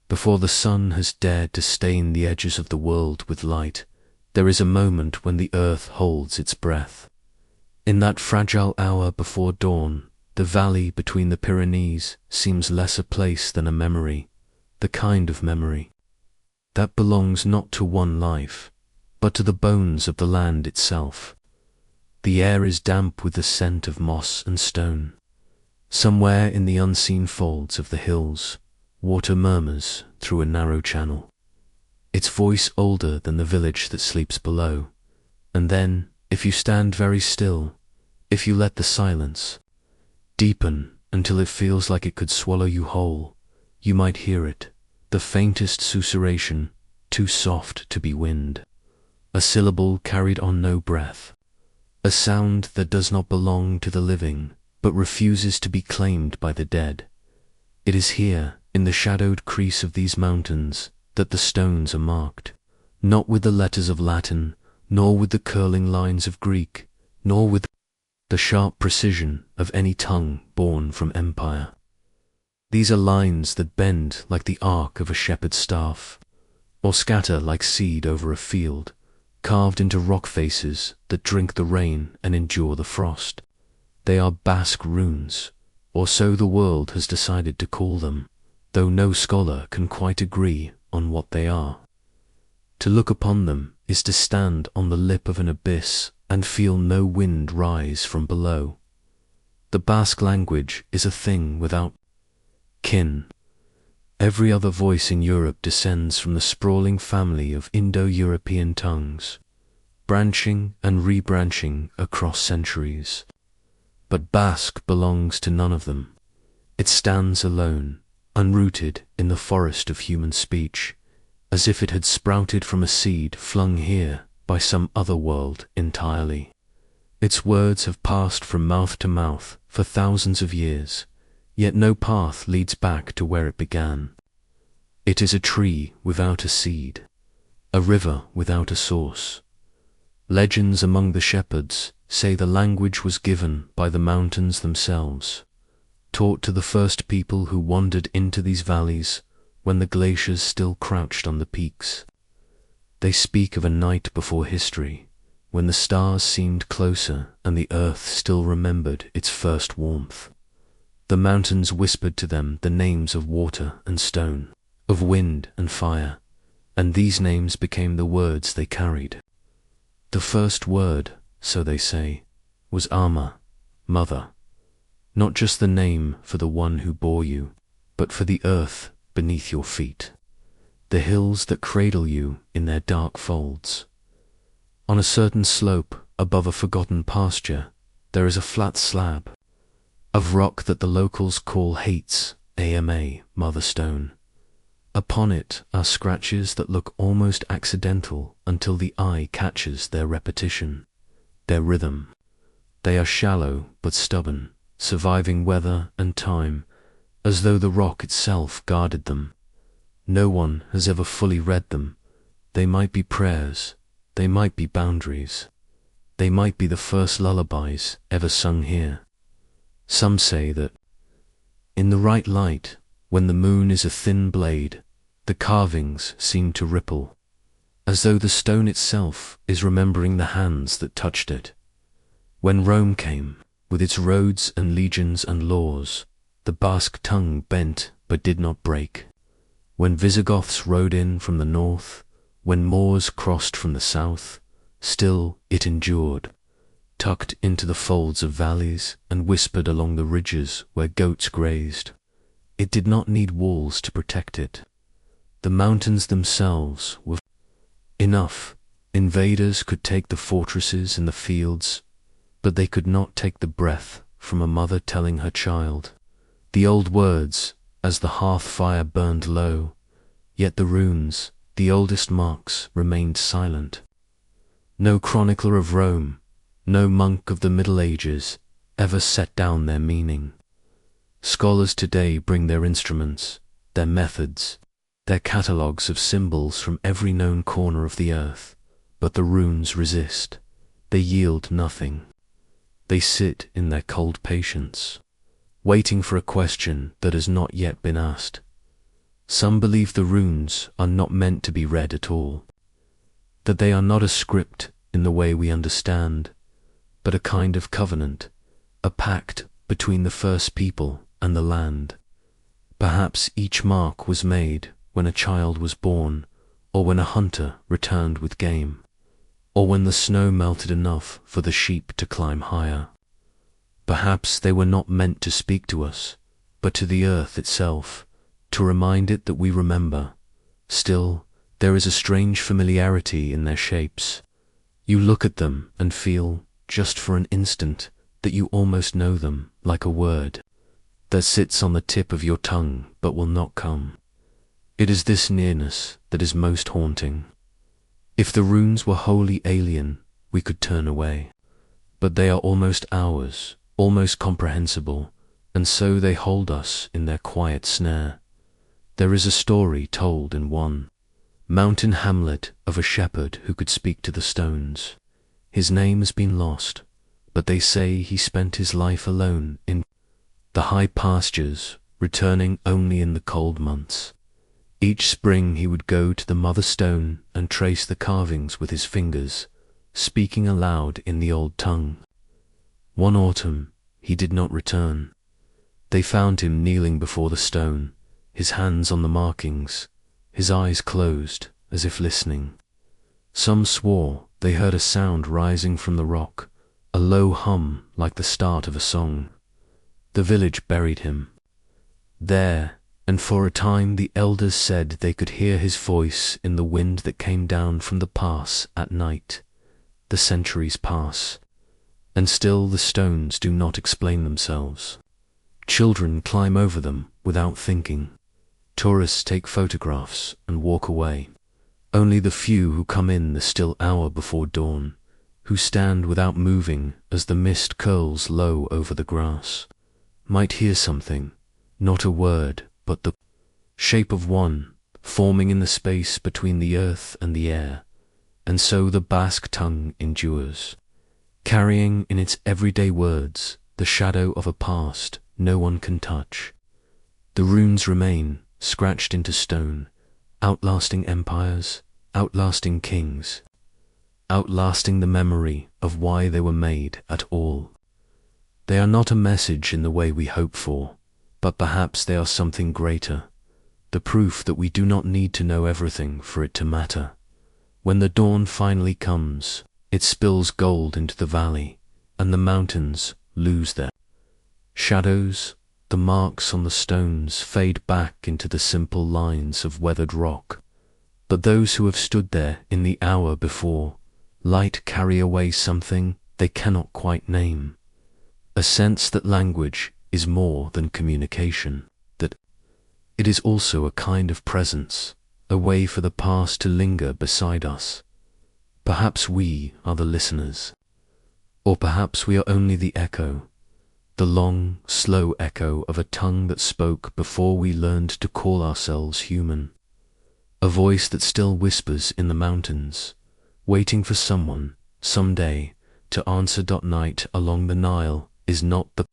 Before the sun has dared to stain the edges of the world with light, there is a moment when the earth holds its breath. In that fragile hour before dawn, the valley between the Pyrenees seems less a place than a memory, the kind of memory that belongs not to one life, but to the bones of the land itself. The air is damp with the scent of moss and stone. Somewhere in the unseen folds of the hills, water murmurs through a narrow channel, its voice older than the village that sleeps below. And then, if you stand very still, if you let the silence deepen until it feels like it could swallow you whole, you might hear it, the faintest susurration, too soft to be wind, a syllable carried on no breath, a sound that does not belong to the living, but refuses to be claimed by the dead. It is here, in the shadowed crease of these mountains, that the stones are marked, not with the letters of Latin, nor with the curling lines of Greek, nor with the sharp precision of any tongue born from empire. These are lines that bend like the arc of a shepherd's staff, or scatter like seed over a field, carved into rock faces that drink the rain and endure the frost. They are Basque runes, or so the world has decided to call them, though no scholar can quite agree on what they are. To look upon them is to stand on the lip of an abyss and feel no wind rise from below. The Basque language is a thing without kin. Every other voice in Europe descends from the sprawling family of Indo-European tongues, branching and rebranching across centuries. But Basque belongs to none of them. It stands alone, unrooted in the forest of human speech, as if it had sprouted from a seed flung here by some other world entirely. Its words have passed from mouth to mouth for thousands of years, yet no path leads back to where it began. It is a tree without a seed, a river without a source. Legends among the shepherds say the language was given by the mountains themselves, taught to the first people who wandered into these valleys when the glaciers still crouched on the peaks. They speak of a night before history, when the stars seemed closer and the earth still remembered its first warmth. The mountains whispered to them the names of water and stone, of wind and fire, and these names became the words they carried. The first word, so they say, was Ama, mother, not just the name for the one who bore you, but for the earth beneath your feet, the hills that cradle you in their dark folds. On a certain slope above a forgotten pasture, there is a flat slab of rock that the locals call Hates, AMA, Mother Stone. Upon it are scratches that look almost accidental until the eye catches their repetition, their rhythm. They are shallow but stubborn, surviving weather and time, as though the rock itself guarded them. No one has ever fully read them. They might be prayers, they might be boundaries, they might be the first lullabies ever sung here. Some say that, in the right light, when the moon is a thin blade, the carvings seem to ripple, as though the stone itself is remembering the hands that touched it. When Rome came, with its roads and legions and laws, the Basque tongue bent but did not break. When Visigoths rode in from the north, when Moors crossed from the south, still it endured, tucked into the folds of valleys and whispered along the ridges where goats grazed. It did not need walls to protect it. The mountains themselves were enough. Invaders could take the fortresses and the fields, but they could not take the breath from a mother telling her child. The old words, as the hearth fire burned low, yet the runes, the oldest marks, remained silent. No chronicler of Rome, no monk of the Middle Ages ever set down their meaning. Scholars today bring their instruments, their methods, their catalogues of symbols from every known corner of the earth, but the runes resist. They yield nothing. They sit in their cold patience, waiting for a question that has not yet been asked. Some believe the runes are not meant to be read at all, that they are not a script in the way we understand, but a kind of covenant, a pact between the first people and the land. Perhaps each mark was made when a child was born, or when a hunter returned with game, or when the snow melted enough for the sheep to climb higher. Perhaps they were not meant to speak to us, but to the earth itself, to remind it that we remember. Still, there is a strange familiarity in their shapes. You look at them and feel, just for an instant, that you almost know them, like a word that sits on the tip of your tongue but will not come. It is this nearness that is most haunting. If the runes were wholly alien, we could turn away. But they are almost ours, almost comprehensible, and so they hold us in their quiet snare. There is a story told in one mountain hamlet of a shepherd who could speak to the stones. His name has been lost, but they say he spent his life alone in the high pastures, returning only in the cold months. Each spring he would go to the mother stone and trace the carvings with his fingers, speaking aloud in the old tongue. One autumn he did not return. They found him kneeling before the stone, his hands on the markings, his eyes closed as if listening. Some swore they heard a sound rising from the rock, a low hum like the start of a song. The village buried him there, and for a time the elders said they could hear his voice in the wind that came down from the pass at night. The centuries pass, and still the stones do not explain themselves. Children climb over them without thinking. Tourists take photographs and walk away. Only the few who come in the still hour before dawn, who stand without moving as the mist curls low over the grass, might hear something, not a word, but the shape of one, forming in the space between the earth and the air. And so the Basque tongue endures, carrying in its everyday words the shadow of a past no one can touch. The runes remain, scratched into stone, outlasting empires, outlasting kings, outlasting the memory of why they were made at all. They are not a message in the way we hope for, but perhaps they are something greater, the proof that we do not need to know everything for it to matter. When the dawn finally comes, it spills gold into the valley, and the mountains lose their shadows. The marks on the stones fade back into the simple lines of weathered rock. But those who have stood there in the hour before light carry away something they cannot quite name, a sense that language is more than communication, that it is also a kind of presence, a way for the past to linger beside us. Perhaps we are the listeners, or perhaps we are only the echo, the long, slow echo of a tongue that spoke before we learned to call ourselves human, a voice that still whispers in the mountains, waiting for someone, someday, to answer. Night along the Nile is not the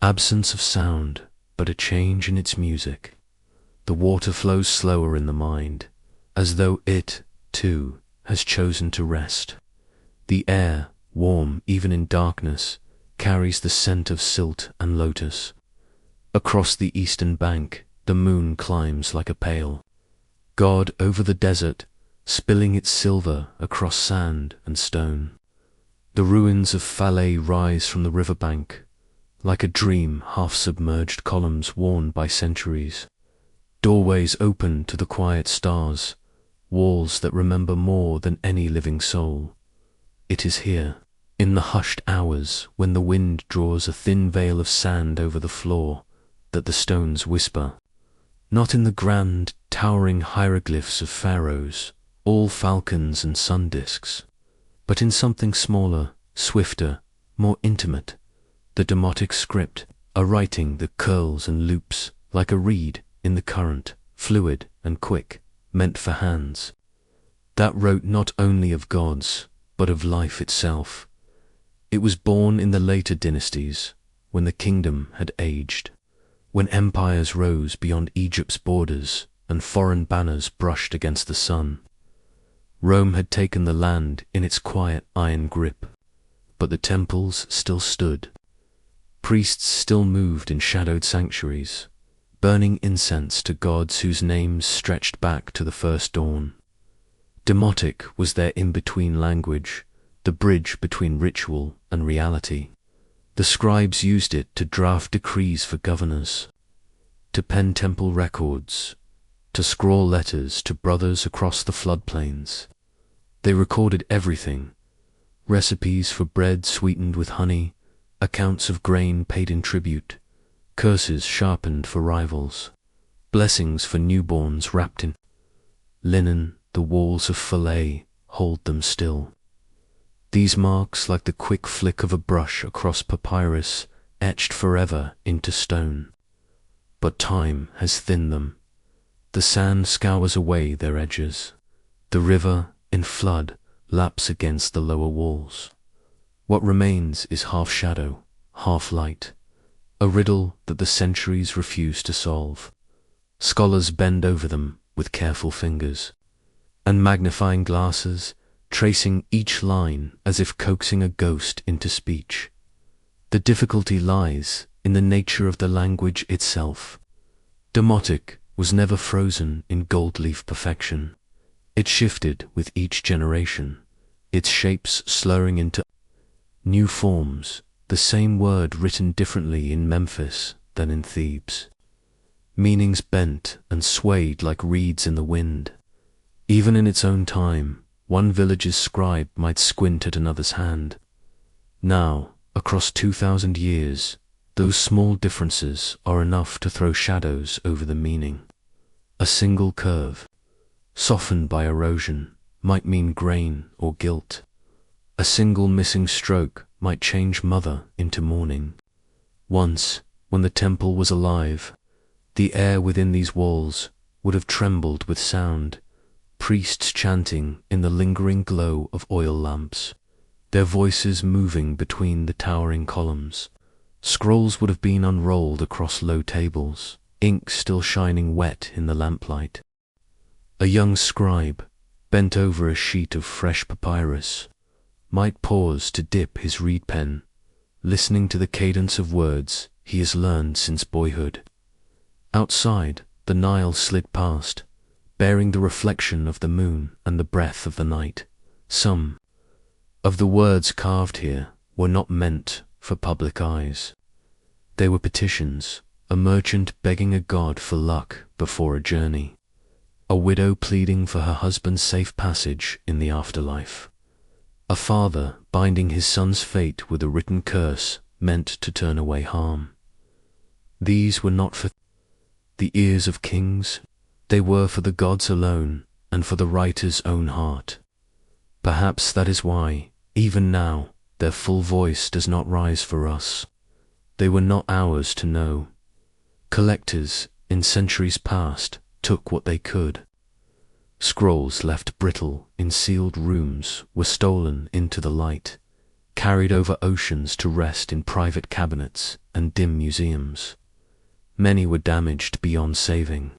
absence of sound, but a change in its music. The water flows slower in the mind, as though it, too, has chosen to rest. The air, warm even in darkness, carries the scent of silt and lotus. Across the eastern bank, the moon climbs like a pale god over the desert, spilling its silver across sand and stone. The ruins of Falais rise from the riverbank, like a dream, half-submerged columns worn by centuries. Doorways open to the quiet stars, walls that remember more than any living soul. It is here, in the hushed hours when the wind draws a thin veil of sand over the floor, that the stones whisper. Not in the grand, towering hieroglyphs of pharaohs, all falcons and sun discs, but in something smaller, swifter, more intimate, the demotic script, a writing that curls and loops like a reed in the current, fluid and quick, meant for hands. That wrote not only of gods, but of life itself. It was born in the later dynasties, when the kingdom had aged, when empires rose beyond Egypt's borders and foreign banners brushed against the sun. Rome had taken the land in its quiet iron grip, but the temples still stood. Priests still moved in shadowed sanctuaries, burning incense to gods whose names stretched back to the first dawn. Demotic was their in-between language, the bridge between ritual and reality. The scribes used it to draft decrees for governors, to pen temple records, to scrawl letters to brothers across the floodplains. They recorded everything: recipes for bread sweetened with honey, accounts of grain paid in tribute, curses sharpened for rivals, blessings for newborns wrapped in linen. The walls of Philae hold them still. These marks, like the quick flick of a brush across papyrus, etched forever into stone. But time has thinned them. The sand scours away their edges. The river, in flood, laps against the lower walls. What remains is half shadow, half light, a riddle that the centuries refuse to solve. Scholars bend over them with careful fingers, and magnifying glasses, tracing each line as if coaxing a ghost into speech. The difficulty lies in the nature of the language itself. Demotic was never frozen in gold-leaf perfection. It shifted with each generation, its shapes slurring into new forms, the same word written differently in Memphis than in Thebes. Meanings bent and swayed like reeds in the wind. Even in its own time, one village's scribe might squint at another's hand. Now, across 2,000 years, those small differences are enough to throw shadows over the meaning. A single curve, softened by erosion, might mean grain or guilt. A single missing stroke might change mother into mourning. Once, when the temple was alive, the air within these walls would have trembled with sound. Priests chanting in the lingering glow of oil lamps, their voices moving between the towering columns. Scrolls would have been unrolled across low tables, ink still shining wet in the lamplight. A young scribe, bent over a sheet of fresh papyrus, might pause to dip his reed pen, listening to the cadence of words he has learned since boyhood. Outside, the Nile slid past, bearing the reflection of the moon and the breath of the night. Some of the words carved here were not meant for public eyes. They were petitions, a merchant begging a god for luck before a journey, a widow pleading for her husband's safe passage in the afterlife, a father binding his son's fate with a written curse meant to turn away harm. These were not for the ears of kings. They were for the gods alone, and for the writer's own heart. Perhaps that is why, even now, their full voice does not rise for us. They were not ours to know. Collectors, in centuries past, took what they could. Scrolls left brittle in sealed rooms were stolen into the light, carried over oceans to rest in private cabinets and dim museums. Many were damaged beyond saving.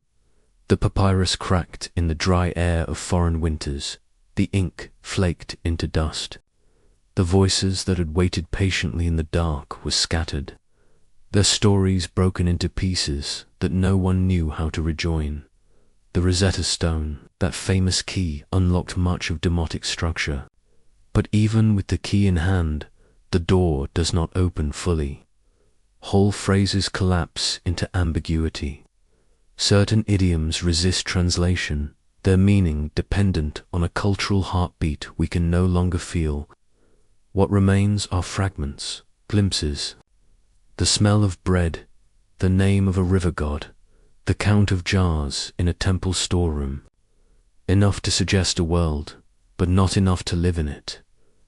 The papyrus cracked in the dry air of foreign winters, the ink flaked into dust. The voices that had waited patiently in the dark were scattered, their stories broken into pieces that no one knew how to rejoin. The Rosetta Stone, that famous key, unlocked much of demotic structure. But even with the key in hand, the door does not open fully. Whole phrases collapse into ambiguity. Certain idioms resist translation, their meaning dependent on a cultural heartbeat we can no longer feel. What remains are fragments, glimpses. The smell of bread, the name of a river god, the count of jars in a temple storeroom. Enough to suggest a world, but not enough to live in it.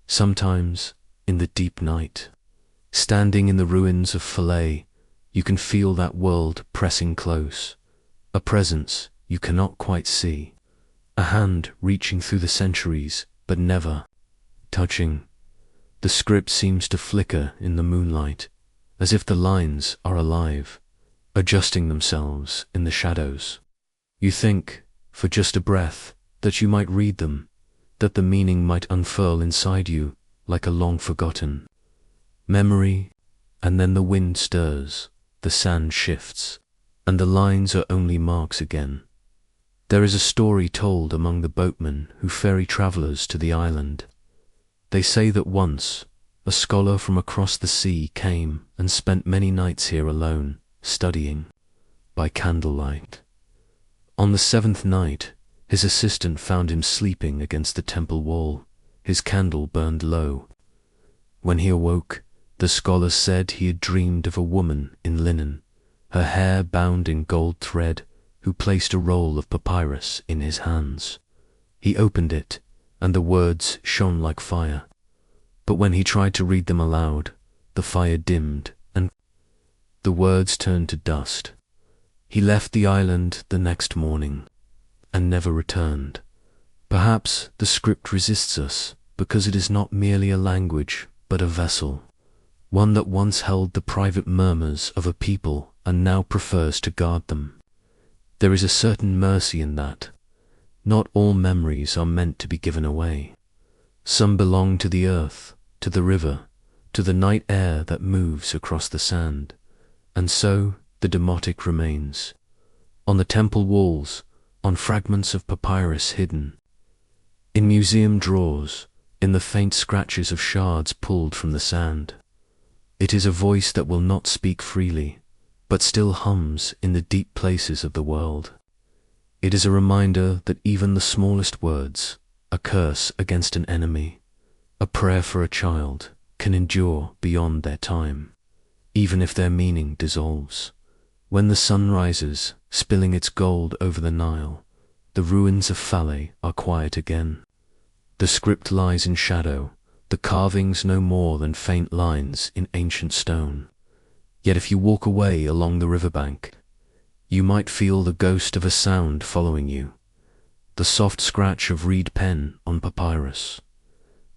Sometimes, in the deep night, standing in the ruins of Philae, you can feel that world pressing close. A presence you cannot quite see, a hand reaching through the centuries but never touching. The script seems to flicker in the moonlight, as if the lines are alive, adjusting themselves in the shadows. You think, for just a breath, that you might read them, that the meaning might unfurl inside you like a long-forgotten memory, and then the wind stirs, the sand shifts, and the lines are only marks again. There is a story told among the boatmen who ferry travelers to the island. They say that once, a scholar from across the sea came and spent many nights here alone, studying, by candlelight. On the 7th night, his assistant found him sleeping against the temple wall, his candle burned low. When he awoke, the scholar said he had dreamed of a woman in linen, her hair bound in gold thread, who placed a roll of papyrus in his hands. He opened it, and the words shone like fire. But when he tried to read them aloud, the fire dimmed, and the words turned to dust. He left the island the next morning, and never returned. Perhaps the script resists us, because it is not merely a language, but a vessel, one that once held the private murmurs of a people and now prefers to guard them. There is a certain mercy in that. Not all memories are meant to be given away. Some belong to the earth, to the river, to the night air that moves across the sand, and so the demotic remains, on the temple walls, on fragments of papyrus hidden, in museum drawers, in the faint scratches of shards pulled from the sand. It is a voice that will not speak freely, but still hums in the deep places of the world. It is a reminder that even the smallest words, a curse against an enemy, a prayer for a child, can endure beyond their time, even if their meaning dissolves. When the sun rises, spilling its gold over the Nile, the ruins of Phale are quiet again. The script lies in shadow, the carvings no more than faint lines in ancient stone. Yet if you walk away along the riverbank, you might feel the ghost of a sound following you, the soft scratch of reed pen on papyrus,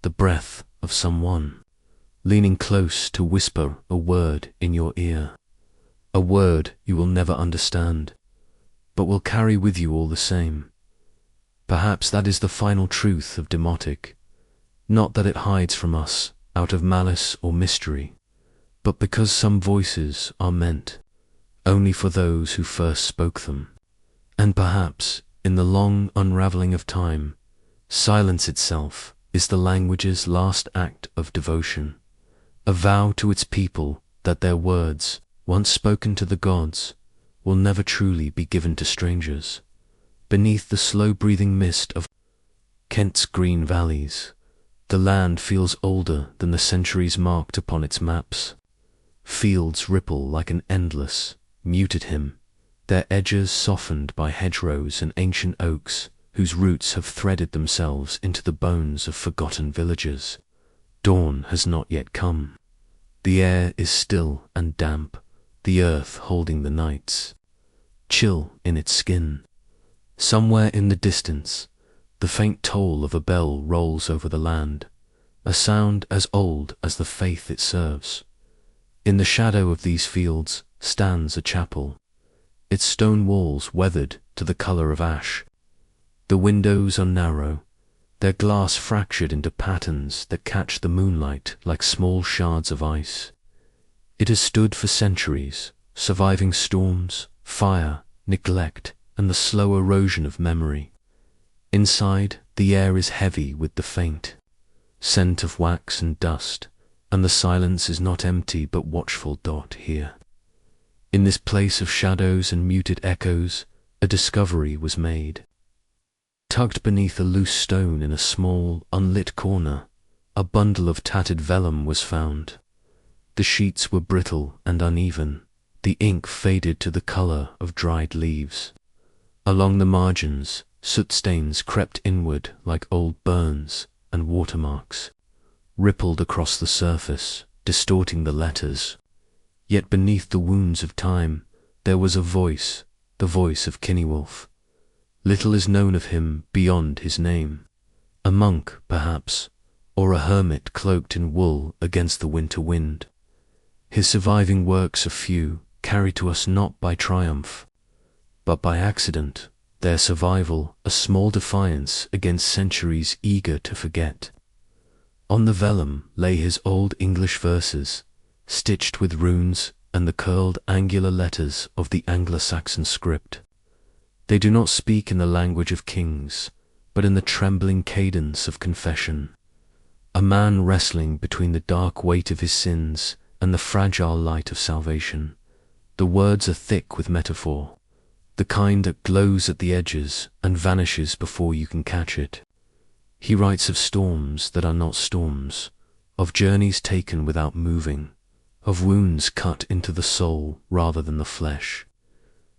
the breath of someone, leaning close to whisper a word in your ear, a word you will never understand, but will carry with you all the same. Perhaps that is the final truth of demotic, not that it hides from us out of malice or mystery, but because some voices are meant only for those who first spoke them. And perhaps, in the long unraveling of time, silence itself is the language's last act of devotion, a vow to its people that their words, once spoken to the gods, will never truly be given to strangers. Beneath the slow-breathing mist of Kent's green valleys, the land feels older than the centuries marked upon its maps. Fields ripple like an endless, muted hymn, their edges softened by hedgerows and ancient oaks whose roots have threaded themselves into the bones of forgotten villages. Dawn has not yet come. The air is still and damp, the earth holding the nights, chill in its skin. Somewhere in the distance, the faint toll of a bell rolls over the land, a sound as old as the faith it serves. In the shadow of these fields stands a chapel, its stone walls weathered to the color of ash. The windows are narrow, their glass fractured into patterns that catch the moonlight like small shards of ice. It has stood for centuries, surviving storms, fire, neglect, and the slow erosion of memory. Inside, the air is heavy with the faint scent of wax and dust, and the silence is not empty but watchful. Here, in this place of shadows and muted echoes, a discovery was made. Tucked beneath a loose stone in a small, unlit corner, a bundle of tattered vellum was found. The sheets were brittle and uneven, the ink faded to the color of dried leaves. Along the margins, soot stains crept inward like old burns, and watermarks rippled across the surface, distorting the letters. Yet beneath the wounds of time, there was a voice, the voice of Kinniewolf. Little is known of him beyond his name. A monk, perhaps, or a hermit cloaked in wool against the winter wind. His surviving works are few, carried to us not by triumph, but by accident, their survival a small defiance against centuries eager to forget. On the vellum lay his old English verses, stitched with runes and the curled angular letters of the Anglo-Saxon script. They do not speak in the language of kings, but in the trembling cadence of confession. A man wrestling between the dark weight of his sins and the fragile light of salvation. The words are thick with metaphor, the kind that glows at the edges and vanishes before you can catch it. He writes of storms that are not storms, of journeys taken without moving, of wounds cut into the soul rather than the flesh.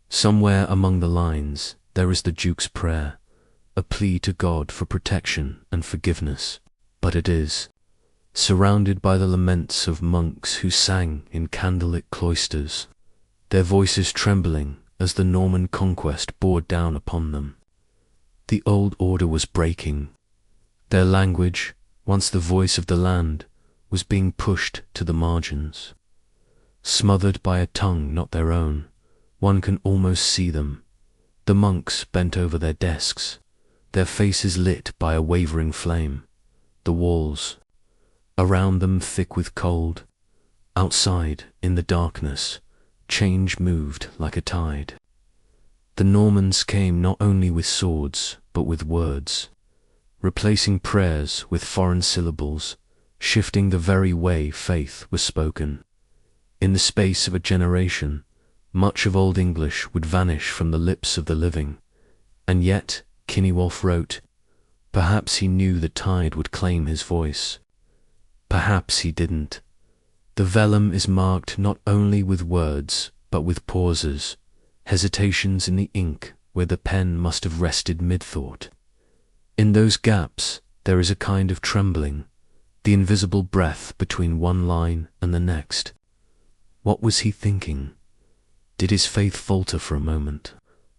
Somewhere among the lines there is the Duke's prayer, a plea to God for protection and forgiveness, but it is surrounded by the laments of monks who sang in candlelit cloisters, their voices trembling as the Norman conquest bore down upon them. The old order was breaking. Their language, once the voice of the land, was being pushed to the margins. Smothered by a tongue not their own, one can almost see them. The monks bent over their desks, their faces lit by a wavering flame. The walls, around them thick with cold. Outside, in the darkness, change moved like a tide. The Normans came not only with swords, but with words, replacing prayers with foreign syllables, shifting the very way faith was spoken. In the space of a generation, much of Old English would vanish from the lips of the living, and yet, Kinniewolf wrote, perhaps he knew the tide would claim his voice. Perhaps he didn't. The vellum is marked not only with words, but with pauses, hesitations in the ink where the pen must have rested mid-thought. In those gaps there is a kind of trembling, the invisible breath between one line and the next. What was he thinking? Did his faith falter for a moment,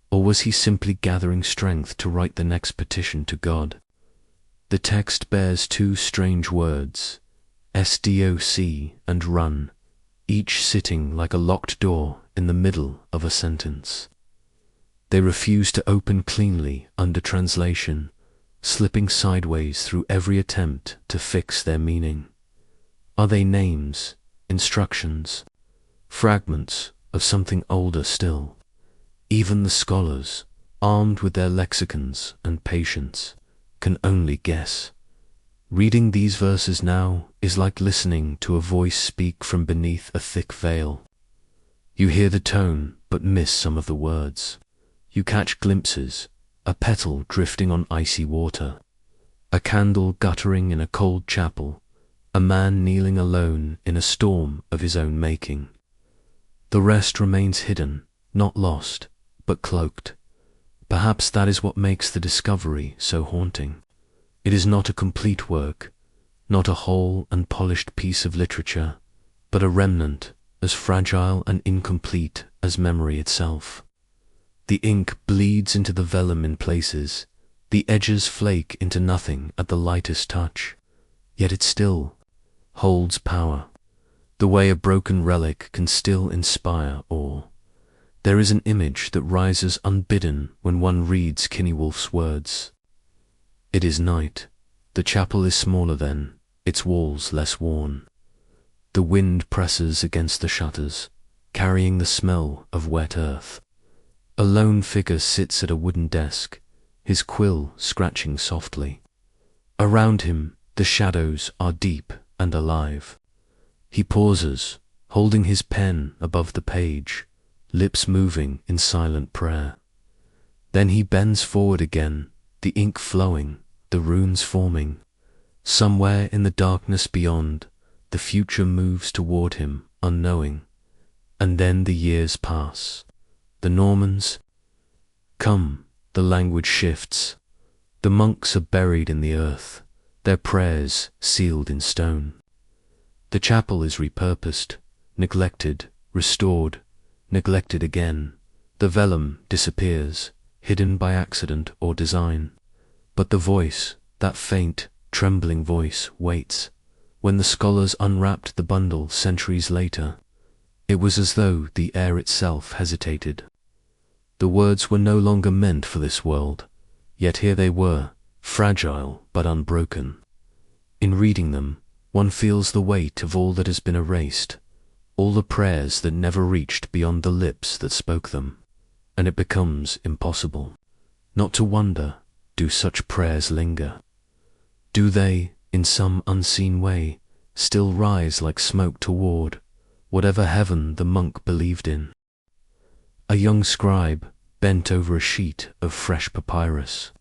or was he simply gathering strength to write the next petition to God? The text bears two strange words, SDOC and run, each sitting like a locked door in the middle of a sentence. They refuse to open cleanly under translation, slipping sideways through every attempt to fix their meaning. Are they names, instructions, fragments of something older still? Even the scholars, armed with their lexicons and patience, can only guess. Reading these verses now is like listening to a voice speak from beneath a thick veil. You hear the tone, but miss some of the words. You catch glimpses, a petal drifting on icy water, a candle guttering in a cold chapel, a man kneeling alone in a storm of his own making. The rest remains hidden, not lost, but cloaked. Perhaps that is what makes the discovery so haunting. It is not a complete work, not a whole and polished piece of literature, but a remnant as fragile and incomplete as memory itself. The ink bleeds into the vellum in places, the edges flake into nothing at the lightest touch, yet it still holds power, the way a broken relic can still inspire awe. There is an image that rises unbidden when one reads Kinniewolf's words. It is night. The chapel is smaller then, its walls less worn. The wind presses against the shutters, carrying the smell of wet earth. A lone figure sits at a wooden desk, his quill scratching softly. Around him, the shadows are deep and alive. He pauses, holding his pen above the page, lips moving in silent prayer. Then he bends forward again, the ink flowing, the runes forming. Somewhere in the darkness beyond, the future moves toward him, unknowing. And then the years pass. The Normans come, the language shifts. The monks are buried in the earth, their prayers sealed in stone. The chapel is repurposed, neglected, restored, neglected again. The vellum disappears, hidden by accident or design. But the voice, that faint, trembling voice, waits. When the scholars unwrapped the bundle centuries later, It was as though the air itself hesitated. The words were no longer meant for this world, yet here they were, fragile but unbroken. In reading them, one feels the weight of all that has been erased, all the prayers that never reached beyond the lips that spoke them, and it becomes impossible not to wonder, do such prayers linger? Do they, in some unseen way, still rise like smoke toward whatever heaven the monk believed in? A young scribe, bent over a sheet of fresh papyrus,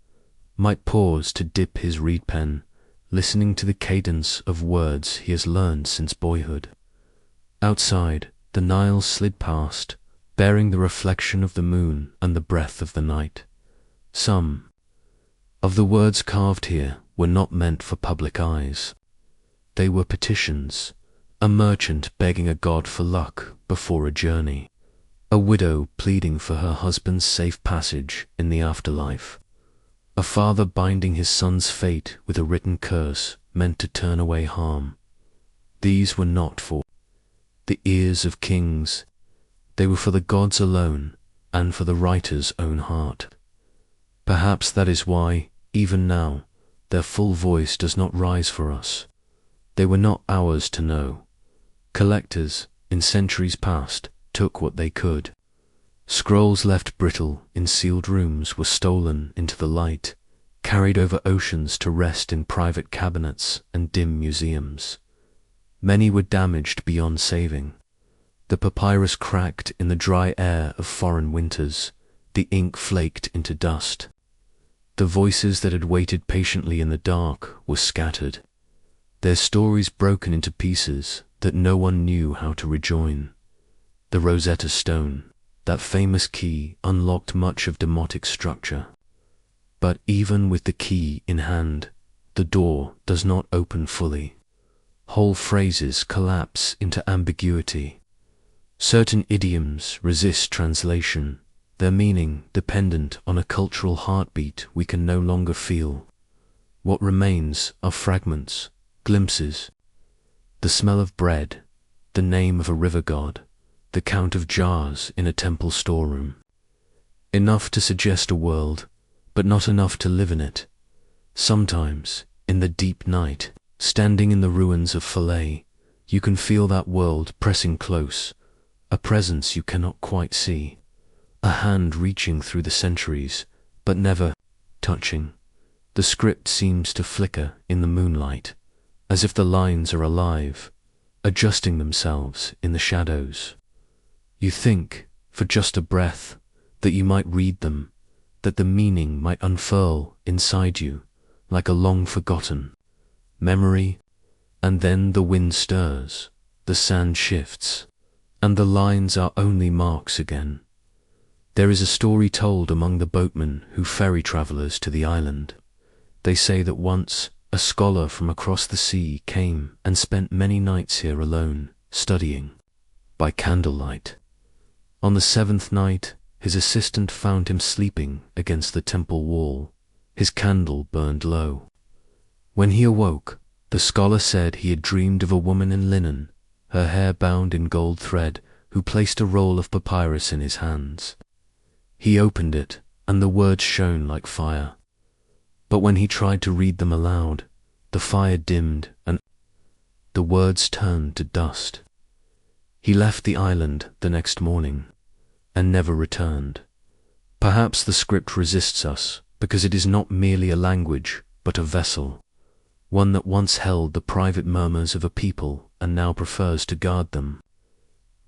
might pause to dip his reed pen, listening to the cadence of words he has learned since boyhood. Outside, the Nile slid past, bearing the reflection of the moon and the breath of the night. Some of the words carved here were not meant for public eyes. They were petitions, a merchant begging a god for luck before a journey, a widow pleading for her husband's safe passage in the afterlife, a father binding his son's fate with a written curse meant to turn away harm. These were not for the ears of kings, they were for the gods alone and for the writer's own heart. Perhaps that is why, even now, their full voice does not rise for us. They were not ours to know. Collectors, in centuries past, took what they could. Scrolls left brittle in sealed rooms were stolen into the light, carried over oceans to rest in private cabinets and dim museums. Many were damaged beyond saving. The papyrus cracked in the dry air of foreign winters, the ink flaked into dust. The voices that had waited patiently in the dark were scattered, their stories broken into pieces that no one knew how to rejoin. The Rosetta Stone, that famous key, unlocked much of demotic structure. But even with the key in hand, the door does not open fully. Whole phrases collapse into ambiguity. Certain idioms resist translation, their meaning dependent on a cultural heartbeat we can no longer feel. What remains are fragments, glimpses, the smell of bread, the name of a river god, the count of jars in a temple storeroom. Enough to suggest a world, but not enough to live in it. Sometimes, in the deep night, standing in the ruins of Philae, you can feel that world pressing close, a presence you cannot quite see, a hand reaching through the centuries, but never touching. The script seems to flicker in the moonlight, as if the lines are alive, adjusting themselves in the shadows. You think, for just a breath, that you might read them, that the meaning might unfurl inside you, like a long-forgotten memory, and then the wind stirs, the sand shifts, and the lines are only marks again. There is a story told among the boatmen who ferry travelers to the island. They say that once a scholar from across the sea came and spent many nights here alone, studying, by candlelight. On the seventh night, his assistant found him sleeping against the temple wall. His candle burned low. When he awoke, the scholar said he had dreamed of a woman in linen, her hair bound in gold thread, who placed a roll of papyrus in his hands. He opened it, and the words shone like fire. But when he tried to read them aloud, the fire dimmed and the words turned to dust. He left the island the next morning, and never returned. Perhaps the script resists us, because it is not merely a language, but a vessel, one that once held the private murmurs of a people and now prefers to guard them.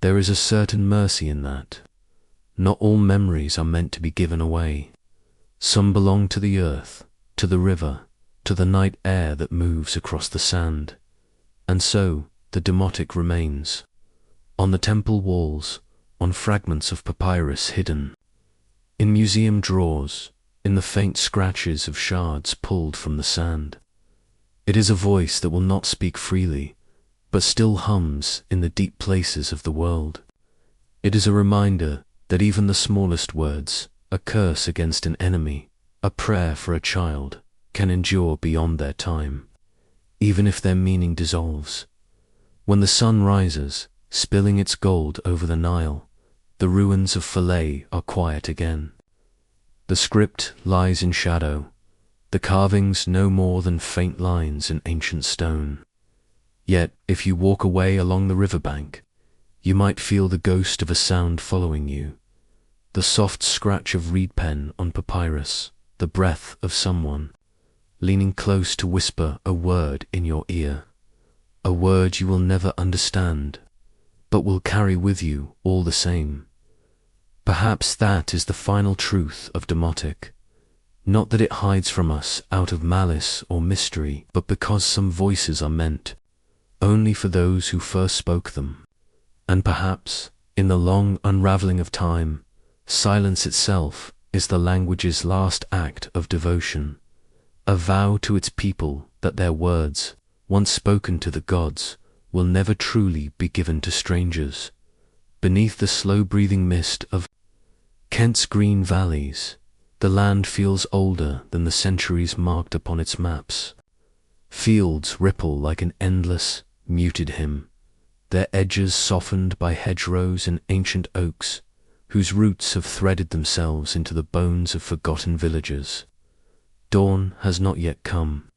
There is a certain mercy in that. Not all memories are meant to be given away. Some belong to the earth, to the river, to the night air that moves across the sand. And so the demotic remains, on the temple walls, on fragments of papyrus hidden, in museum drawers, in the faint scratches of shards pulled from the sand. It is a voice that will not speak freely, but still hums in the deep places of the world. It is a reminder that even the smallest words, a curse against an enemy, a prayer for a child, can endure beyond their time, even if their meaning dissolves. When the sun rises, spilling its gold over the Nile, the ruins of Philae are quiet again. The script lies in shadow, the carvings no more than faint lines in ancient stone. Yet, if you walk away along the riverbank, you might feel the ghost of a sound following you, the soft scratch of reed pen on papyrus, the breath of someone leaning close to whisper a word in your ear, a word you will never understand, but will carry with you all the same. Perhaps that is the final truth of Demotic, not that it hides from us out of malice or mystery, but because some voices are meant only for those who first spoke them. And perhaps, in the long unraveling of time, silence itself is the language's last act of devotion, a vow to its people that their words, once spoken to the gods, will never truly be given to strangers. Beneath the slow-breathing mist of Kent's green valleys, the land feels older than the centuries marked upon its maps. Fields ripple like an endless, muted hymn, their edges softened by hedgerows and ancient oaks, whose roots have threaded themselves into the bones of forgotten villages. Dawn has not yet come.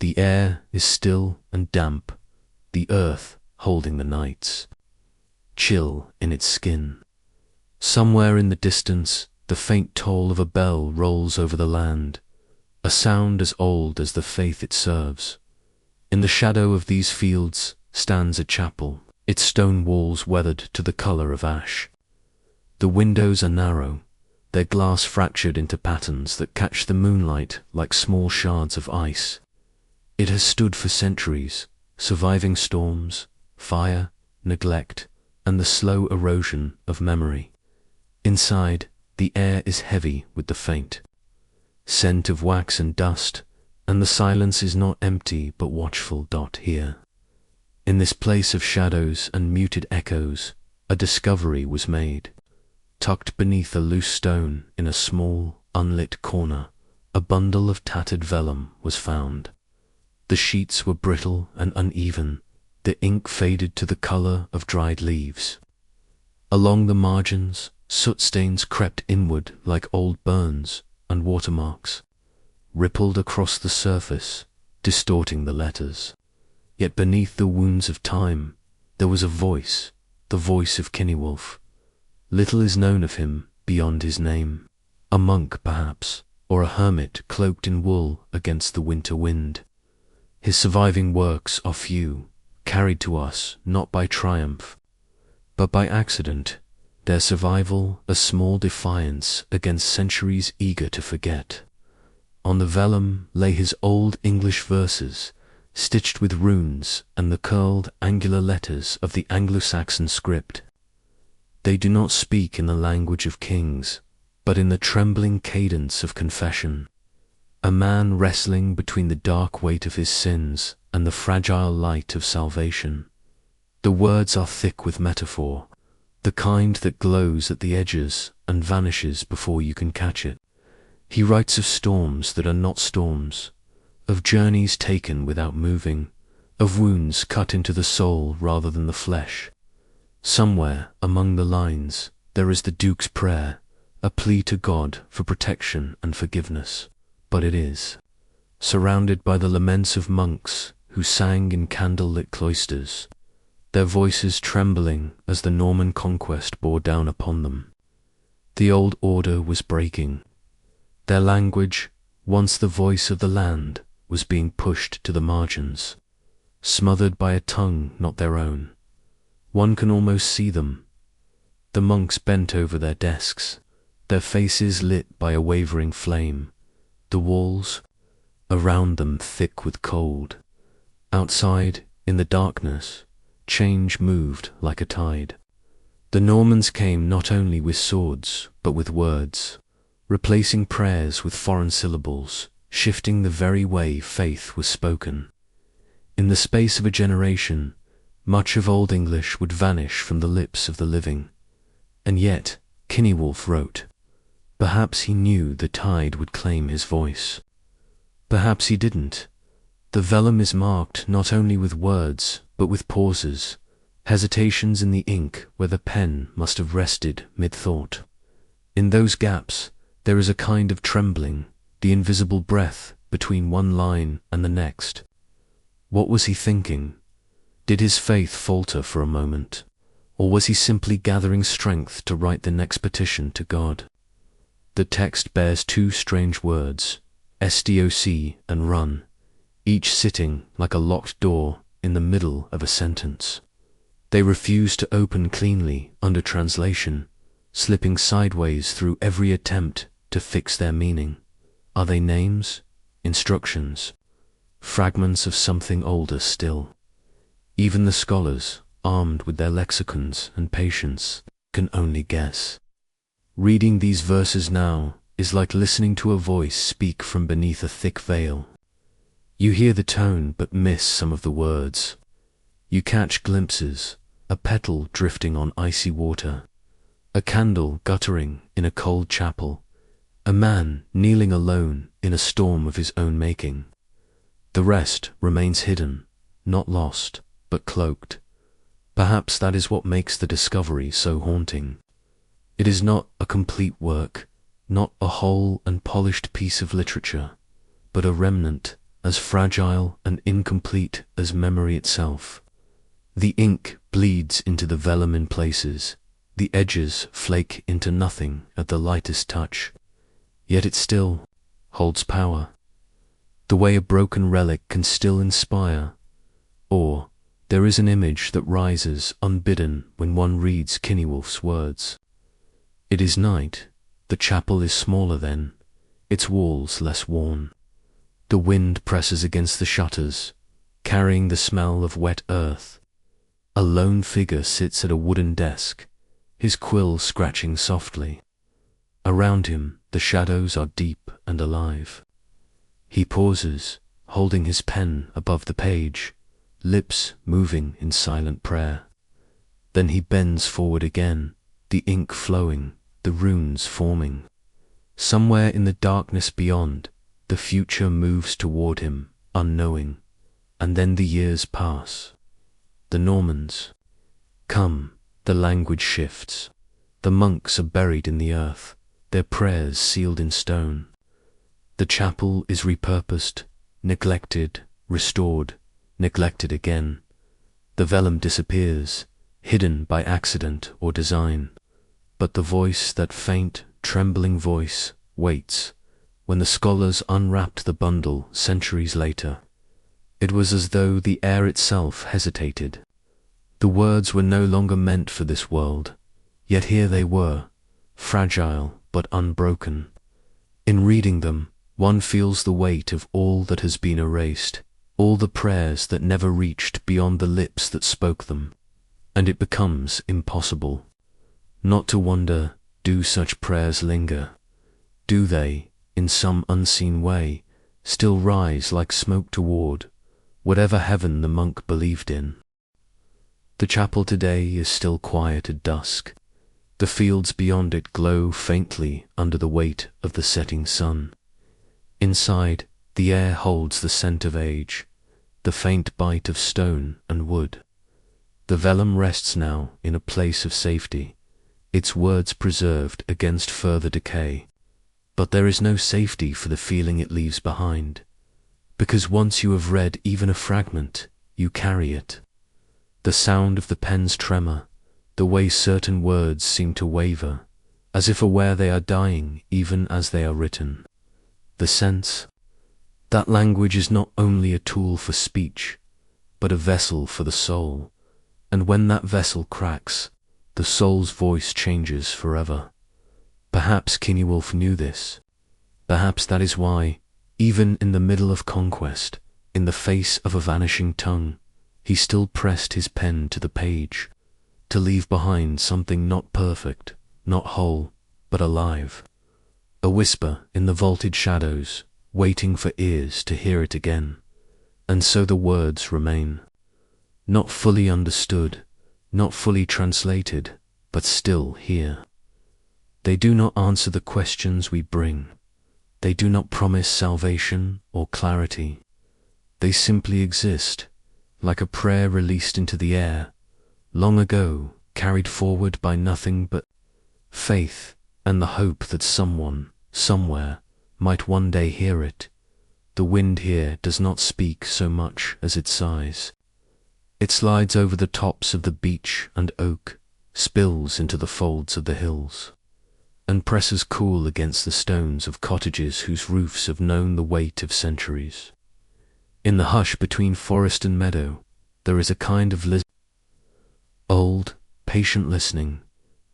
The air is still and damp, the earth holding the nights, chill in its skin. Somewhere in the distance, the faint toll of a bell rolls over the land, a sound as old as the faith it serves. In the shadow of these fields stands a chapel, its stone walls weathered to the color of ash. The windows are narrow, their glass fractured into patterns that catch the moonlight like small shards of ice. It has stood for centuries, surviving storms, fire, neglect, and the slow erosion of memory. Inside, the air is heavy with the faint scent of wax and dust, and the silence is not empty but watchful. Here, in this place of shadows and muted echoes, a discovery was made. Tucked beneath a loose stone in a small, unlit corner, a bundle of tattered vellum was found. The sheets were brittle and uneven, the ink faded to the color of dried leaves. Along the margins, soot stains crept inward like old burns, and watermarks rippled across the surface, distorting the letters. Yet beneath the wounds of time, there was a voice, the voice of Kinniwulf. Little is known of him beyond his name. A monk, perhaps, or a hermit cloaked in wool against the winter wind. His surviving works are few, carried to us not by triumph, but by accident, their survival a small defiance against centuries eager to forget. On the vellum lay his old English verses, stitched with runes and the curled angular letters of the Anglo-Saxon script. They do not speak in the language of kings, but in the trembling cadence of confession. A man wrestling between the dark weight of his sins and the fragile light of salvation. The words are thick with metaphor, the kind that glows at the edges and vanishes before you can catch it. He writes of storms that are not storms, of journeys taken without moving, of wounds cut into the soul rather than the flesh. Somewhere among the lines there is the Duke's prayer, a plea to God for protection and forgiveness, but it is surrounded by the laments of monks who sang in candle-lit cloisters, their voices trembling as the Norman conquest bore down upon them. The old order was breaking. Their language, once the voice of the land, was being pushed to the margins, smothered by a tongue not their own. One can almost see them. The monks bent over their desks, their faces lit by a wavering flame, the walls around them thick with cold. Outside, in the darkness, change moved like a tide. The Normans came not only with swords, but with words, replacing prayers with foreign syllables, shifting the very way faith was spoken. In the space of a generation, much of Old English would vanish from the lips of the living. And yet, Kinniwulf wrote. Perhaps he knew the tide would claim his voice. Perhaps he didn't. The vellum is marked not only with words, but with pauses, hesitations in the ink where the pen must have rested mid-thought. In those gaps, there is a kind of trembling, the invisible breath between one line and the next. What was he thinking? Did his faith falter for a moment? Or was he simply gathering strength to write the next petition to God? The text bears two strange words, SDOC and run, each sitting like a locked door in the middle of a sentence. They refuse to open cleanly under translation, slipping sideways through every attempt to fix their meaning. Are they names? Instructions? Fragments of something older still? Even the scholars, armed with their lexicons and patience, can only guess. Reading these verses now is like listening to a voice speak from beneath a thick veil. You hear the tone but miss some of the words. You catch glimpses, a petal drifting on icy water, a candle guttering in a cold chapel, a man kneeling alone in a storm of his own making. The rest remains hidden, not lost, but cloaked. Perhaps that is what makes the discovery so haunting. It is not a complete work, not a whole and polished piece of literature, but a remnant as fragile and incomplete as memory itself. The ink bleeds into the vellum in places, the edges flake into nothing at the lightest touch, yet it still holds power. The way a broken relic can still inspire, or there is an image that rises unbidden when one reads Kinniewolf's words. It is night, the chapel is smaller then, its walls less worn. The wind presses against the shutters, carrying the smell of wet earth. A lone figure sits at a wooden desk, his quill scratching softly. Around him the shadows are deep and alive. He pauses, holding his pen above the page, lips moving in silent prayer. Then he bends forward again, the ink flowing, the runes forming. Somewhere in the darkness beyond, the future moves toward him, unknowing, and then the years pass. The Normans come, the language shifts. The monks are buried in the earth, their prayers sealed in stone. The chapel is repurposed, neglected, restored, neglected again. The vellum disappears, hidden by accident or design. But the voice, that faint, trembling voice, waits. When the scholars unwrapped the bundle centuries later, it was as though the air itself hesitated. The words were no longer meant for this world, yet here they were, fragile but unbroken. In reading them, one feels the weight of all that has been erased, all the prayers that never reached beyond the lips that spoke them, and it becomes impossible not to wonder, do such prayers linger? Do they, in some unseen way, still rise like smoke toward whatever heaven the monk believed in? The chapel today is still quiet at dusk. The fields beyond it glow faintly under the weight of the setting sun. Inside, the air holds the scent of age, the faint bite of stone and wood. The vellum rests now in a place of safety, its words preserved against further decay. But there is no safety for the feeling it leaves behind, because once you have read even a fragment, you carry it. The sound of the pen's tremor, the way certain words seem to waver, as if aware they are dying even as they are written. The sense that language is not only a tool for speech, but a vessel for the soul, and when that vessel cracks, the soul's voice changes forever. Perhaps Kinniewolf knew this. Perhaps that is why, even in the middle of conquest, in the face of a vanishing tongue, he still pressed his pen to the page, to leave behind something not perfect, not whole, but alive. A whisper in the vaulted shadows, waiting for ears to hear it again. And so the words remain. Not fully understood, not fully translated, but still here. They do not answer the questions we bring. They do not promise salvation or clarity. They simply exist, like a prayer released into the air, long ago, carried forward by nothing but faith and the hope that someone, somewhere, might one day hear it. The wind here does not speak so much as it sighs. It slides over the tops of the beech and oak, spills into the folds of the hills, and presses cool against the stones of cottages whose roofs have known the weight of centuries. In the hush between forest and meadow, there is a kind of old, patient listening,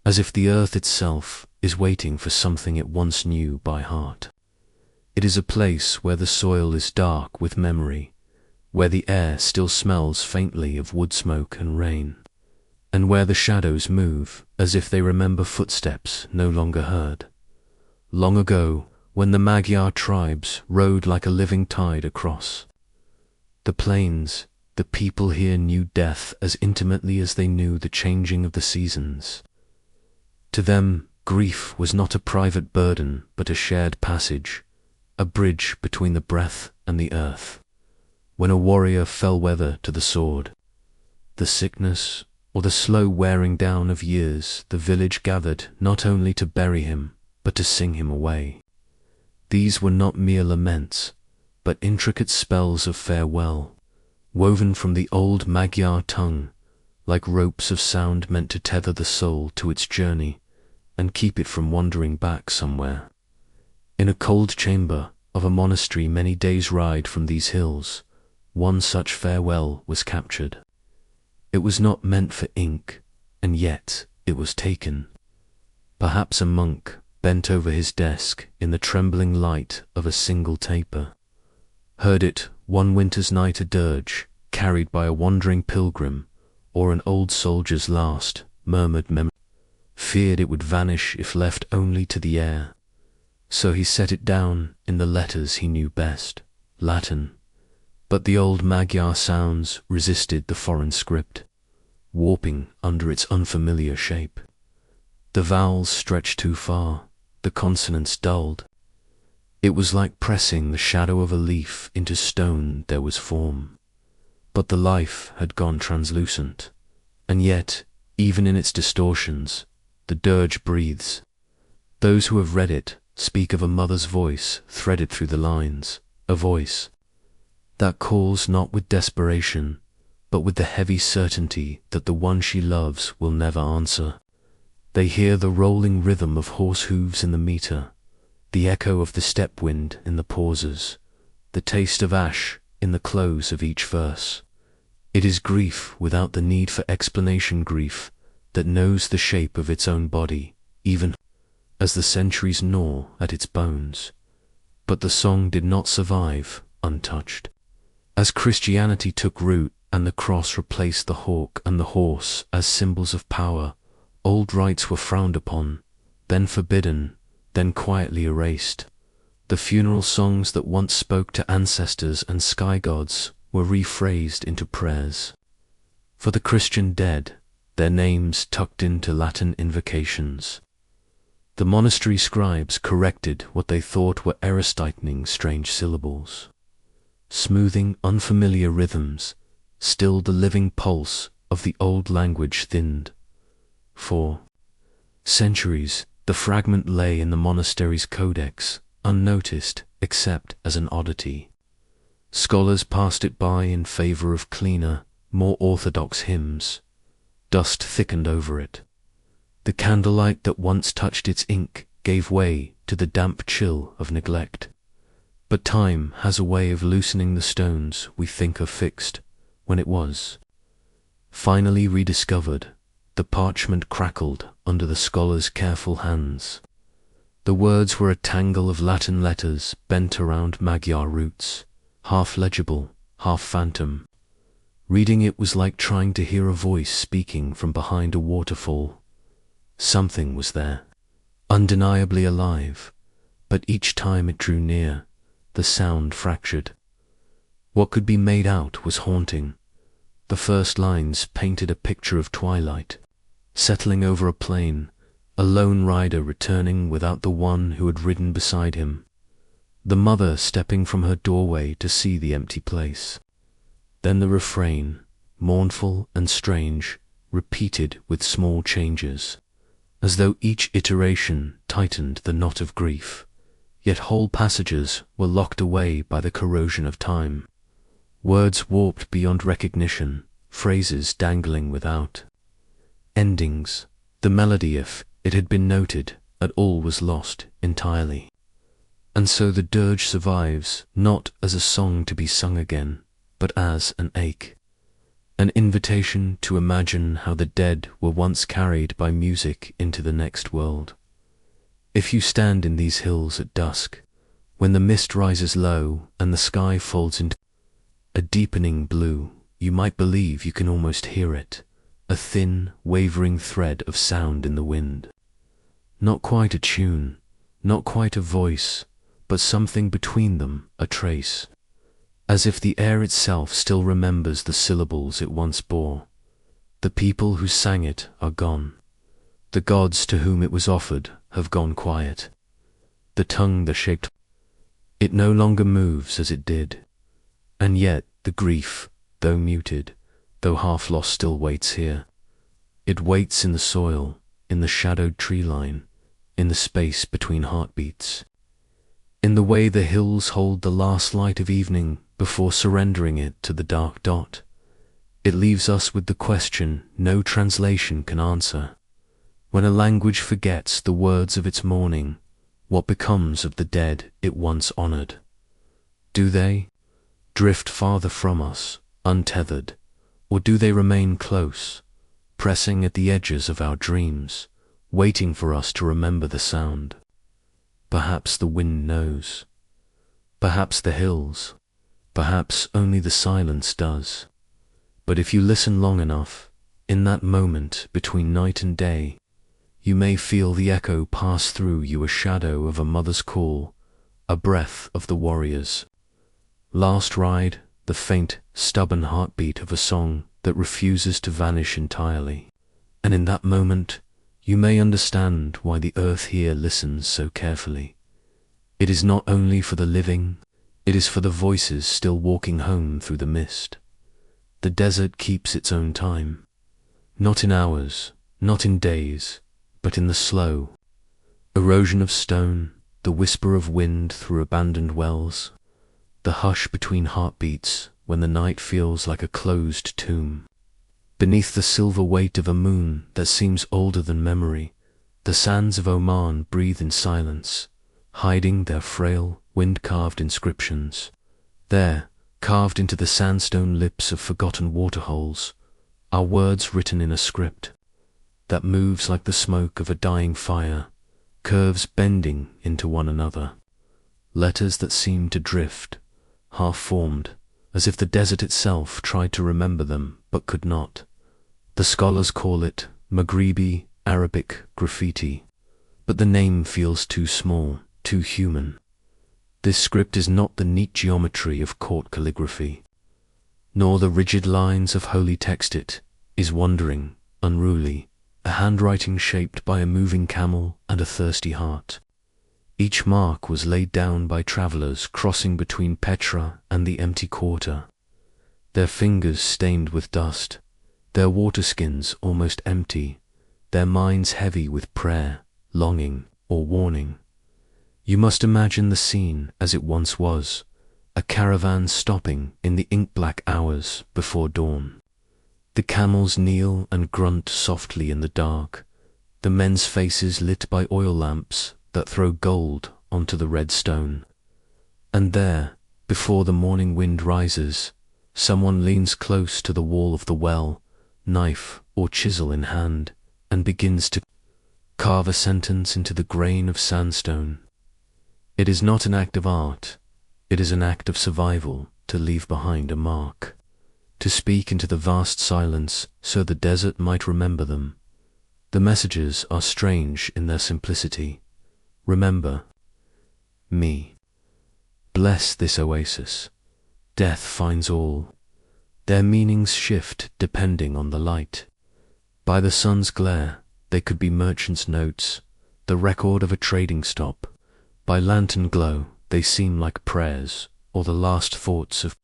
as if the earth itself is waiting for something it once knew by heart. It is a place where the soil is dark with memory, where the air still smells faintly of wood smoke and rain, and where the shadows move as if they remember footsteps no longer heard. Long ago, when the Magyar tribes rode like a living tide across the plains, the people here knew death as intimately as they knew the changing of the seasons. To them, grief was not a private burden, but a shared passage, a bridge between the breath and the earth. When a warrior fell whether to the sword, the sickness, or the slow wearing down of years, the village gathered not only to bury him, but to sing him away. These were not mere laments, but intricate spells of farewell, woven from the old Magyar tongue, like ropes of sound meant to tether the soul to its journey and keep it from wandering back somewhere. In a cold chamber of a monastery many days' ride from these hills, one such farewell was captured. It was not meant for ink, and yet it was taken. Perhaps a monk bent over his desk in the trembling light of a single taper heard it one winter's night, a dirge carried by a wandering pilgrim, or an old soldier's last murmured memory, feared it would vanish if left only to the air. So he set it down in the letters he knew best, Latin. But the old Magyar sounds resisted the foreign script, warping under its unfamiliar shape. The vowels stretched too far, the consonants dulled. It was like pressing the shadow of a leaf into stone. There was form, but the life had gone translucent, and yet, even in its distortions, the dirge breathes. Those who have read it speak of a mother's voice threaded through the lines, a voice that calls not with desperation, but with the heavy certainty that the one she loves will never answer. They hear the rolling rhythm of horse hooves in the meter, the echo of the steppe wind in the pauses, the taste of ash in the close of each verse. It is grief without the need for explanation, grief that knows the shape of its own body, even as the centuries gnaw at its bones. But the song did not survive untouched. As Christianity took root and the cross replaced the hawk and the horse as symbols of power, old rites were frowned upon, then forbidden, then quietly erased. The funeral songs that once spoke to ancestors and sky gods were rephrased into prayers for the Christian dead, their names tucked into Latin invocations. The monastery scribes corrected what they thought were error-stightening strange syllables, smoothing unfamiliar rhythms. Still the living pulse of the old language thinned. For centuries, the fragment lay in the monastery's codex, unnoticed except as an oddity. Scholars passed it by in favor of cleaner, more orthodox hymns. Dust thickened over it. The candlelight that once touched its ink gave way to the damp chill of neglect. But time has a way of loosening the stones we think are fixed. When it was finally rediscovered, the parchment crackled under the scholar's careful hands. The words were a tangle of Latin letters bent around Magyar roots, half legible, half phantom. Reading it was like trying to hear a voice speaking from behind a waterfall. Something was there, undeniably alive, but each time it drew near, the sound fractured. What could be made out was haunting. The first lines painted a picture of twilight, settling over a plain, a lone rider returning without the one who had ridden beside him, the mother stepping from her doorway to see the empty place. Then the refrain, mournful and strange, repeated with small changes, as though each iteration tightened the knot of grief, yet whole passages were locked away by the corrosion of time, words warped beyond recognition, phrases dangling without endings. The melody, if it had been noted at all, was lost entirely. And so the dirge survives, not as a song to be sung again, but as an ache, an invitation to imagine how the dead were once carried by music into the next world. If you stand in these hills at dusk, when the mist rises low and the sky folds into a deepening blue, you might believe you can almost hear it, a thin, wavering thread of sound in the wind. Not quite a tune, not quite a voice, but something between them, a trace, as if the air itself still remembers the syllables it once bore. The people who sang it are gone. The gods to whom it was offered have gone quiet. The tongue that shaped it no longer moves as it did. And yet the grief, though muted, though half lost, still waits here. It waits in the soil, in the shadowed tree line, in the space between heartbeats, in the way the hills hold the last light of evening before surrendering it to the dark dot. It leaves us with the question no translation can answer. When a language forgets the words of its mourning, what becomes of the dead it once honored? Do they drift farther from us, untethered, or do they remain close, pressing at the edges of our dreams, waiting for us to remember the sound? Perhaps the wind knows. Perhaps the hills. Perhaps only the silence does. But if you listen long enough, in that moment between night and day, you may feel the echo pass through you, a shadow of a mother's call, a breath of the warrior's last ride, the faint, stubborn heartbeat of a song that refuses to vanish entirely. And in that moment, you may understand why the earth here listens so carefully. It is not only for the living, it is for the voices still walking home through the mist. The desert keeps its own time, not in hours, not in days, but in the slow erosion of stone, the whisper of wind through abandoned wells, the hush between heartbeats when the night feels like a closed tomb. Beneath the silver weight of a moon that seems older than memory, the sands of Oman breathe in silence, hiding their frail, wind-carved inscriptions. There, carved into the sandstone lips of forgotten waterholes, are words written in a script that moves like the smoke of a dying fire, curves bending into one another. Letters that seem to drift, half-formed, as if the desert itself tried to remember them but could not. The scholars call it Maghribi Arabic graffiti, but the name feels too small, too human. This script is not the neat geometry of court calligraphy, nor the rigid lines of holy text. It is wandering, unruly, a handwriting shaped by a moving camel and a thirsty heart. Each mark was laid down by travelers crossing between Petra and the empty quarter, their fingers stained with dust, their waterskins almost empty, their minds heavy with prayer, longing, or warning. You must imagine the scene as it once was, a caravan stopping in the ink-black hours before dawn. The camels kneel and grunt softly in the dark, the men's faces lit by oil lamps that throw gold onto the red stone. And there, before the morning wind rises, someone leans close to the wall of the well, knife or chisel in hand, and begins to carve a sentence into the grain of sandstone. It is not an act of art, it is an act of survival to leave behind a mark, to speak into the vast silence so the desert might remember them. The messages are strange in their simplicity. Remember me. Bless this oasis. Death finds all. Their meanings shift depending on the light. By the sun's glare, they could be merchants' notes, the record of a trading stop. By lantern glow, they seem like prayers, or the last thoughts of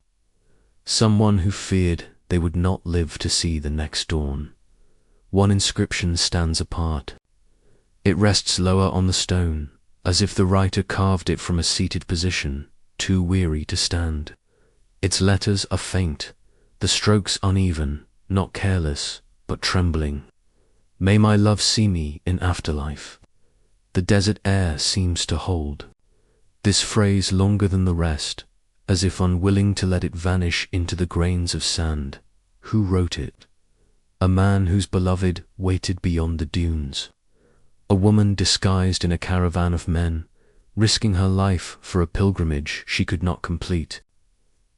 someone who feared they would not live to see the next dawn. one inscription stands apart. It rests lower on the stone, as if the writer carved it from a seated position, too weary to stand. Its letters are faint, the strokes uneven, not careless, but trembling. May my love see me in afterlife. The desert air seems to hold this phrase longer than the rest, as if unwilling to let it vanish into the grains of sand. Who wrote it? A man whose beloved waited beyond the dunes. A woman disguised in a caravan of men, risking her life for a pilgrimage she could not complete.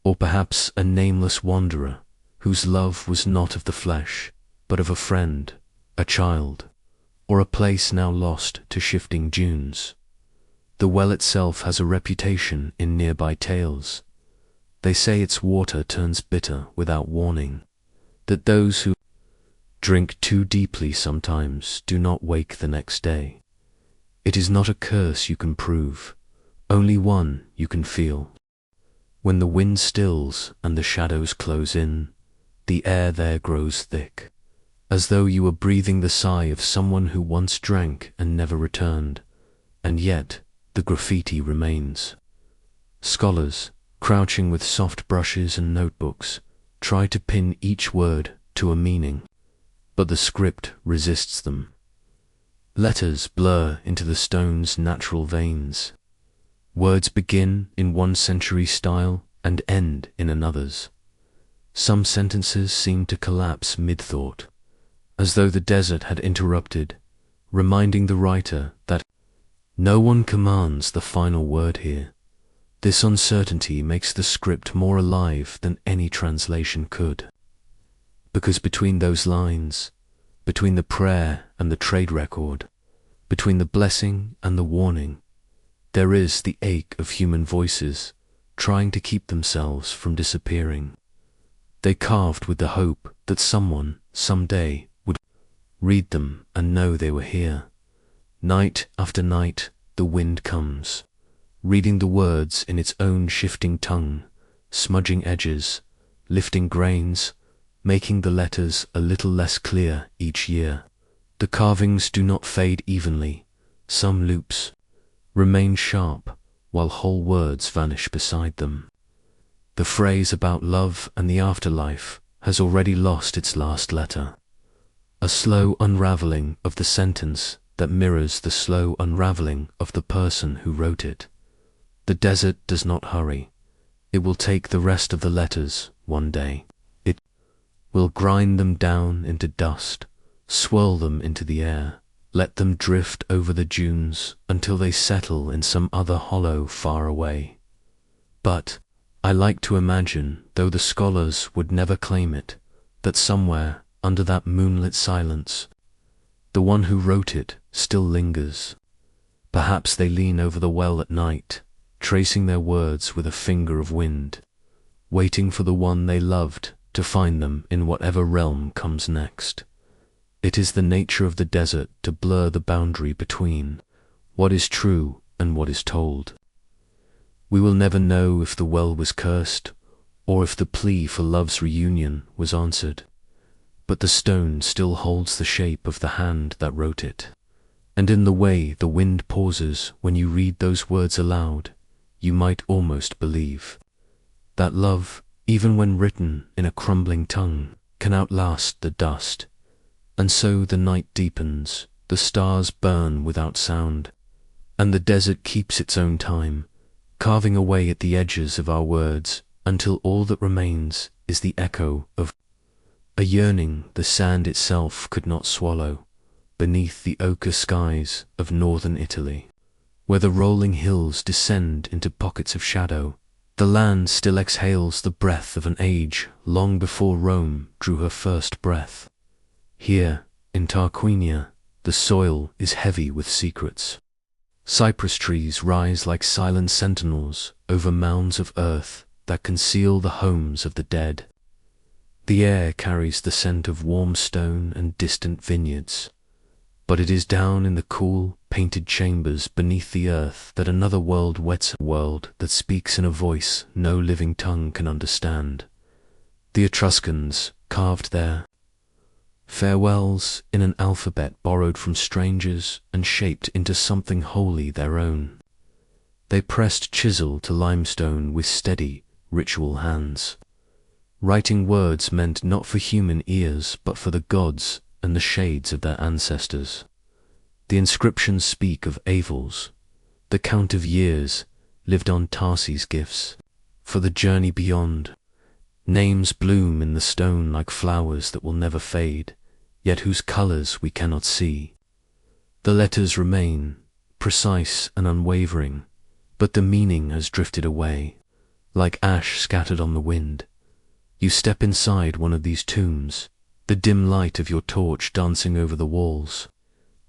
Or perhaps a nameless wanderer, whose love was not of the flesh, but of a friend, a child, or a place now lost to shifting dunes. The well itself has a reputation in nearby tales. They say its water turns bitter without warning, that those who drink too deeply sometimes do not wake the next day. It is not a curse you can prove, only one you can feel. When the wind stills and the shadows close in, the air there grows thick, as though you were breathing the sigh of someone who once drank and never returned, and yet the graffiti remains. Scholars, crouching with soft brushes and notebooks, try to pin each word to a meaning, but the script resists them. Letters blur into the stone's natural veins. Words begin in one century style and end in another's. Some sentences seem to collapse mid-thought, as though the desert had interrupted, reminding the writer that no one commands the final word here. This uncertainty makes the script more alive than any translation could. Because between those lines, between the prayer and the trade record, between the blessing and the warning, there is the ache of human voices trying to keep themselves from disappearing. They carved with the hope that someone, someday, would read them and know they were here. Night after night, the wind comes, reading the words in its own shifting tongue, smudging edges, lifting grains, making the letters a little less clear each year. The carvings do not fade evenly. Some loops remain sharp, while whole words vanish beside them. The phrase about love and the afterlife has already lost its last letter. A slow unraveling of the sentence that mirrors the slow unraveling of the person who wrote it. The desert does not hurry. It will take the rest of the letters one day. It will grind them down into dust, swirl them into the air, let them drift over the dunes until they settle in some other hollow far away. But I like to imagine, though the scholars would never claim it, that somewhere under that moonlit silence, the one who wrote it still lingers. Perhaps they lean over the well at night, tracing their words with a finger of wind, waiting for the one they loved to find them in whatever realm comes next. It is the nature of the desert to blur the boundary between what is true and what is told. We will never know if the well was cursed, or if the plea for love's reunion was answered. But the stone still holds the shape of the hand that wrote it. And in the way the wind pauses when you read those words aloud, you might almost believe that love, even when written in a crumbling tongue, can outlast the dust. And so the night deepens, the stars burn without sound, and the desert keeps its own time, carving away at the edges of our words until all that remains is the echo of a yearning the sand itself could not swallow, beneath the ochre skies of northern Italy, where the rolling hills descend into pockets of shadow. The land still exhales the breath of an age long before Rome drew her first breath. Here, in Tarquinia, the soil is heavy with secrets. Cypress trees rise like silent sentinels over mounds of earth that conceal the homes of the dead. The air carries the scent of warm stone and distant vineyards, but it is down in the cool, painted chambers beneath the earth that another world wets a world that speaks in a voice no living tongue can understand. The Etruscans carved there farewells in an alphabet borrowed from strangers and shaped into something wholly their own. They pressed chisel to limestone with steady, ritual hands, writing words meant not for human ears but for the gods and the shades of their ancestors. The inscriptions speak of avils, the count of years lived on Tarsi's gifts, for the journey beyond. Names bloom in the stone like flowers that will never fade, yet whose colors we cannot see. The letters remain, precise and unwavering, but the meaning has drifted away, like ash scattered on the wind. You step inside one of these tombs, the dim light of your torch dancing over the walls.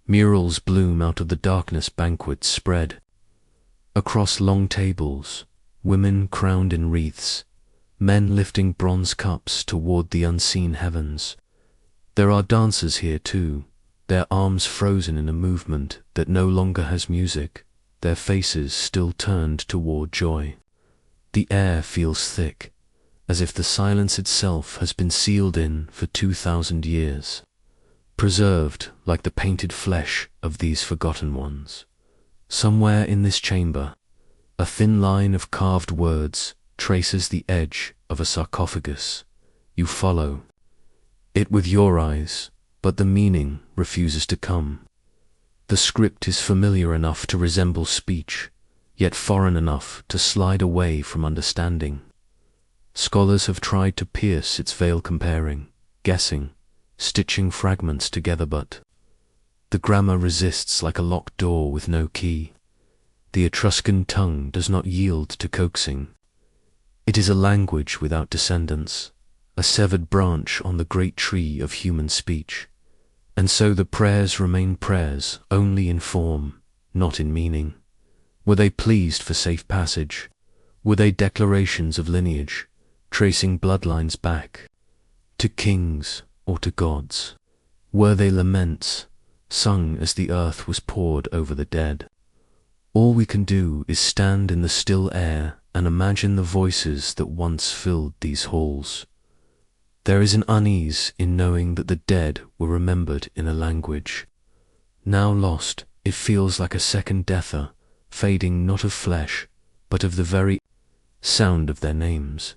Murals bloom out of the darkness, banquets spread. Across long tables, women crowned in wreaths, men lifting bronze cups toward the unseen heavens. There are dancers here too, their arms frozen in a movement that no longer has music, their faces still turned toward joy. The air feels thick, as if the silence itself has been sealed in for 2,000 years, preserved like the painted flesh of these forgotten ones. Somewhere in this chamber, a thin line of carved words traces the edge of a sarcophagus. You follow it with your eyes, but the meaning refuses to come. The script is familiar enough to resemble speech, yet foreign enough to slide away from understanding. Scholars have tried to pierce its veil, comparing, guessing, stitching fragments together, but the grammar resists like a locked door with no key. The Etruscan tongue does not yield to coaxing. It is a language without descendants, a severed branch on the great tree of human speech. And so the prayers remain prayers only in form, not in meaning. Were they pleased for safe passage? Were they declarations of lineage, tracing bloodlines back to kings or to gods? Were they laments, sung as the earth was poured over the dead? All we can do is stand in the still air and imagine the voices that once filled these halls. There is an unease in knowing that the dead were remembered in a language. Now lost, it feels like a second deather, fading not of flesh, but of the very sound of their names.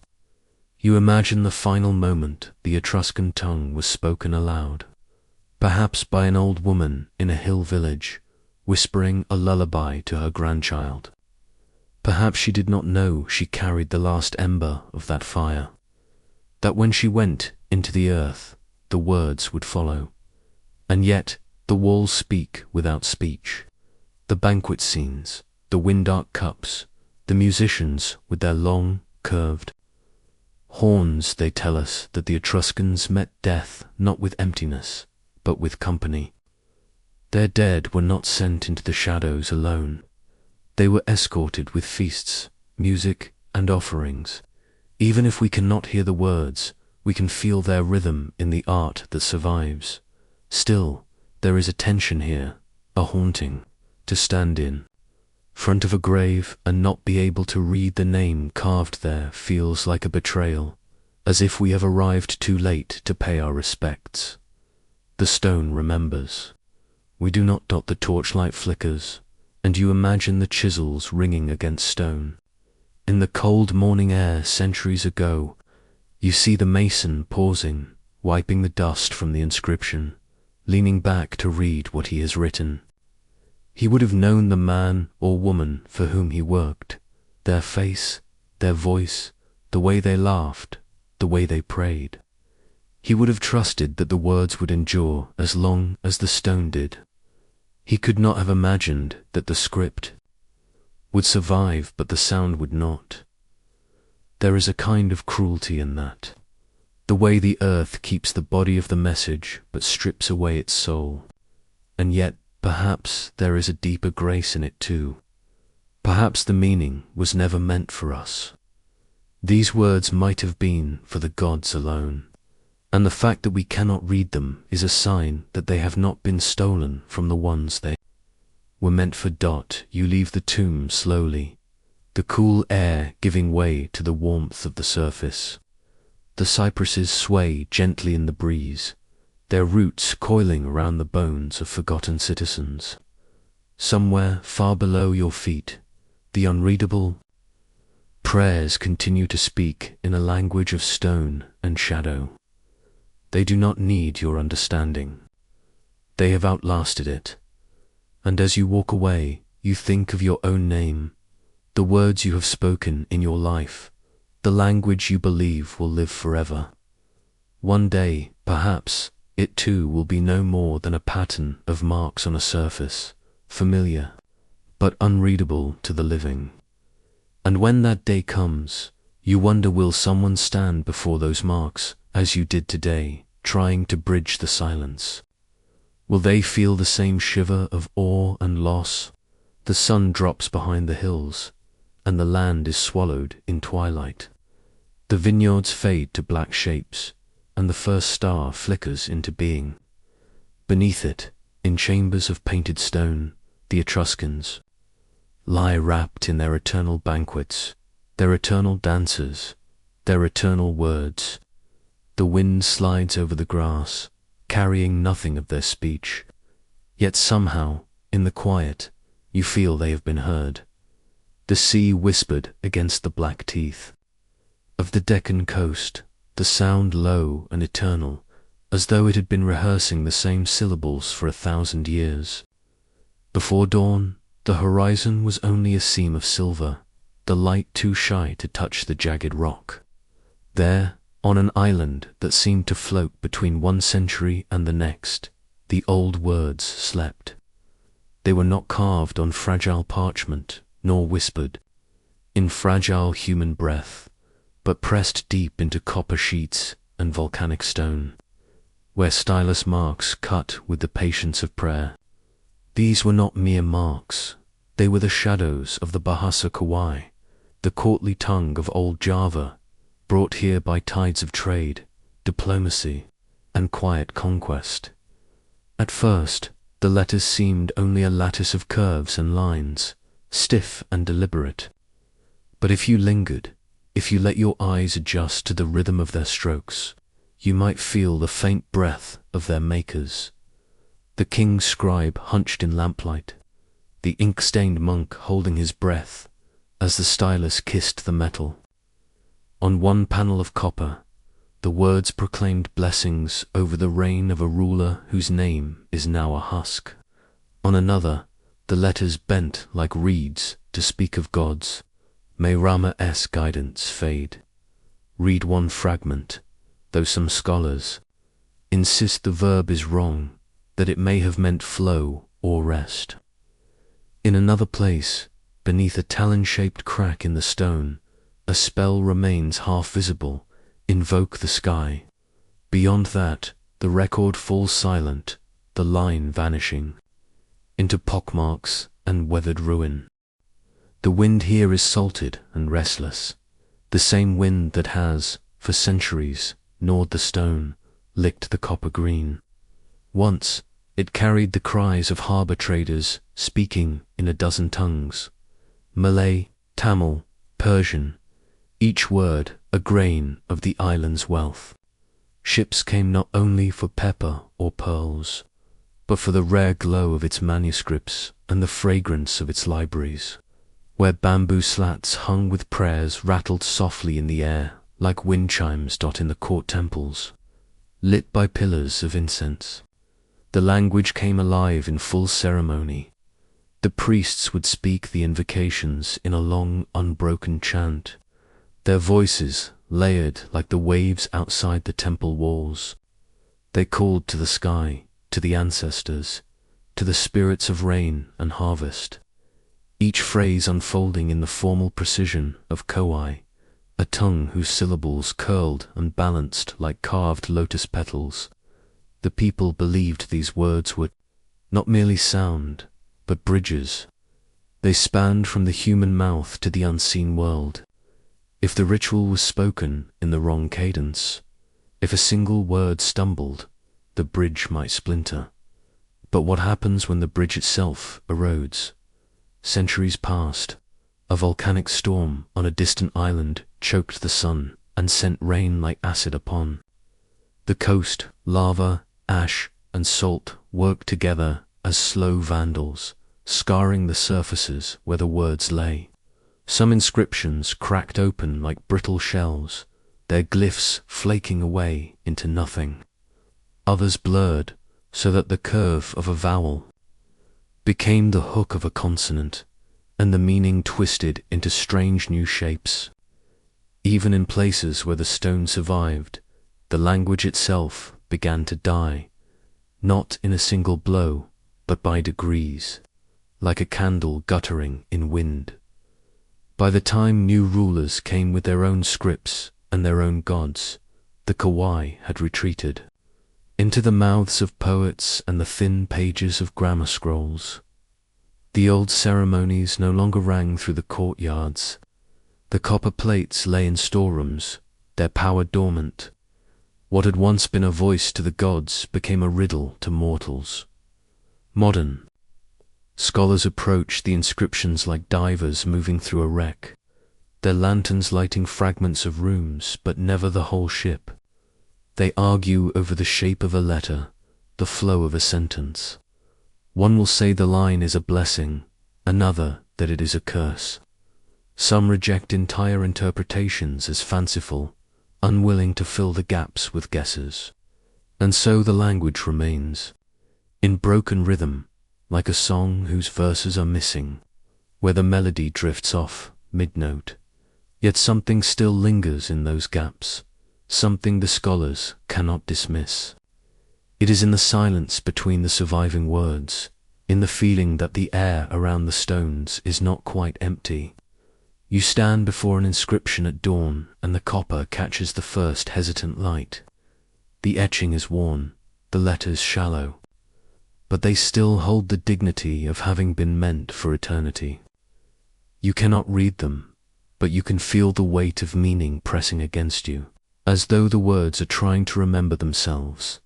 You imagine the final moment the Etruscan tongue was spoken aloud, perhaps by an old woman in a hill village, whispering a lullaby to her grandchild. Perhaps she did not know she carried the last ember of that fire, that when she went into the earth, the words would follow. And yet the walls speak without speech. The banquet scenes, the wind-dark cups, the musicians with their long, curved horns, they tell us that the Etruscans met death not with emptiness, but with company. Their dead were not sent into the shadows alone. They were escorted with feasts, music, and offerings. Even if we cannot hear the words, we can feel their rhythm in the art that survives. Still, there is a tension here, a haunting, to stand in front of a grave and not be able to read the name carved there feels like a betrayal, as if we have arrived too late to pay our respects. The stone remembers. We do not. The torchlight flickers, and you imagine the chisels ringing against stone. In the cold morning air centuries ago, you see the mason pausing, wiping the dust from the inscription, leaning back to read what he has written. He would have known the man or woman for whom he worked, their face, their voice, the way they laughed, the way they prayed. He would have trusted that the words would endure as long as the stone did. He could not have imagined that the script would survive, but the sound would not. There is a kind of cruelty in that, the way the earth keeps the body of the message but strips away its soul. And yet, perhaps there is a deeper grace in it too. Perhaps the meaning was never meant for us. These words might have been for the gods alone, and the fact that we cannot read them is a sign that they have not been stolen from the ones they were meant for. You leave the tomb slowly, the cool air giving way to the warmth of the surface. The cypresses sway gently in the breeze, their roots coiling around the bones of forgotten citizens. Somewhere far below your feet, the unreadable prayers continue to speak in a language of stone and shadow. They do not need your understanding. They have outlasted it. And as you walk away, you think of your own name, the words you have spoken in your life, the language you believe will live forever. One day, perhaps, it too will be no more than a pattern of marks on a surface, familiar, but unreadable to the living. And when that day comes, you wonder, will someone stand before those marks, as you did today, trying to bridge the silence? Will they feel the same shiver of awe and loss? The sun drops behind the hills, and the land is swallowed in twilight. The vineyards fade to black shapes, and the first star flickers into being. Beneath it, in chambers of painted stone, the Etruscans lie wrapped in their eternal banquets, their eternal dances, their eternal words. The wind slides over the grass, carrying nothing of their speech. Yet somehow, in the quiet, you feel they have been heard. The sea whispered against the black teeth of the Deccan coast, the sound low and eternal, as though it had been rehearsing the same syllables for 1,000 years. Before dawn, the horizon was only a seam of silver, the light too shy to touch the jagged rock. There, on an island that seemed to float between one century and the next, the old words slept. They were not carved on fragile parchment, nor whispered in fragile human breath, but pressed deep into copper sheets and volcanic stone, where stylus marks cut with the patience of prayer. These were not mere marks, they were the shadows of the Bahasa Kauai, the courtly tongue of old Java, brought here by tides of trade, diplomacy, and quiet conquest. At first, the letters seemed only a lattice of curves and lines, stiff and deliberate. But if you lingered, if you let your eyes adjust to the rhythm of their strokes, you might feel the faint breath of their makers. The king's scribe hunched in lamplight, the ink-stained monk holding his breath as the stylus kissed the metal. On one panel of copper, the words proclaimed blessings over the reign of a ruler whose name is now a husk. On another, the letters bent like reeds to speak of gods. May Rama's guidance fade. Read one fragment, though some scholars insist the verb is wrong, that it may have meant flow or rest. In another place, beneath a talon-shaped crack in the stone, a spell remains half visible, invoke the sky. Beyond that, the record falls silent, the line vanishing into pockmarks and weathered ruin. The wind here is salted and restless, the same wind that has, for centuries, gnawed the stone, licked the copper green. Once, it carried the cries of harbour traders speaking in a dozen tongues, Malay, Tamil, Persian, each word a grain of the island's wealth. Ships came not only for pepper or pearls, but for the rare glow of its manuscripts and the fragrance of its libraries, where bamboo slats hung with prayers rattled softly in the air like wind chimes in the court temples, lit by pillars of incense. The language came alive in full ceremony. The priests would speak the invocations in a long, unbroken chant, their voices layered like the waves outside the temple walls. They called to the sky, to the ancestors, to the spirits of rain and harvest, each phrase unfolding in the formal precision of Kauai, a tongue whose syllables curled and balanced like carved lotus petals. The people believed these words were not merely sound, but bridges. They spanned from the human mouth to the unseen world. If the ritual was spoken in the wrong cadence, if a single word stumbled, the bridge might splinter. But what happens when the bridge itself erodes? Centuries passed. A volcanic storm on a distant island choked the sun and sent rain like acid upon the coast. Lava, ash, and salt worked together as slow vandals, scarring the surfaces where the words lay. Some inscriptions cracked open like brittle shells, their glyphs flaking away into nothing. Others blurred, so that the curve of a vowel became the hook of a consonant, and the meaning twisted into strange new shapes. Even in places where the stone survived, the language itself began to die, not in a single blow, but by degrees, like a candle guttering in wind. By the time new rulers came with their own scripts and their own gods, the Kauai had retreated into the mouths of poets and the thin pages of grammar scrolls. The old ceremonies no longer rang through the courtyards. The copper plates lay in storerooms, their power dormant. What had once been a voice to the gods became a riddle to mortals. Modern scholars approach the inscriptions like divers moving through a wreck, their lanterns lighting fragments of rooms, but never the whole ship. They argue over the shape of a letter, the flow of a sentence. One will say the line is a blessing, another that it is a curse. Some reject entire interpretations as fanciful, unwilling to fill the gaps with guesses. And so the language remains, in broken rhythm, like a song whose verses are missing, where the melody drifts off mid-note. Yet something still lingers in those gaps, something the scholars cannot dismiss. It is in the silence between the surviving words, in the feeling that the air around the stones is not quite empty. You stand before an inscription at dawn, and the copper catches the first hesitant light. The etching is worn, the letters shallow, but they still hold the dignity of having been meant for eternity. You cannot read them, but you can feel the weight of meaning pressing against you, as though the words are trying to remember themselves.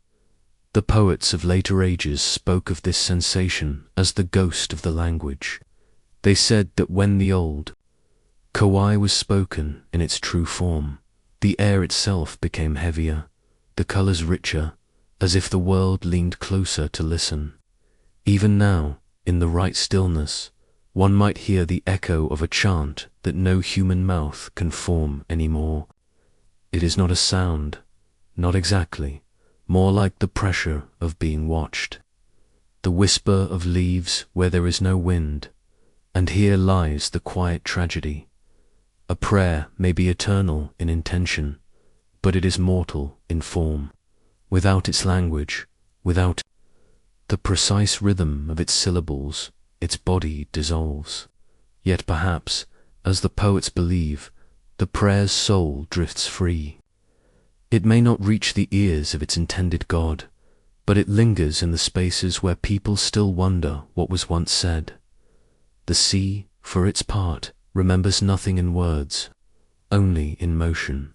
The poets of later ages spoke of this sensation as the ghost of the language. They said that when the old Kauai was spoken in its true form, the air itself became heavier, the colors richer, as if the world leaned closer to listen. Even now, in the right stillness, one might hear the echo of a chant that no human mouth can form anymore. It is not a sound, not exactly, more like the pressure of being watched, the whisper of leaves where there is no wind. And here lies the quiet tragedy. A prayer may be eternal in intention, but it is mortal in form. Without its language, without the precise rhythm of its syllables, its body dissolves. Yet perhaps, as the poets believe, the prayer's soul drifts free. It may not reach the ears of its intended God, but it lingers in the spaces where people still wonder what was once said. The sea, for its part, remembers nothing in words, only in motion.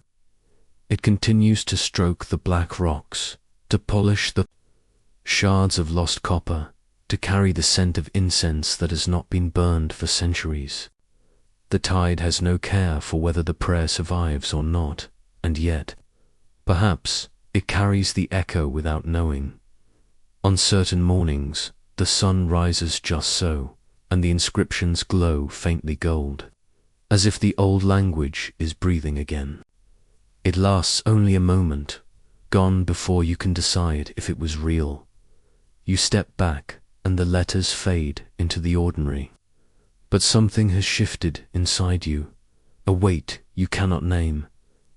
It continues to stroke the black rocks, to polish the shards of lost copper, to carry the scent of incense that has not been burned for centuries. The tide has no care for whether the prayer survives or not, and yet, perhaps, it carries the echo without knowing. On certain mornings, the sun rises just so, and the inscriptions glow faintly gold, as if the old language is breathing again. It lasts only a moment, gone before you can decide if it was real. You step back, and the letters fade into the ordinary. But something has shifted inside you, a weight you cannot name,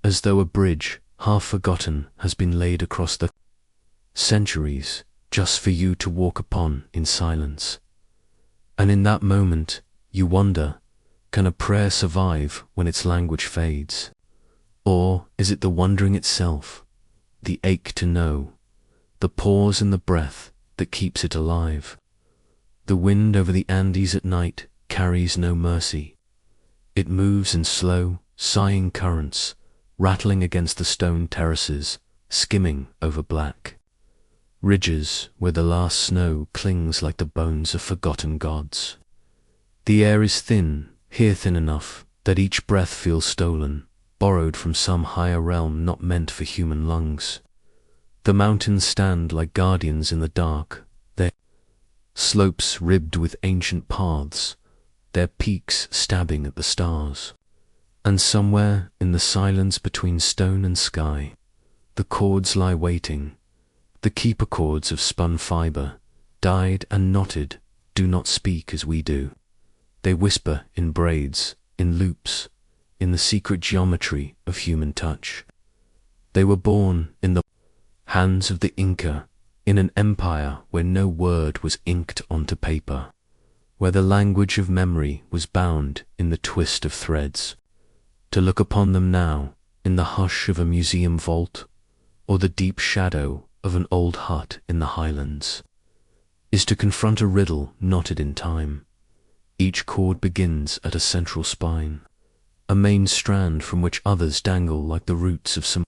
as though a bridge, half forgotten, has been laid across the centuries, just for you to walk upon in silence. And in that moment, you wonder, can a prayer survive when its language fades? Or is it the wondering itself, the ache to know, the pause in the breath that keeps it alive? The wind over the Andes at night carries no mercy. It moves in slow, sighing currents, rattling against the stone terraces, skimming over black ridges where the last snow clings like the bones of forgotten gods. The air is thin, here thin enough that each breath feels stolen, borrowed from some higher realm not meant for human lungs. The mountains stand like guardians in the dark, their slopes ribbed with ancient paths, their peaks stabbing at the stars. And somewhere in the silence between stone and sky, the chords lie waiting, the keeper chords of spun fibre, dyed and knotted, do not speak as we do. They whisper in braids, in loops, in the secret geometry of human touch. They were born in the hands of the Inca, in an empire where no word was inked onto paper, where the language of memory was bound in the twist of threads. To look upon them now, in the hush of a museum vault, or the deep shadow of an old hut in the highlands, is to confront a riddle knotted in time. Each chord begins at a central spine, a main strand from which others dangle like the roots of some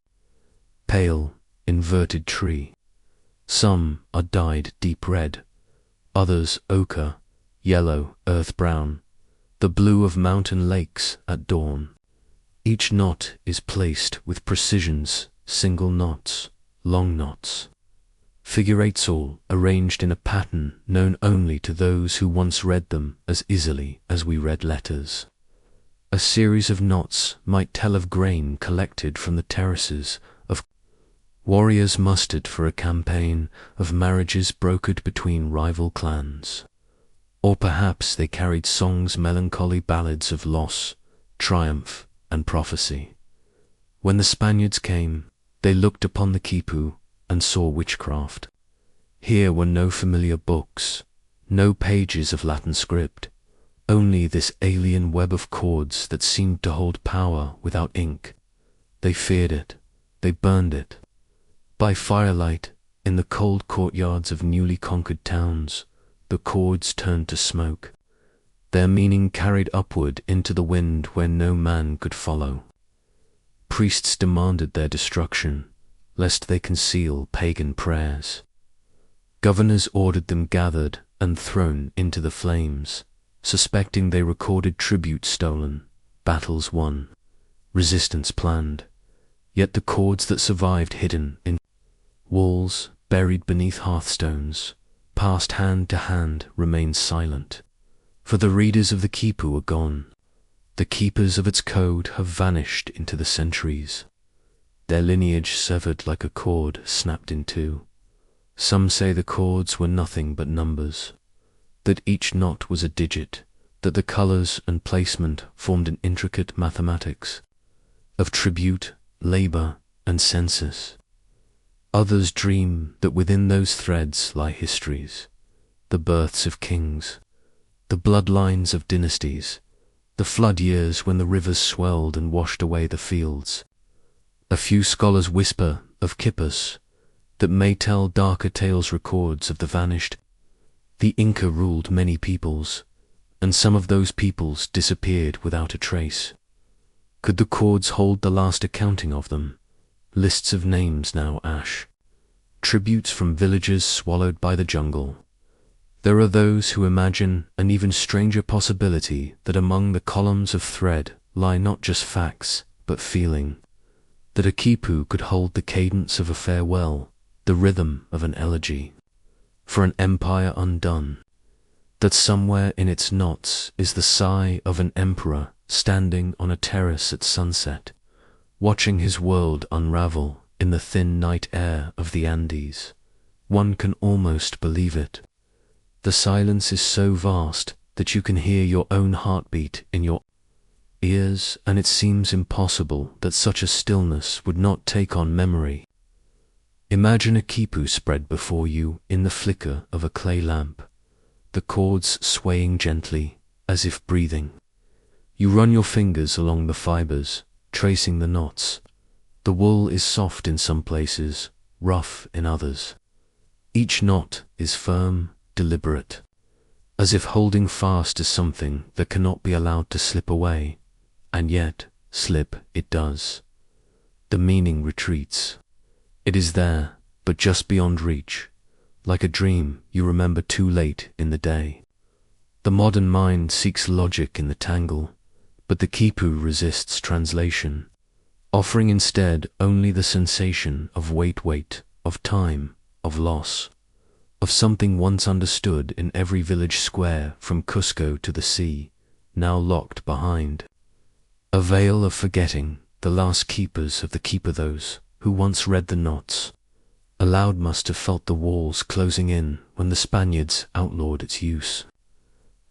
pale, inverted tree. Some are dyed deep red, others ochre, yellow, earth brown, the blue of mountain lakes at dawn. Each knot is placed with precisions, single knots, long knots. Figure eights all arranged in a pattern known only to those who once read them as easily as we read letters. A series of knots might tell of grain collected from the terraces, of warriors mustered for a campaign, of marriages brokered between rival clans. Or perhaps they carried songs, melancholy ballads of loss, triumph, and prophecy. When the Spaniards came, they looked upon the quipu and saw witchcraft. Here were no familiar books, no pages of Latin script, only this alien web of chords that seemed to hold power without ink. They feared it, they burned it. By firelight, in the cold courtyards of newly conquered towns, the chords turned to smoke, their meaning carried upward into the wind where no man could follow. Priests demanded their destruction, lest they conceal pagan prayers. Governors ordered them gathered and thrown into the flames, suspecting they recorded tribute stolen, battles won, resistance planned. Yet the chords that survived hidden in walls, buried beneath hearthstones, passed hand to hand, remained silent. For the readers of the quipu are gone. The keepers of its code have vanished into the centuries. Their lineage severed like a cord snapped in two. Some say the chords were nothing but numbers, that each knot was a digit, that the colors and placement formed an intricate mathematics of tribute, labor, and census. Others dream that within those threads lie histories, the births of kings, the bloodlines of dynasties, the flood years when the rivers swelled and washed away the fields. A few scholars whisper of kippers that may tell darker tales, records of the vanished. The Inca ruled many peoples, and some of those peoples disappeared without a trace. Could the chords hold the last accounting of them? Lists of names now ash, tributes from villages swallowed by the jungle. There are those who imagine an even stranger possibility, that among the columns of thread lie not just facts, but feeling. That a quipu could hold the cadence of a farewell, the rhythm of an elegy, for an empire undone. That somewhere in its knots is the sigh of an emperor standing on a terrace at sunset, watching his world unravel in the thin night air of the Andes. One can almost believe it. The silence is so vast that you can hear your own heartbeat in your ears, and it seems impossible that such a stillness would not take on memory. Imagine a quipu spread before you in the flicker of a clay lamp, the chords swaying gently, as if breathing. You run your fingers along the fibers, tracing the knots. The wool is soft in some places, rough in others. Each knot is firm, deliberate, as if holding fast to something that cannot be allowed to slip away, and yet slip it does. The meaning retreats. It is there, but just beyond reach, like a dream you remember too late in the day. The modern mind seeks logic in the tangle, but the quipu resists translation, offering instead only the sensation of wait, of time, of loss, of something once understood in every village square from Cusco to the sea, now locked behind a veil of forgetting, the last keepers of the keeper, those who once read the knots. Aloud must have felt the walls closing in when the Spaniards outlawed its use.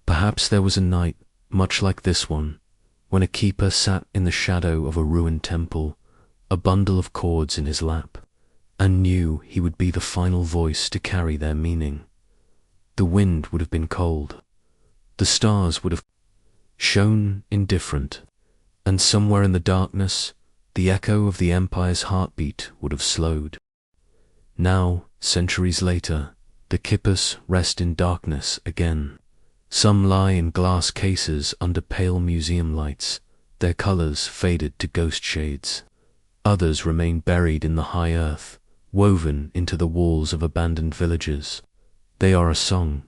Perhaps there was a night, much like this one, when a keeper sat in the shadow of a ruined temple, a bundle of cords in his lap, and knew he would be the final voice to carry their meaning. The wind would have been cold. The stars would have shone indifferent, and somewhere in the darkness, the echo of the empire's heartbeat would have slowed. Now, centuries later, the kippers rest in darkness again. Some lie in glass cases under pale museum lights, their colors faded to ghost shades. Others remain buried in the high earth, woven into the walls of abandoned villages. They are a song,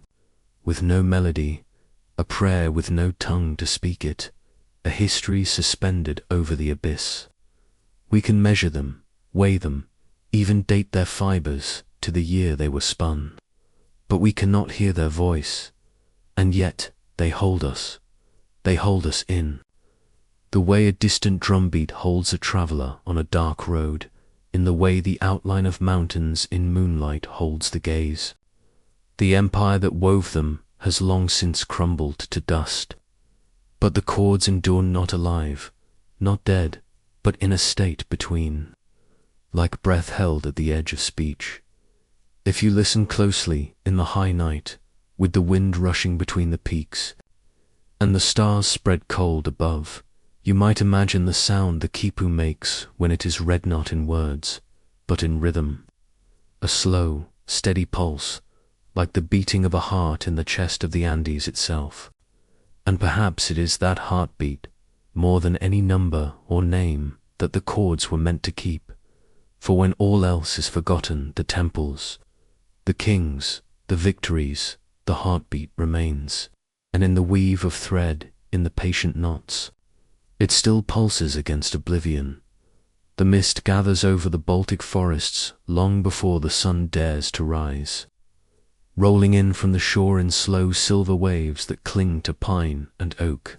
with no melody, a prayer with no tongue to speak it, a history suspended over the abyss. We can measure them, weigh them, even date their fibers to the year they were spun. But we cannot hear their voice, and yet they hold us in. The way a distant drumbeat holds a traveler on a dark road, in the way the outline of mountains in moonlight holds the gaze. The empire that wove them has long since crumbled to dust, but the chords endure, not alive, not dead, but in a state between, like breath held at the edge of speech. If you listen closely in the high night, with the wind rushing between the peaks, and the stars spread cold above, you might imagine the sound the quipu makes when it is read not in words, but in rhythm. A slow, steady pulse, like the beating of a heart in the chest of the Andes itself. And perhaps it is that heartbeat, more than any number or name, that the chords were meant to keep. For when all else is forgotten, the temples, the kings, the victories, the heartbeat remains. And in the weave of thread, in the patient knots, it still pulses against oblivion. The mist gathers over the Baltic forests long before the sun dares to rise, rolling in from the shore in slow silver waves that cling to pine and oak.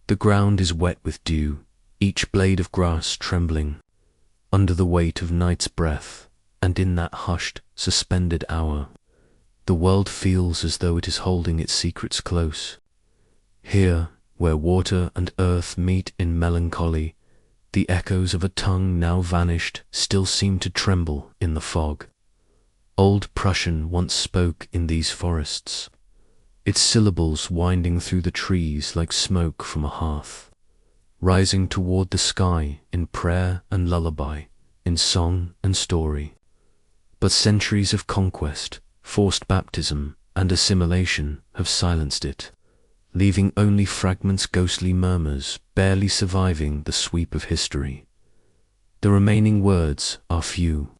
The ground is wet with dew, each blade of grass trembling under the weight of night's breath, and in that hushed, suspended hour, the world feels as though it is holding its secrets close. Here, where water and earth meet in melancholy, the echoes of a tongue now vanished still seem to tremble in the fog. Old Prussian once spoke in these forests, its syllables winding through the trees like smoke from a hearth, rising toward the sky in prayer and lullaby, in song and story. But centuries of conquest, forced baptism, and assimilation have silenced it, leaving only fragments, ghostly murmurs, barely surviving the sweep of history. The remaining words are few,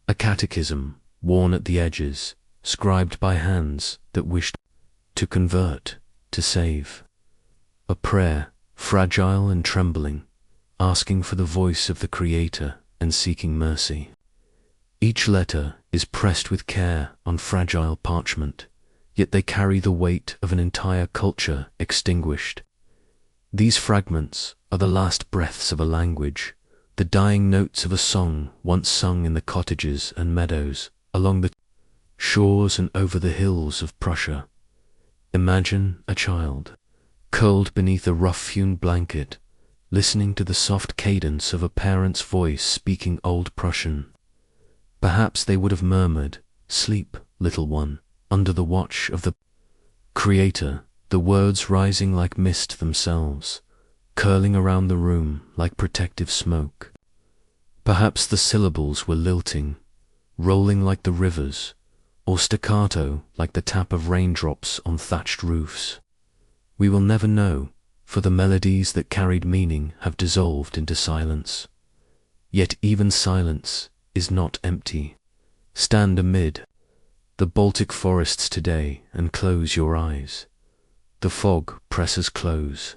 a catechism worn at the edges, scribed by hands that wished to convert, to save. A prayer, fragile and trembling, asking for the voice of the Creator and seeking mercy. Each letter is pressed with care on fragile parchment, yet they carry the weight of an entire culture extinguished. These fragments are the last breaths of a language, the dying notes of a song once sung in the cottages and meadows, along the shores and over the hills of Prussia. Imagine a child, curled beneath a rough-hewn blanket, listening to the soft cadence of a parent's voice speaking Old Prussian. Perhaps they would have murmured, "Sleep, little one," under the watch of the Creator, the words rising like mist themselves, curling around the room like protective smoke. Perhaps the syllables were lilting, rolling like the rivers, or staccato like the tap of raindrops on thatched roofs. We will never know, for the melodies that carried meaning have dissolved into silence. Yet even silence is not empty. Stand amid the Baltic forests today and close your eyes. The fog presses close.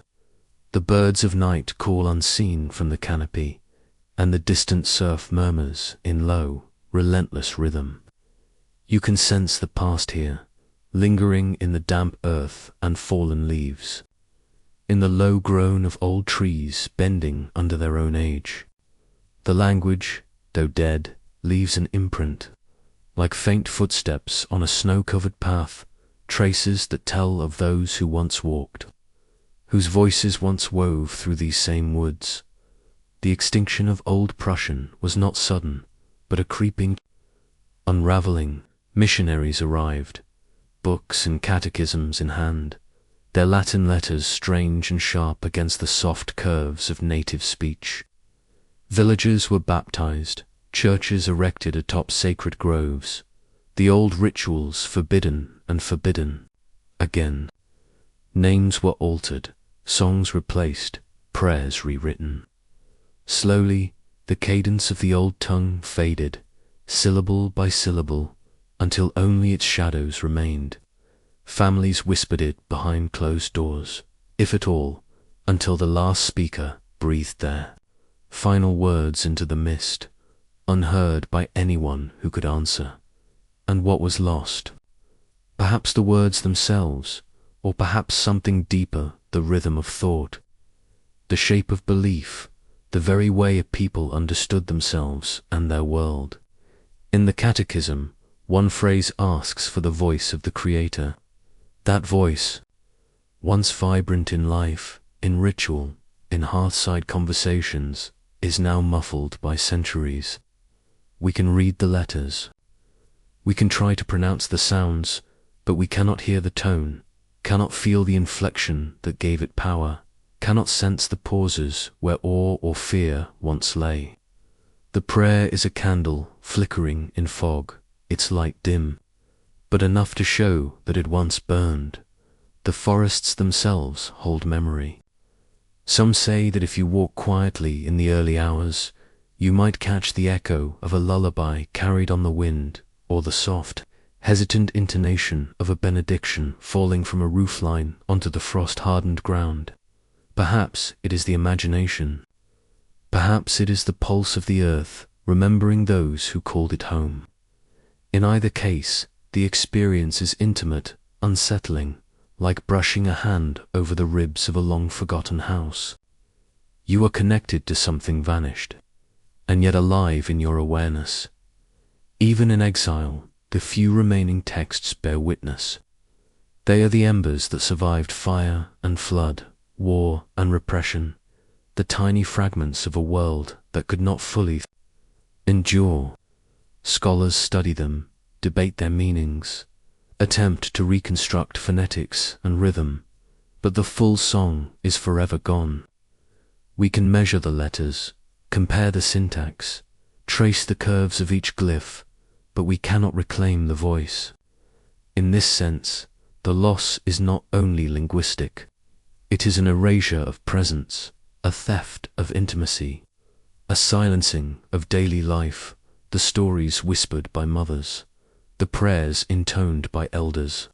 The birds of night call unseen from the canopy, and the distant surf murmurs in low, relentless rhythm. You can sense the past here, lingering in the damp earth and fallen leaves, in the low groan of old trees bending under their own age. The language, though dead, leaves an imprint, like faint footsteps on a snow-covered path, traces that tell of those who once walked, whose voices once wove through these same woods. The extinction of Old Prussian was not sudden, but a creeping, unraveling. Missionaries arrived, books and catechisms in hand, their Latin letters strange and sharp against the soft curves of native speech. Villagers were baptized, churches erected atop sacred groves, the old rituals forbidden and forbidden again. Names were altered, songs replaced, prayers rewritten. Slowly, the cadence of the old tongue faded, syllable by syllable, until only its shadows remained. Families whispered it behind closed doors, if at all, until the last speaker breathed their final words into the mist, unheard by anyone who could answer. And what was lost? Perhaps the words themselves, or perhaps something deeper, the rhythm of thought, the shape of belief, the very way a people understood themselves and their world. In the Catechism, one phrase asks for the voice of the Creator. That voice, once vibrant in life, in ritual, in hearthside conversations, is now muffled by centuries. We can read the letters. We can try to pronounce the sounds, but we cannot hear the tone, cannot feel the inflection that gave it power, cannot sense the pauses where awe or fear once lay. The prayer is a candle flickering in fog, its light dim, but enough to show that it once burned. The forests themselves hold memory. Some say that if you walk quietly in the early hours, you might catch the echo of a lullaby carried on the wind, or the soft, hesitant intonation of a benediction falling from a roofline onto the frost-hardened ground. Perhaps it is the imagination. Perhaps it is the pulse of the earth, remembering those who called it home. In either case, the experience is intimate, unsettling, like brushing a hand over the ribs of a long-forgotten house. You are connected to something vanished, and yet alive in your awareness. Even in exile, the few remaining texts bear witness. They are the embers that survived fire and flood, war and repression, the tiny fragments of a world that could not fully endure. Scholars study them, debate their meanings, attempt to reconstruct phonetics and rhythm, but the full song is forever gone. We can measure the letters, compare the syntax, trace the curves of each glyph, but we cannot reclaim the voice. In this sense, the loss is not only linguistic. It is an erasure of presence, a theft of intimacy, a silencing of daily life, the stories whispered by mothers, the prayers intoned by elders,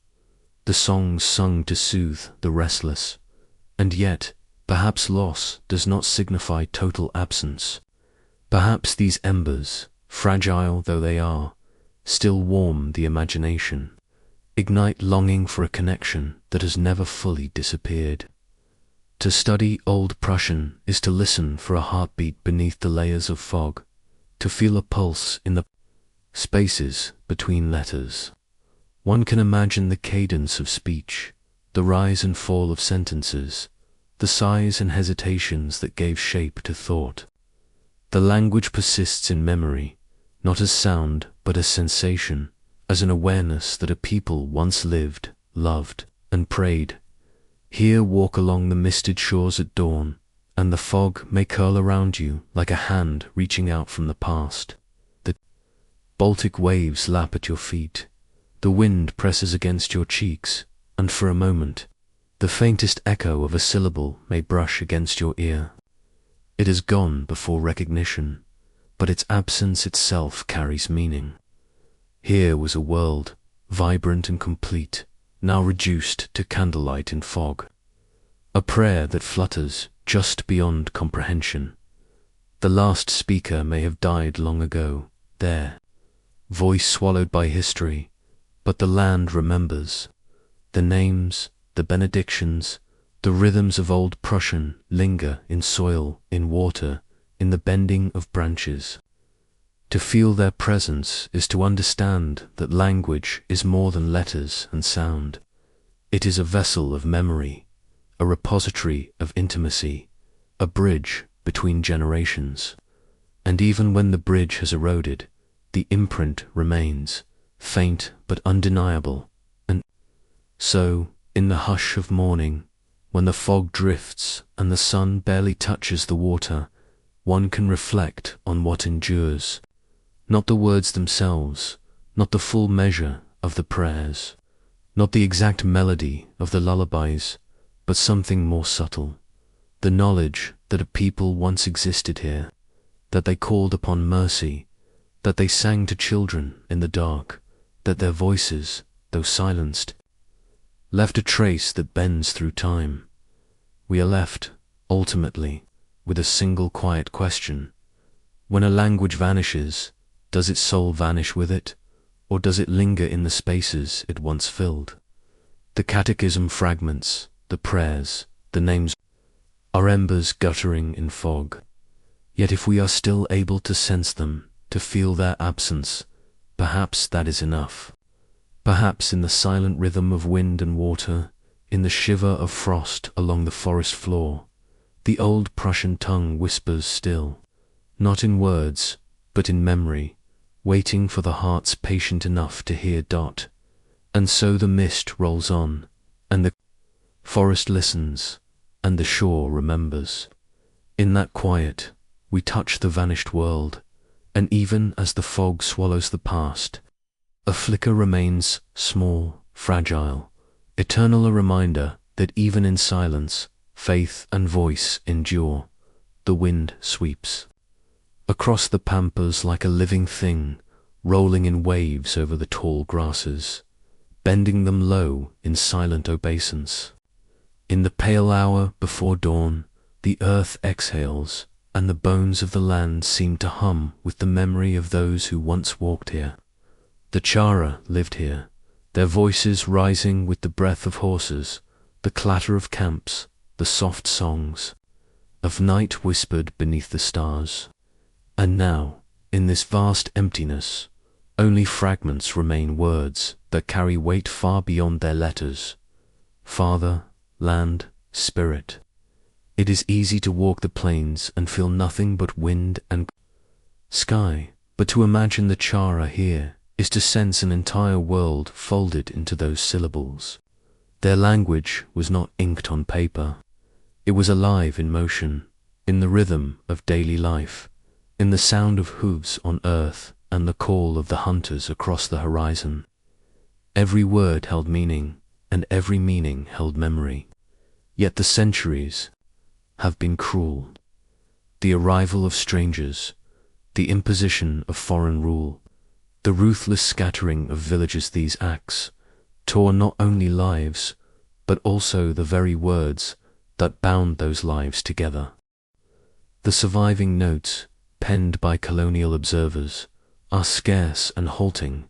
the songs sung to soothe the restless. And yet, perhaps loss does not signify total absence. Perhaps these embers, fragile though they are, still warm the imagination, ignite longing for a connection that has never fully disappeared. To study Old Prussian is to listen for a heartbeat beneath the layers of fog, to feel a pulse in the spaces between letters. One can imagine the cadence of speech, the rise and fall of sentences, the sighs and hesitations that gave shape to thought. The language persists in memory, not as sound but as sensation, as an awareness that a people once lived, loved, and prayed. Here walk along the misted shores at dawn, and the fog may curl around you like a hand reaching out from the past. The Baltic waves lap at your feet, the wind presses against your cheeks, and for a moment, the faintest echo of a syllable may brush against your ear. It is gone before recognition, but its absence itself carries meaning. Here was a world, vibrant and complete, now reduced to candlelight in fog. A prayer that flutters just beyond comprehension. The last speaker may have died long ago, there, voice swallowed by history, but the land remembers. The names, the benedictions, the rhythms of old Prussian linger in soil, in water, in the bending of branches. To feel their presence is to understand that language is more than letters and sound. It is a vessel of memory, a repository of intimacy, a bridge between generations. And even when the bridge has eroded, the imprint remains, faint but undeniable. And so, in the hush of morning, when the fog drifts and the sun barely touches the water, one can reflect on what endures. Not the words themselves, not the full measure of the prayers, not the exact melody of the lullabies, but something more subtle. The knowledge that a people once existed here, that they called upon mercy, that they sang to children in the dark, that their voices, though silenced, left a trace that bends through time. We are left, ultimately, with a single quiet question. When a language vanishes, does its soul vanish with it, or does it linger in the spaces it once filled? The catechism fragments, the prayers, the names, are embers guttering in fog. Yet if we are still able to sense them, to feel their absence, perhaps that is enough. Perhaps in the silent rhythm of wind and water, in the shiver of frost along the forest floor, the old Prussian tongue whispers still, not in words, but in memory, waiting for the hearts patient enough to hear. And so the mist rolls on, and the forest listens, and the shore remembers. In that quiet, we touch the vanished world, and even as the fog swallows the past, a flicker remains, small, fragile, eternal, a reminder that even in silence, faith and voice endure. The wind sweeps across the pampas like a living thing, rolling in waves over the tall grasses, bending them low in silent obeisance. In the pale hour before dawn, the earth exhales, and the bones of the land seem to hum with the memory of those who once walked here. The Chara lived here, their voices rising with the breath of horses, the clatter of camps, the soft songs of night whispered beneath the stars. And now, in this vast emptiness, only fragments remain, words that carry weight far beyond their letters. Father, land, spirit. It is easy to walk the plains and feel nothing but wind and sky, but to imagine the Chara here is to sense an entire world folded into those syllables. Their language was not inked on paper. It was alive in motion, in the rhythm of daily life, in the sound of hooves on earth and the call of the hunters across the horizon. Every word held meaning, and every meaning held memory. Yet the centuries have been cruel. The arrival of strangers, the imposition of foreign rule, the ruthless scattering of villages, these acts tore not only lives, but also the very words that bound those lives together. The surviving notes, penned by colonial observers, are scarce and halting,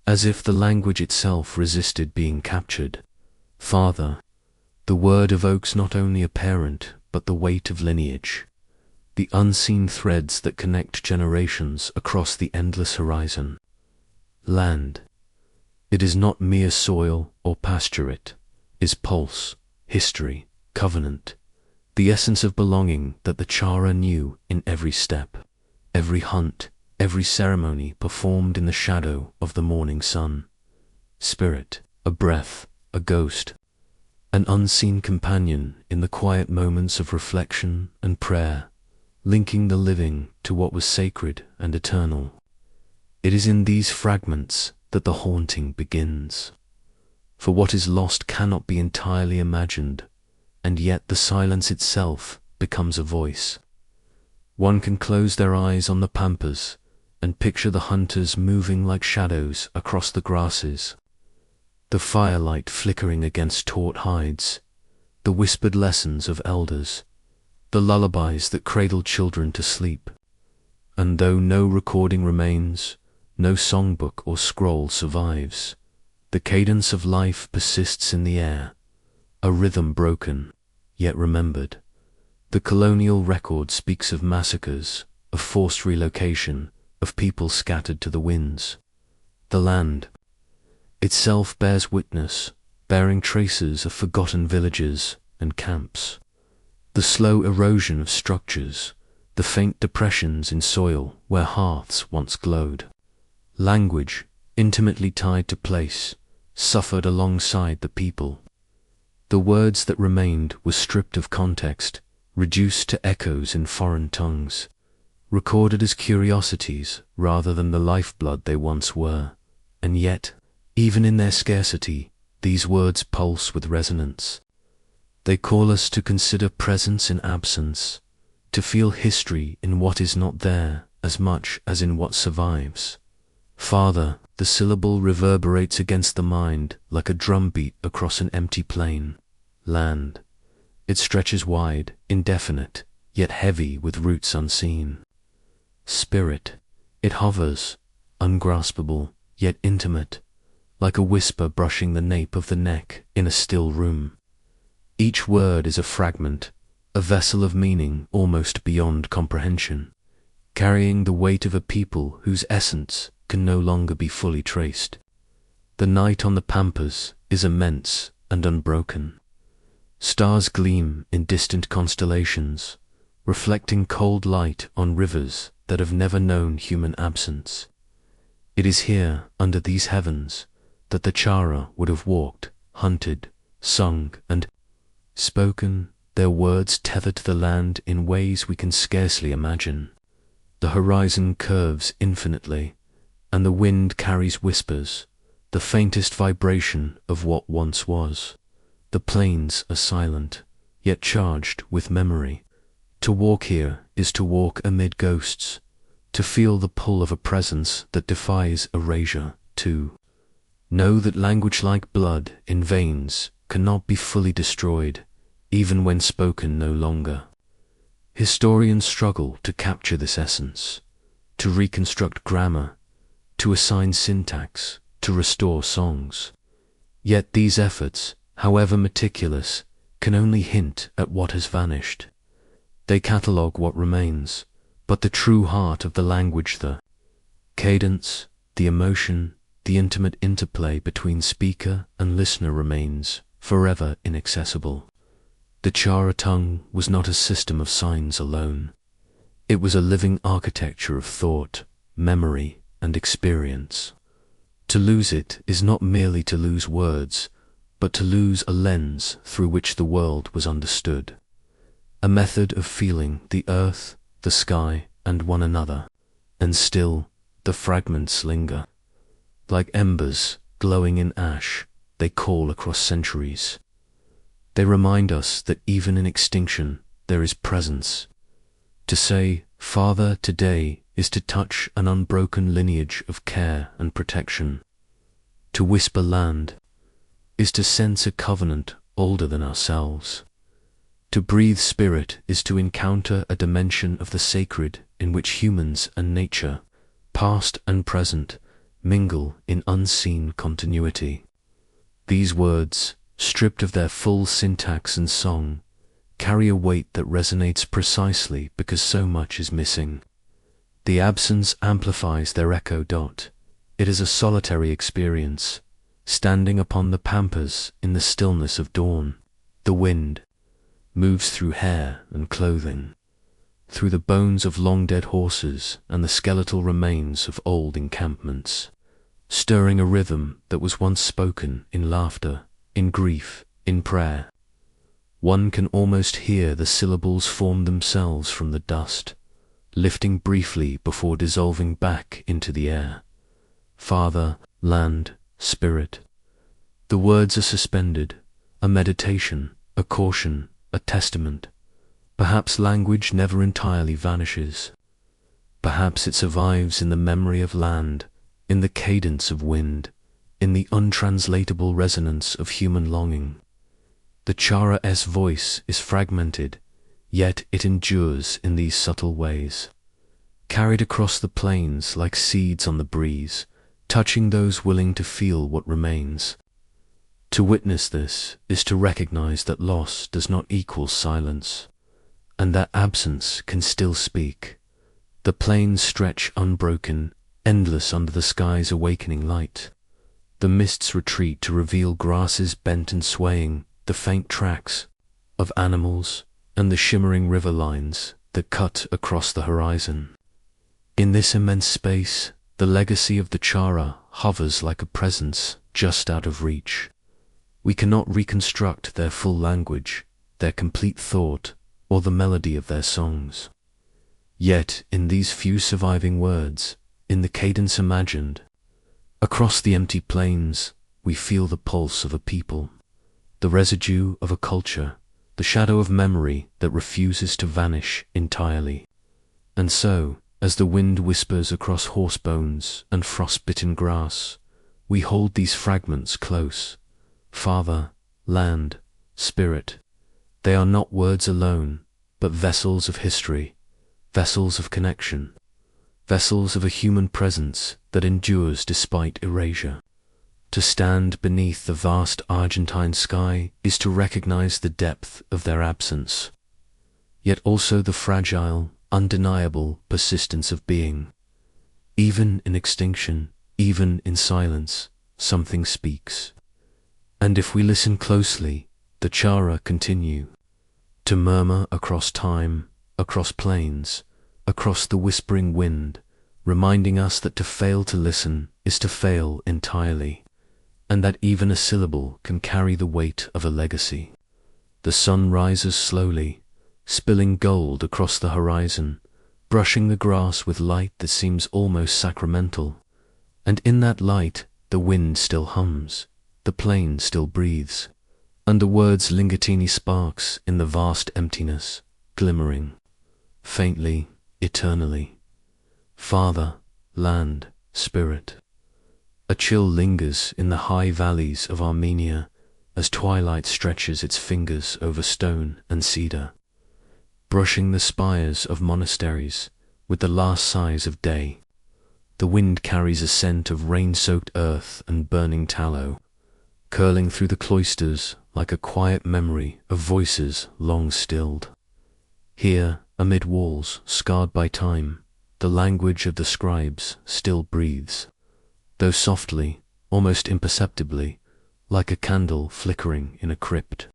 as if the language itself resisted being captured. Father, the word evokes not only a parent, but the weight of lineage, the unseen threads that connect generations across the endless horizon. Land, it is not mere soil or pasture, it is pulse, history, covenant, the essence of belonging that the Chara knew in every step, every hunt, every ceremony performed in the shadow of the morning sun. Spirit, a breath, a ghost, an unseen companion in the quiet moments of reflection and prayer, linking the living to what was sacred and eternal. It is in these fragments that the haunting begins. For what is lost cannot be entirely imagined, and yet the silence itself becomes a voice. One can close their eyes on the pampas and picture the hunters moving like shadows across the grasses, the firelight flickering against taut hides, the whispered lessons of elders, the lullabies that cradle children to sleep. And though no recording remains, no songbook or scroll survives. The cadence of life persists in the air, a rhythm broken, yet remembered. The colonial record speaks of massacres, of forced relocation, of people scattered to the winds. The land itself bears witness, bearing traces of forgotten villages and camps. The slow erosion of structures, the faint depressions in soil where hearths once glowed. Language, intimately tied to place, suffered alongside the people. The words that remained were stripped of context, reduced to echoes in foreign tongues, recorded as curiosities rather than the lifeblood they once were. And yet, even in their scarcity, these words pulse with resonance. They call us to consider presence in absence, to feel history in what is not there as much as in what survives. Father, the syllable reverberates against the mind like a drumbeat across an empty plain. Land, it stretches wide, indefinite, yet heavy with roots unseen. Spirit, it hovers, ungraspable, yet intimate, like a whisper brushing the nape of the neck in a still room. Each word is a fragment, a vessel of meaning almost beyond comprehension, carrying the weight of a people whose essence can no longer be fully traced. The night on the pampas is immense and unbroken. Stars gleam in distant constellations, reflecting cold light on rivers that have never known human absence. It is here, under these heavens, that the Chara would have walked, hunted, sung, and spoken, their words tethered to the land in ways we can scarcely imagine. The horizon curves infinitely, and the wind carries whispers, the faintest vibration of what once was. The plains are silent, yet charged with memory. To walk here is to walk amid ghosts, to feel the pull of a presence that defies erasure, to know that language like blood in veins cannot be fully destroyed, even when spoken no longer. Historians struggle to capture this essence, to reconstruct grammar, to assign syntax, to restore songs. Yet these efforts, however meticulous, can only hint at what has vanished. They catalogue what remains, but the true heart of the language, the cadence, the emotion, the intimate interplay between speaker and listener remains forever inaccessible. The Chara tongue was not a system of signs alone. It was a living architecture of thought, memory, and experience. To lose it is not merely to lose words, but to lose a lens through which the world was understood. A method of feeling the earth, the sky, and one another. And still, the fragments linger. Like embers glowing in ash, they call across centuries. They remind us that even in extinction, there is presence. To say, Father, today, is to touch an unbroken lineage of care and protection. To whisper land is to sense a covenant older than ourselves. To breathe spirit is to encounter a dimension of the sacred in which humans and nature, past and present, mingle in unseen continuity. These words, stripped of their full syntax and song, carry a weight that resonates precisely because so much is missing. The absence amplifies their echo. It is a solitary experience, standing upon the pampas in the stillness of dawn. The wind moves through hair and clothing, through the bones of long-dead horses and the skeletal remains of old encampments, stirring a rhythm that was once spoken in laughter, in grief, in prayer. One can almost hear the syllables form themselves from the dust, lifting briefly before dissolving back into the air. Father, land, spirit. The words are suspended, a meditation, a caution, a testament. Perhaps language never entirely vanishes. Perhaps it survives in the memory of land, in the cadence of wind, in the untranslatable resonance of human longing. The Chara's voice is fragmented, yet it endures in these subtle ways. carried across the plains like seeds on the breeze, touching those willing to feel what remains. To witness this is to recognize that loss does not equal silence, and that absence can still speak. The plains stretch unbroken, endless under the sky's awakening light. The mists retreat to reveal grasses bent and swaying, the faint tracks of animals, and the shimmering river lines that cut across the horizon. In this immense space, the legacy of the Chara hovers like a presence just out of reach. We cannot reconstruct their full language, their complete thought, or the melody of their songs. Yet, in these few surviving words, in the cadence imagined, across the empty plains, we feel the pulse of a people, the residue of a culture, the shadow of memory that refuses to vanish entirely. And so, as the wind whispers across horse bones and frost-bitten grass, we hold these fragments close. Father, land, spirit, they are not words alone, but vessels of history, vessels of connection, vessels of a human presence that endures despite erasure. To stand beneath the vast Argentine sky is to recognize the depth of their absence, yet also the fragile, undeniable persistence of being. Even in extinction, even in silence, something speaks. And if we listen closely, the Chara continue to murmur across time, across plains, across the whispering wind, reminding us that to fail to listen is to fail entirely, and that even a syllable can carry the weight of a legacy. The sun rises slowly, spilling gold across the horizon, brushing the grass with light that seems almost sacramental. And in that light, the wind still hums, the plain still breathes, and the words linger teeny sparks in the vast emptiness, glimmering, faintly, eternally. Father, land, spirit. A chill lingers in the high valleys of Armenia as twilight stretches its fingers over stone and cedar, brushing the spires of monasteries with the last sighs of day. The wind carries a scent of rain-soaked earth and burning tallow, curling through the cloisters like a quiet memory of voices long stilled. Here, amid walls scarred by time, the language of the scribes still breathes, though softly, almost imperceptibly, like a candle flickering in a crypt.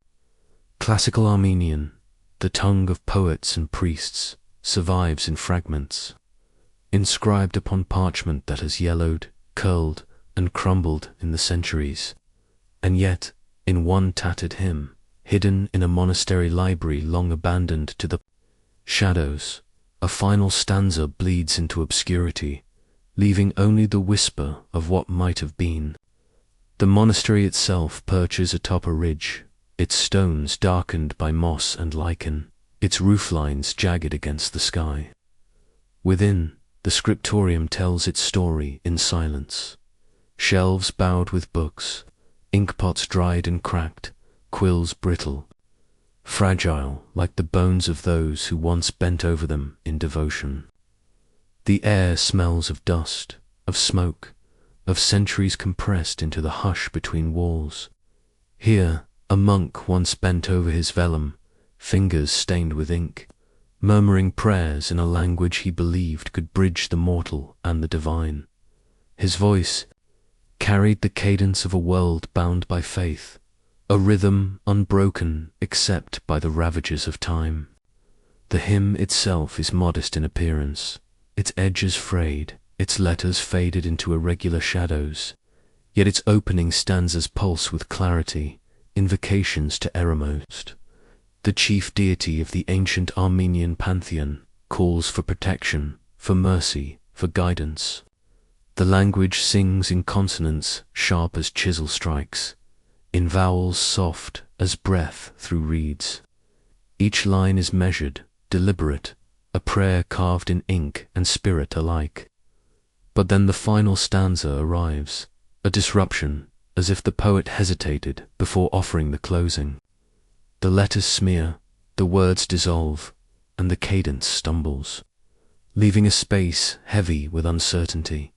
Classical Armenian, the tongue of poets and priests, survives in fragments, inscribed upon parchment that has yellowed, curled, and crumbled in the centuries. And yet, in one tattered hymn, hidden in a monastery library long abandoned to the shadows, a final stanza bleeds into obscurity, leaving only the whisper of what might have been. The monastery itself perches atop a ridge, its stones darkened by moss and lichen, its roof lines jagged against the sky. Within, the scriptorium tells its story in silence. Shelves bowed with books, inkpots dried and cracked, quills brittle, fragile like the bones of those who once bent over them in devotion. The air smells of dust, of smoke, of centuries compressed into the hush between walls. Here, a monk once bent over his vellum, fingers stained with ink, murmuring prayers in a language he believed could bridge the mortal and the divine. His voice carried the cadence of a world bound by faith, a rhythm unbroken except by the ravages of time. The hymn itself is modest in appearance, its edges frayed, its letters faded into irregular shadows, yet its opening stanzas pulse with clarity, invocations to Eremost, the chief deity of the ancient Armenian pantheon, calls for protection, for mercy, for guidance. The language sings in consonants sharp as chisel strikes, in vowels soft as breath through reeds. Each line is measured, deliberate, a prayer carved in ink and spirit alike. But then the final stanza arrives, a disruption, as if the poet hesitated before offering the closing. The letters smear, the words dissolve, and the cadence stumbles. leaving a space heavy with uncertainty.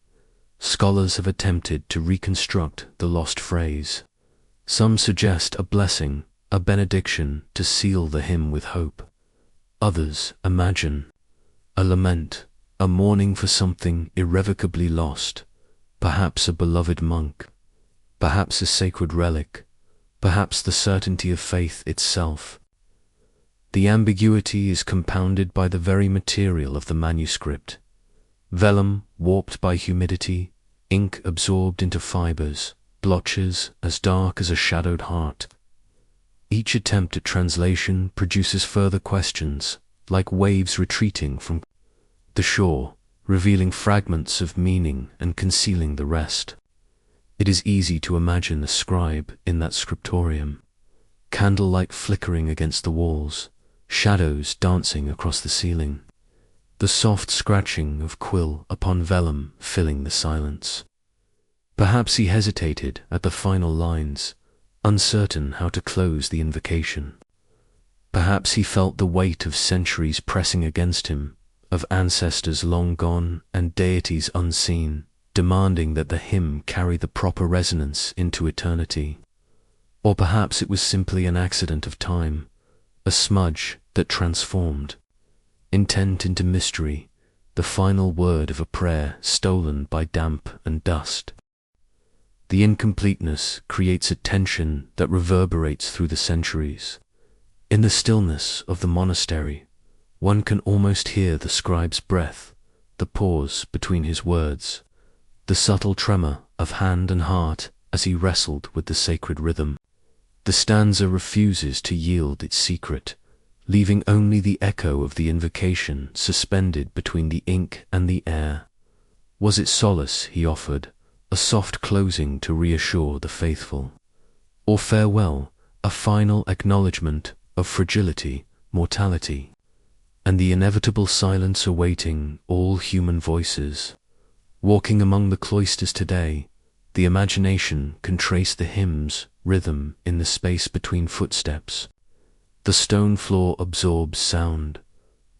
Scholars have attempted to reconstruct the lost phrase. Some suggest a blessing, a benediction to seal the hymn with hope. Others imagine a lament, a mourning for something irrevocably lost, perhaps a beloved monk, perhaps a sacred relic, perhaps the certainty of faith itself. The ambiguity is compounded by the very material of the manuscript. Vellum warped by humidity, ink absorbed into fibers, blotches as dark as a shadowed heart. Each attempt at translation produces further questions, like waves retreating from the shore, revealing fragments of meaning and concealing the rest. It is easy to imagine the scribe in that scriptorium, candlelight flickering against the walls, shadows dancing across the ceiling, the soft scratching of quill upon vellum filling the silence. Perhaps he hesitated at the final lines, uncertain how to close the invocation. Perhaps he felt the weight of centuries pressing against him, of ancestors long gone and deities unseen, demanding that the hymn carry the proper resonance into eternity. Or perhaps it was simply an accident of time, a smudge that transformed, intent into mystery, the final word of a prayer stolen by damp and dust. The incompleteness creates a tension that reverberates through the centuries. In the stillness of the monastery, one can almost hear the scribe's breath, the pause between his words, the subtle tremor of hand and heart as he wrestled with the sacred rhythm. The stanza refuses to yield its secret, leaving only the echo of the invocation suspended between the ink and the air. Was it solace he offered, a soft closing to reassure the faithful? Or farewell, a final acknowledgement of fragility, mortality, and the inevitable silence awaiting all human voices? Walking among the cloisters today, the imagination can trace the hymn's rhythm in the space between footsteps. The stone floor absorbs sound.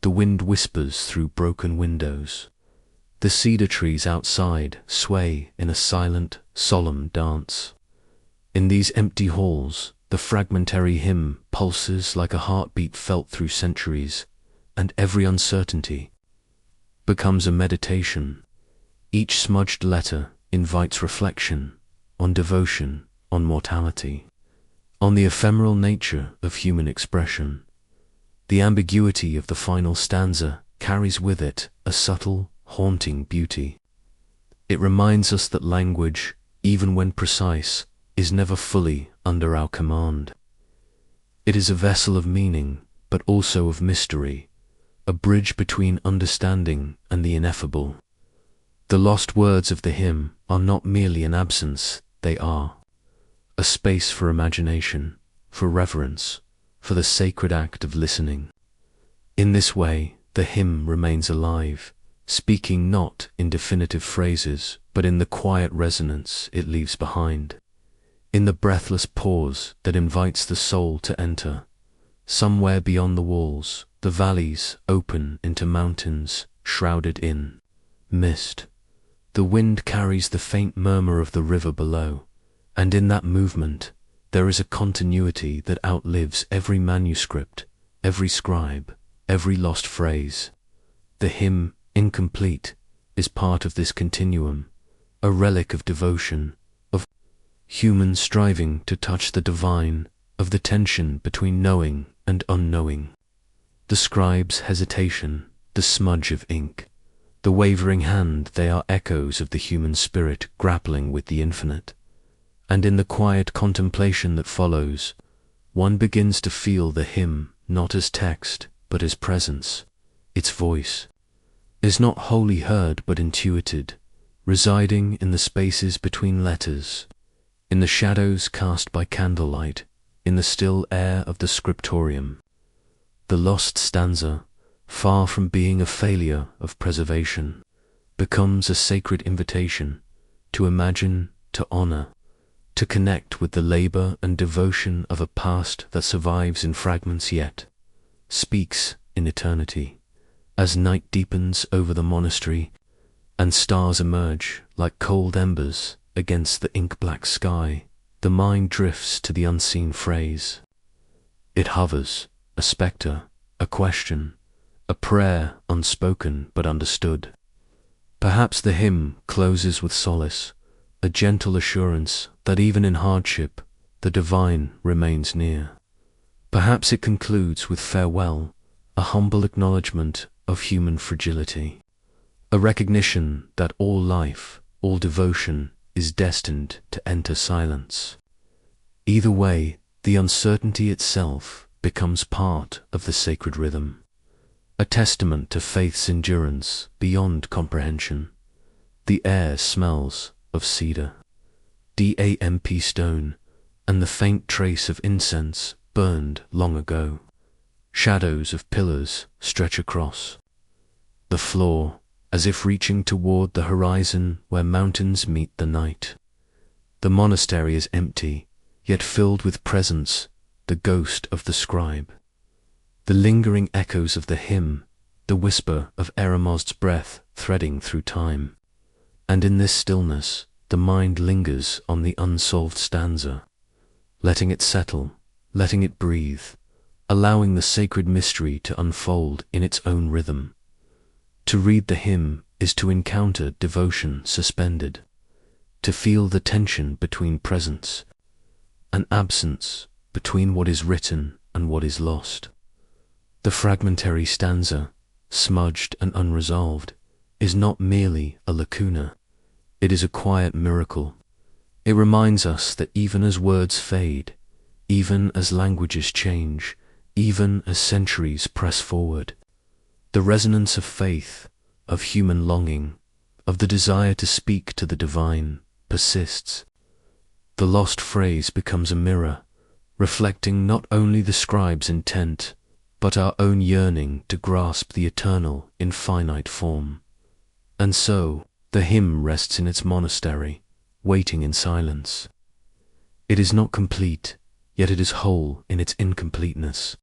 The wind whispers through broken windows. The cedar trees outside sway in a silent, solemn dance. In these empty halls, the fragmentary hymn pulses like a heartbeat felt through centuries, and every uncertainty becomes a meditation. Each smudged letter invites reflection on devotion, on mortality, on the ephemeral nature of human expression. The ambiguity of the final stanza carries with it a subtle, haunting beauty. It reminds us that language, even when precise, is never fully under our command. It is a vessel of meaning, but also of mystery, a bridge between understanding and the ineffable. The lost words of the hymn are not merely an absence, they are a space for imagination, for reverence, for the sacred act of listening. In this way, the hymn remains alive, speaking not in definitive phrases, but in the quiet resonance it leaves behind, in the breathless pause that invites the soul to enter. Somewhere beyond the walls, the valleys open into mountains shrouded in mist. The wind carries the faint murmur of the river below, and in that movement there is a continuity that outlives every manuscript, every scribe, every lost phrase. The hymn, incomplete, is part of this continuum, a relic of devotion, of human striving to touch the divine, of the tension between knowing and unknowing. The scribe's hesitation, the smudge of ink, the wavering hand, they are echoes of the human spirit grappling with the infinite. And in the quiet contemplation that follows, one begins to feel the hymn not as text, but as presence. Its voice is not wholly heard but intuited, residing in the spaces between letters, in the shadows cast by candlelight, in the still air of the scriptorium. The lost stanza, far from being a failure of preservation, becomes a sacred invitation to imagine, to honor, to connect with the labor and devotion of a past that survives in fragments yet speaks in eternity. As night deepens over the monastery, and stars emerge like cold embers against the ink-black sky, the mind drifts to the unseen phrase. It hovers, a spectre, a question, a prayer unspoken but understood. Perhaps the hymn closes with solace, a gentle assurance that even in hardship, the divine remains near. Perhaps it concludes with farewell, a humble acknowledgement of human fragility, a recognition that all life, all devotion is destined to enter silence. Either way, the uncertainty itself becomes part of the sacred rhythm, a testament to faith's endurance beyond comprehension. The air smells of cedar, damp stone, and the faint trace of incense burned long ago. Shadows of pillars stretch across the floor, as if reaching toward the horizon where mountains meet the night. The monastery is empty, yet filled with presence, the ghost of the scribe. The lingering echoes of the hymn, the whisper of Eremosd's breath threading through time. And in this stillness, the mind lingers on the unsolved stanza, letting it settle, letting it breathe, allowing the sacred mystery to unfold in its own rhythm. To read the hymn is to encounter devotion suspended, to feel the tension between presence and absence, between what is written and what is lost. The fragmentary stanza, smudged and unresolved, is not merely a lacuna, it is a quiet miracle. It reminds us that even as words fade, even as languages change, even as centuries press forward, the resonance of faith, of human longing, of the desire to speak to the divine, persists. The lost phrase becomes a mirror, reflecting not only the scribe's intent, but our own yearning to grasp the eternal in finite form. And so, the hymn rests in its monastery, waiting in silence. It is not complete, yet it is whole in its incompleteness.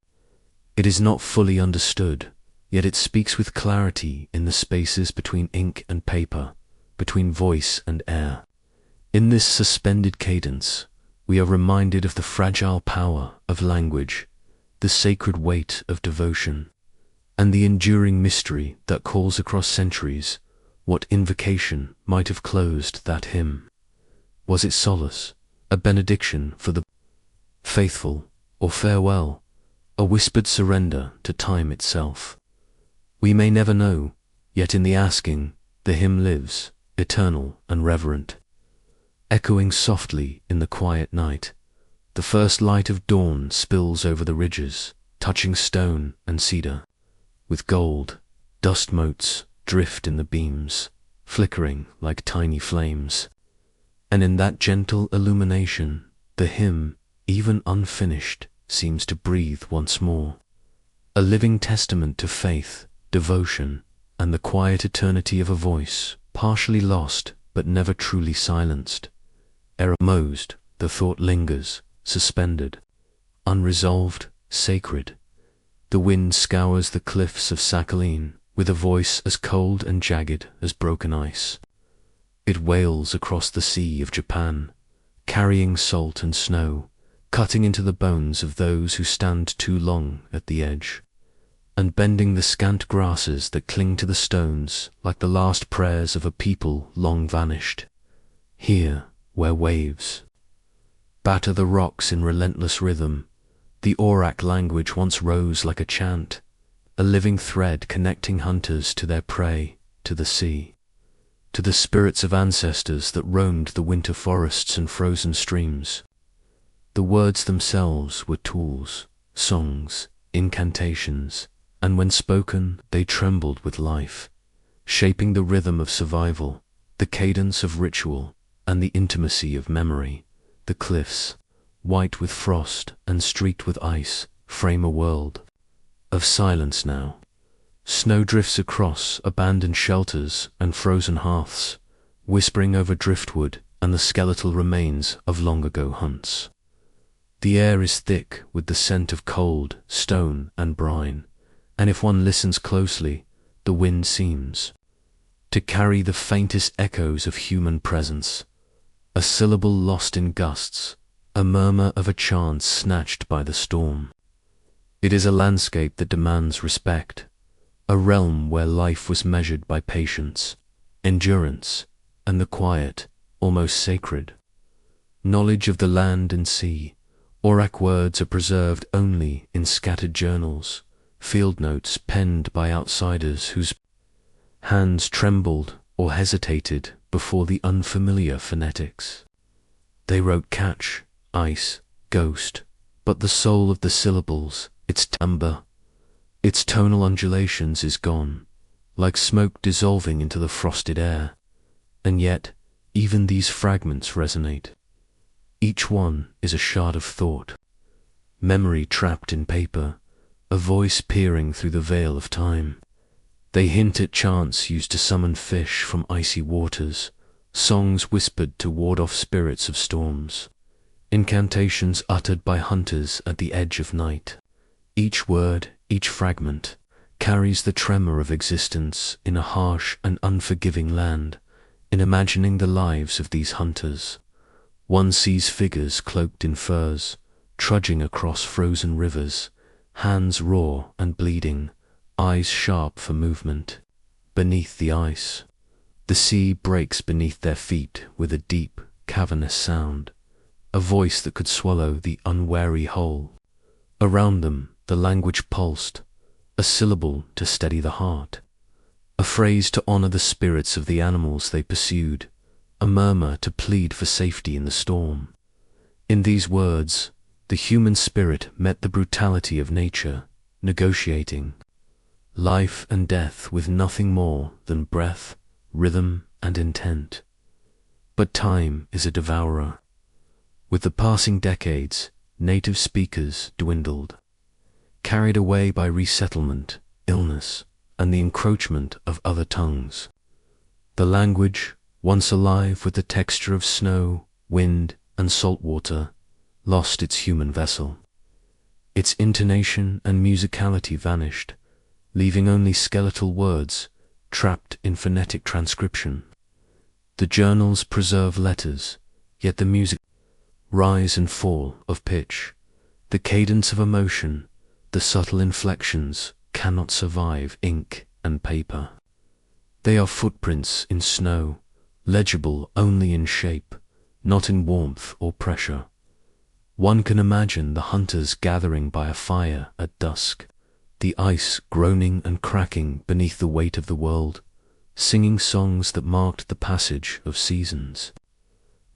It is not fully understood, yet it speaks with clarity in the spaces between ink and paper, between voice and air. In this suspended cadence, we are reminded of the fragile power of language, the sacred weight of devotion, and the enduring mystery that calls across centuries. What invocation might have closed that hymn? Was it solace, a benediction for the faithful, or farewell, a whispered surrender to time itself? We may never know, yet in the asking, the hymn lives, eternal and reverent. Echoing softly in the quiet night, the first light of dawn spills over the ridges, touching stone and cedar. With gold, dust motes drift in the beams, flickering like tiny flames. And in that gentle illumination, the hymn, even unfinished, seems to breathe once more. A living testament to faith, devotion, and the quiet eternity of a voice, partially lost but never truly silenced. Eremosd, the thought lingers, suspended, unresolved, sacred. The wind scours the cliffs of Sakhalin with a voice as cold and jagged as broken ice. It wails across the sea of Japan, carrying salt and snow, cutting into the bones of those who stand too long at the edge, and bending the scant grasses that cling to the stones like the last prayers of a people long vanished. Here, where waves batter the rocks in relentless rhythm, the Aurak language once rose like a chant, a living thread connecting hunters to their prey, to the sea, to the spirits of ancestors that roamed the winter forests and frozen streams. The words themselves were tools, songs, incantations, and when spoken they trembled with life, shaping the rhythm of survival, the cadence of ritual, and the intimacy of memory. The cliffs, white with frost and streaked with ice, frame a world of silence now. Snow drifts across abandoned shelters and frozen hearths, whispering over driftwood and the skeletal remains of long-ago hunts. The air is thick with the scent of cold, stone, and brine, and if one listens closely, the wind seems to carry the faintest echoes of human presence, a syllable lost in gusts, a murmur of a chant snatched by the storm. It is a landscape that demands respect, a realm where life was measured by patience, endurance, and the quiet, almost sacred. Knowledge of the land and sea, Aurak words are preserved only in scattered journals, field notes penned by outsiders whose hands trembled or hesitated before the unfamiliar phonetics. They wrote catch, ice, ghost, but the soul of the syllables, its timbre, its tonal undulations is gone, like smoke dissolving into the frosted air. And yet, even these fragments resonate. Each one is a shard of thought, memory trapped in paper, a voice peering through the veil of time. They hint at chants used to summon fish from icy waters, songs whispered to ward off spirits of storms, incantations uttered by hunters at the edge of night. Each word, each fragment, carries the tremor of existence in a harsh and unforgiving land. In imagining the lives of these hunters, one sees figures cloaked in furs, trudging across frozen rivers, hands raw and bleeding, eyes sharp for movement. Beneath the ice, the sea breaks beneath their feet with a deep, cavernous sound, a voice that could swallow the unwary whole. Around them, the language pulsed, a syllable to steady the heart, a phrase to honor the spirits of the animals they pursued, a murmur to plead for safety in the storm. In these words, the human spirit met the brutality of nature, negotiating life and death with nothing more than breath, rhythm, and intent. But time is a devourer. With the passing decades, native speakers dwindled, carried away by resettlement, illness, and the encroachment of other tongues. The language, once alive with the texture of snow, wind, and salt water, lost its human vessel. Its intonation and musicality vanished, leaving only skeletal words trapped in phonetic transcription. The journals preserve letters, yet the music, rise and fall of pitch, the cadence of emotion, the subtle inflections cannot survive ink and paper. They are footprints in snow, legible only in shape, not in warmth or pressure. One can imagine the hunters gathering by a fire at dusk, the ice groaning and cracking beneath the weight of the world, singing songs that marked the passage of seasons,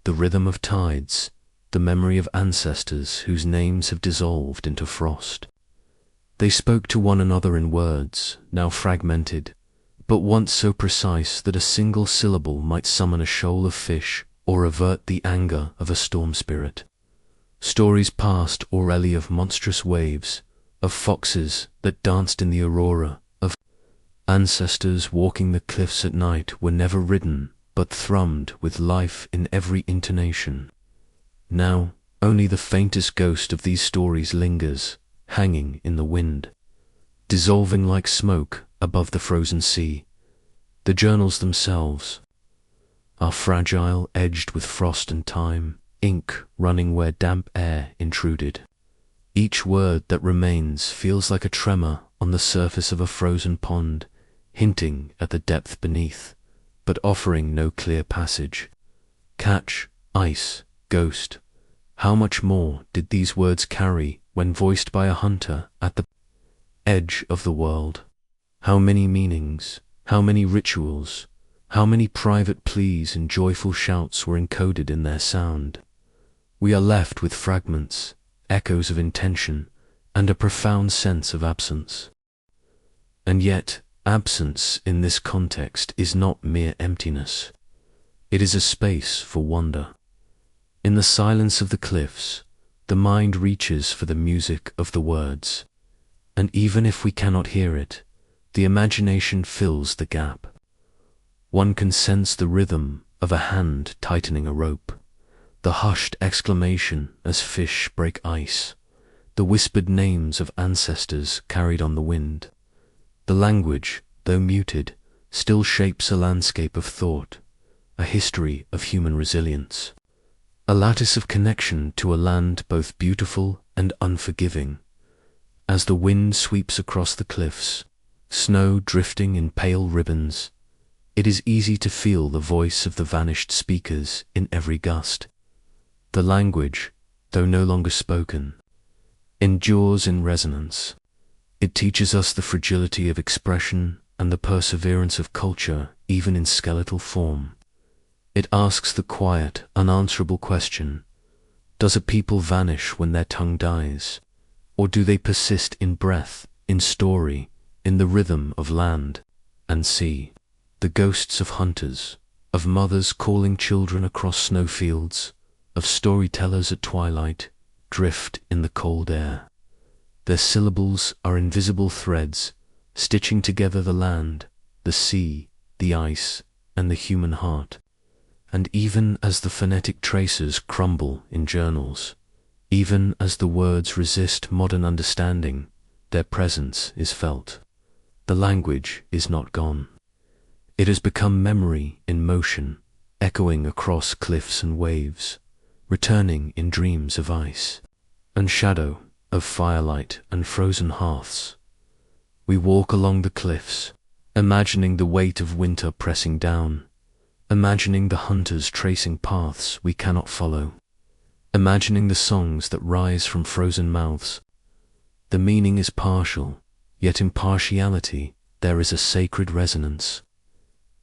the rhythm of tides, the memory of ancestors whose names have dissolved into frost. They spoke to one another in words, now fragmented, but once so precise that a single syllable might summon a shoal of fish or avert the anger of a storm spirit. Stories passed orally of monstrous waves, of foxes that danced in the aurora, of ancestors walking the cliffs at night were never written, but thrummed with life in every intonation. Now, only the faintest ghost of these stories lingers, hanging in the wind, dissolving like smoke above the frozen sea. The journals themselves are fragile, edged with frost and time, ink running where damp air intruded. Each word that remains feels like a tremor on the surface of a frozen pond, hinting at the depth beneath, but offering no clear passage. Catch, ice, ghost. How much more did these words carry when voiced by a hunter at the edge of the world? How many meanings, how many rituals, how many private pleas and joyful shouts were encoded in their sound? We are left with fragments, echoes of intention, and a profound sense of absence. And yet, absence in this context is not mere emptiness. It is a space for wonder. In the silence of the cliffs, the mind reaches for the music of the words, and even if we cannot hear it, the imagination fills the gap. One can sense the rhythm of a hand tightening a rope, the hushed exclamation as fish break ice, the whispered names of ancestors carried on the wind. The language, though muted, still shapes a landscape of thought, a history of human resilience, a lattice of connection to a land both beautiful and unforgiving. As the wind sweeps across the cliffs, snow drifting in pale ribbons, it is easy to feel the voice of the vanished speakers in every gust. The language, though no longer spoken, endures in resonance. It teaches us the fragility of expression and the perseverance of culture even in skeletal form. It asks the quiet, unanswerable question, does a people vanish when their tongue dies? Or do they persist in breath, in story, in the rhythm of land and sea? The ghosts of hunters, of mothers calling children across snowfields, of storytellers at twilight, drift in the cold air. Their syllables are invisible threads, stitching together the land, the sea, the ice, and the human heart. And even as the phonetic traces crumble in journals, even as the words resist modern understanding, their presence is felt. The language is not gone. It has become memory in motion, echoing across cliffs and waves, returning in dreams of ice and shadow, of firelight and frozen hearths. We walk along the cliffs, imagining the weight of winter pressing down, imagining the hunters tracing paths we cannot follow, imagining the songs that rise from frozen mouths. The meaning is partial, yet in partiality there is a sacred resonance.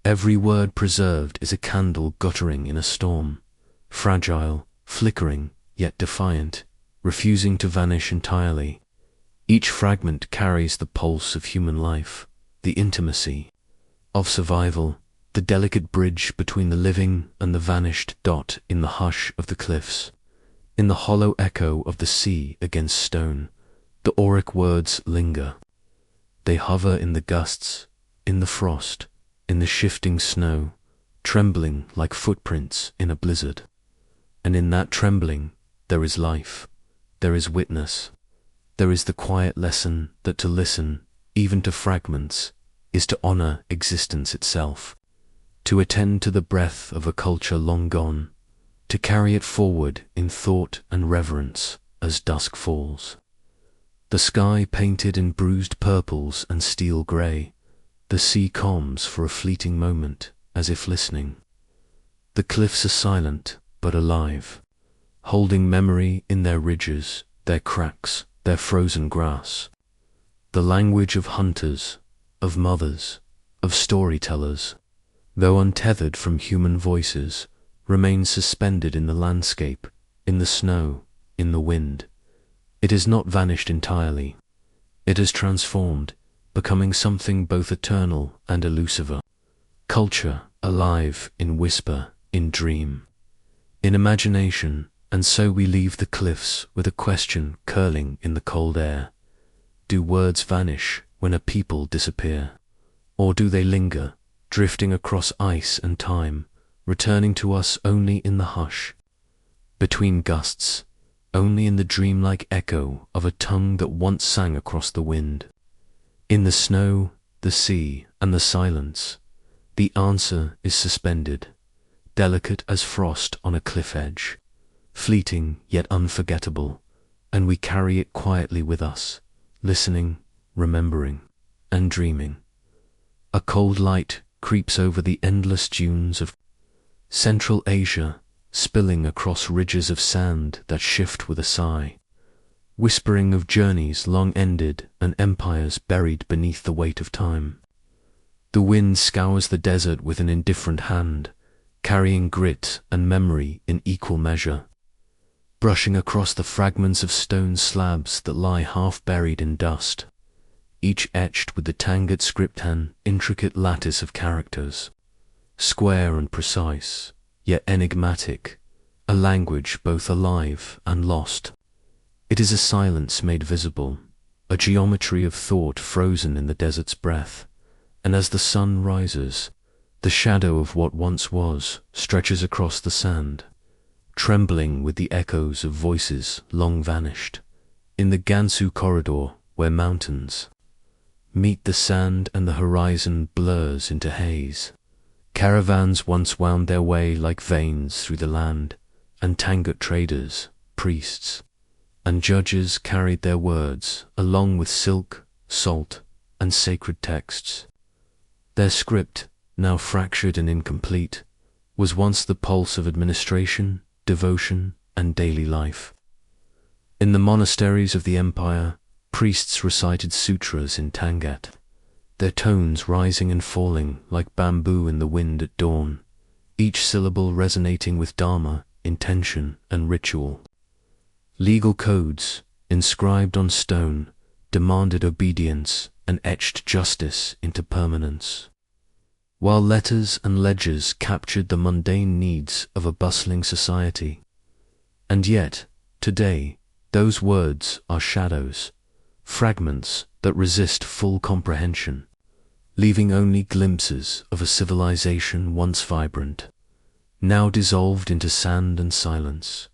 Every word preserved is a candle guttering in a storm, fragile, flickering, yet defiant, refusing to vanish entirely. Each fragment carries the pulse of human life, the intimacy of survival, the delicate bridge between the living and the vanished dot in the hush of the cliffs. In the hollow echo of the sea against stone, the auric words linger. They hover in the gusts, in the frost, in the shifting snow, trembling like footprints in a blizzard. And in that trembling, there is life, there is witness, there is the quiet lesson that to listen, even to fragments, is to honor existence itself, to attend to the breath of a culture long gone, to carry it forward in thought and reverence as dusk falls. The sky painted in bruised purples and steel grey, the sea calms for a fleeting moment as if listening. The cliffs are silent but alive, holding memory in their ridges, their cracks, their frozen grass. The language of hunters, of mothers, of storytellers, though untethered from human voices, remains suspended in the landscape, in the snow, in the wind. It has not vanished entirely. It has transformed, becoming something both eternal and elusive. Culture, alive in whisper, in dream, in imagination, and so we leave the cliffs with a question curling in the cold air. Do words vanish when a people disappear? Or do they linger, drifting across ice and time, returning to us only in the hush, between gusts, only in the dreamlike echo of a tongue that once sang across the wind? In the snow, the sea, and the silence, the answer is suspended, delicate as frost on a cliff edge, fleeting yet unforgettable, and we carry it quietly with us, listening, remembering, and dreaming. A cold light creeps over the endless dunes of Central Asia, spilling across ridges of sand that shift with a sigh, whispering of journeys long ended and empires buried beneath the weight of time. The wind scours the desert with an indifferent hand, carrying grit and memory in equal measure, brushing across the fragments of stone slabs that lie half buried in dust, each etched with the tangled scriptan intricate lattice of characters, square and precise, yet enigmatic, a language both alive and lost. It is a silence made visible, a geometry of thought frozen in the desert's breath, and as the sun rises, the shadow of what once was stretches across the sand, trembling with the echoes of voices long vanished, in the Gansu corridor where mountains meet the sand and the horizon blurs into haze. Caravans once wound their way like veins through the land, and Tangut traders, priests, and judges carried their words along with silk, salt, and sacred texts. Their script, now fractured and incomplete, was once the pulse of administration, devotion, and daily life. In the monasteries of the empire, priests recited sutras in Tangut, their tones rising and falling like bamboo in the wind at dawn, each syllable resonating with dharma, intention, and ritual. Legal codes, inscribed on stone, demanded obedience and etched justice into permanence, while letters and ledgers captured the mundane needs of a bustling society. And yet, today, those words are shadows, fragments that resist full comprehension, leaving only glimpses of a civilization once vibrant, now dissolved into sand and silence.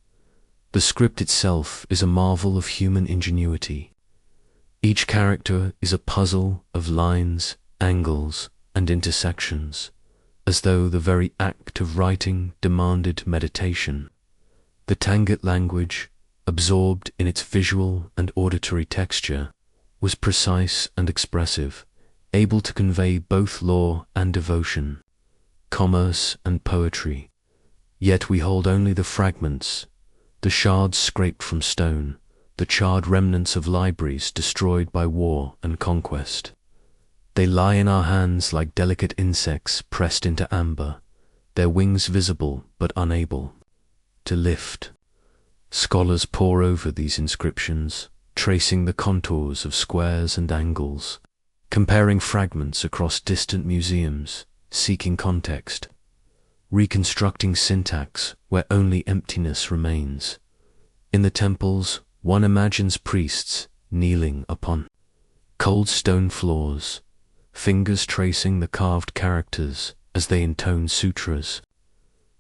The script itself is a marvel of human ingenuity. Each character is a puzzle of lines, angles, and intersections, as though the very act of writing demanded meditation. The Tangut language, absorbed in its visual and auditory texture, was precise and expressive, able to convey both law and devotion, commerce and poetry. Yet we hold only the fragments, the shards scraped from stone, the charred remnants of libraries destroyed by war and conquest. They lie in our hands like delicate insects pressed into amber, their wings visible but unable to lift. Scholars pore over these inscriptions, tracing the contours of squares and angles, comparing fragments across distant museums, seeking context, reconstructing syntax where only emptiness remains. In the temples, one imagines priests kneeling upon cold stone floors, fingers tracing the carved characters as they intone sutras.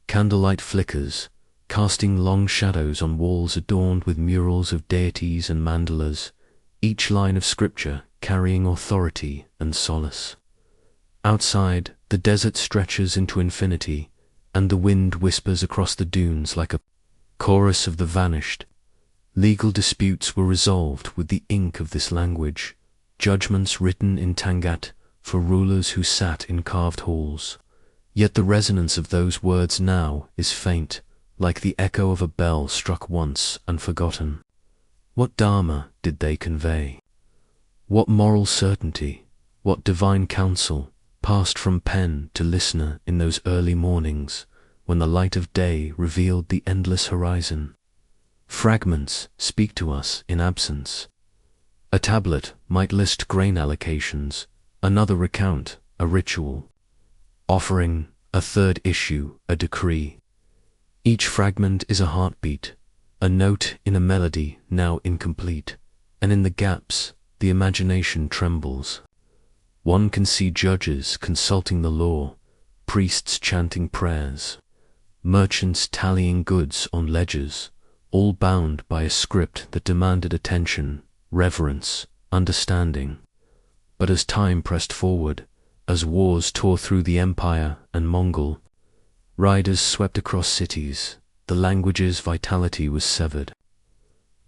Candlelight flickers, casting long shadows on walls adorned with murals of deities and mandalas, each line of scripture carrying authority and solace. Outside, the desert stretches into infinity, and the wind whispers across the dunes like a chorus of the vanished. Legal disputes were resolved with the ink of this language, judgments written in Tangut for rulers who sat in carved halls. Yet the resonance of those words now is faint, like the echo of a bell struck once and forgotten. What dharma did they convey? What moral certainty, what divine counsel passed from pen to listener in those early mornings when the light of day revealed the endless horizon? Fragments speak to us in absence. A tablet might list grain allocations, another recount a ritual, offering a third issue a decree. Each fragment is a heartbeat, a note in a melody now incomplete, and in the gaps the imagination trembles. One can see judges consulting the law, priests chanting prayers, merchants tallying goods on ledgers, all bound by a script that demanded attention, reverence, understanding. But as time pressed forward, as wars tore through the empire and Mongol, riders swept across cities, the language's vitality was severed.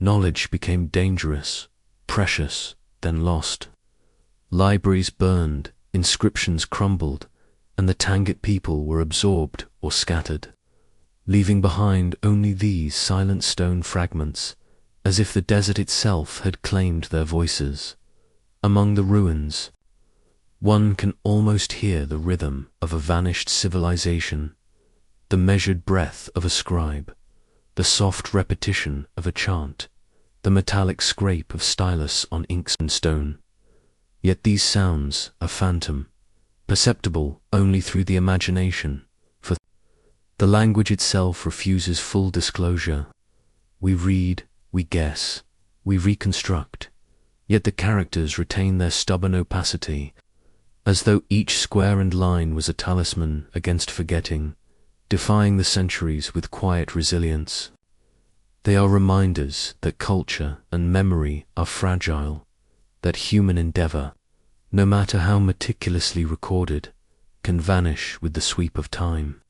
Knowledge became dangerous, precious, then lost. Libraries burned, inscriptions crumbled, and the Tangut people were absorbed or scattered, leaving behind only these silent stone fragments, as if the desert itself had claimed their voices. Among the ruins, one can almost hear the rhythm of a vanished civilization, the measured breath of a scribe, the soft repetition of a chant, the metallic scrape of stylus on inks and stone. Yet these sounds are phantom, perceptible only through the imagination, for the language itself refuses full disclosure. We read, we guess, we reconstruct, yet the characters retain their stubborn opacity, as though each square and line was a talisman against forgetting, defying the centuries with quiet resilience. They are reminders that culture and memory are fragile, that human endeavor, no matter how meticulously recorded, can vanish with the sweep of time,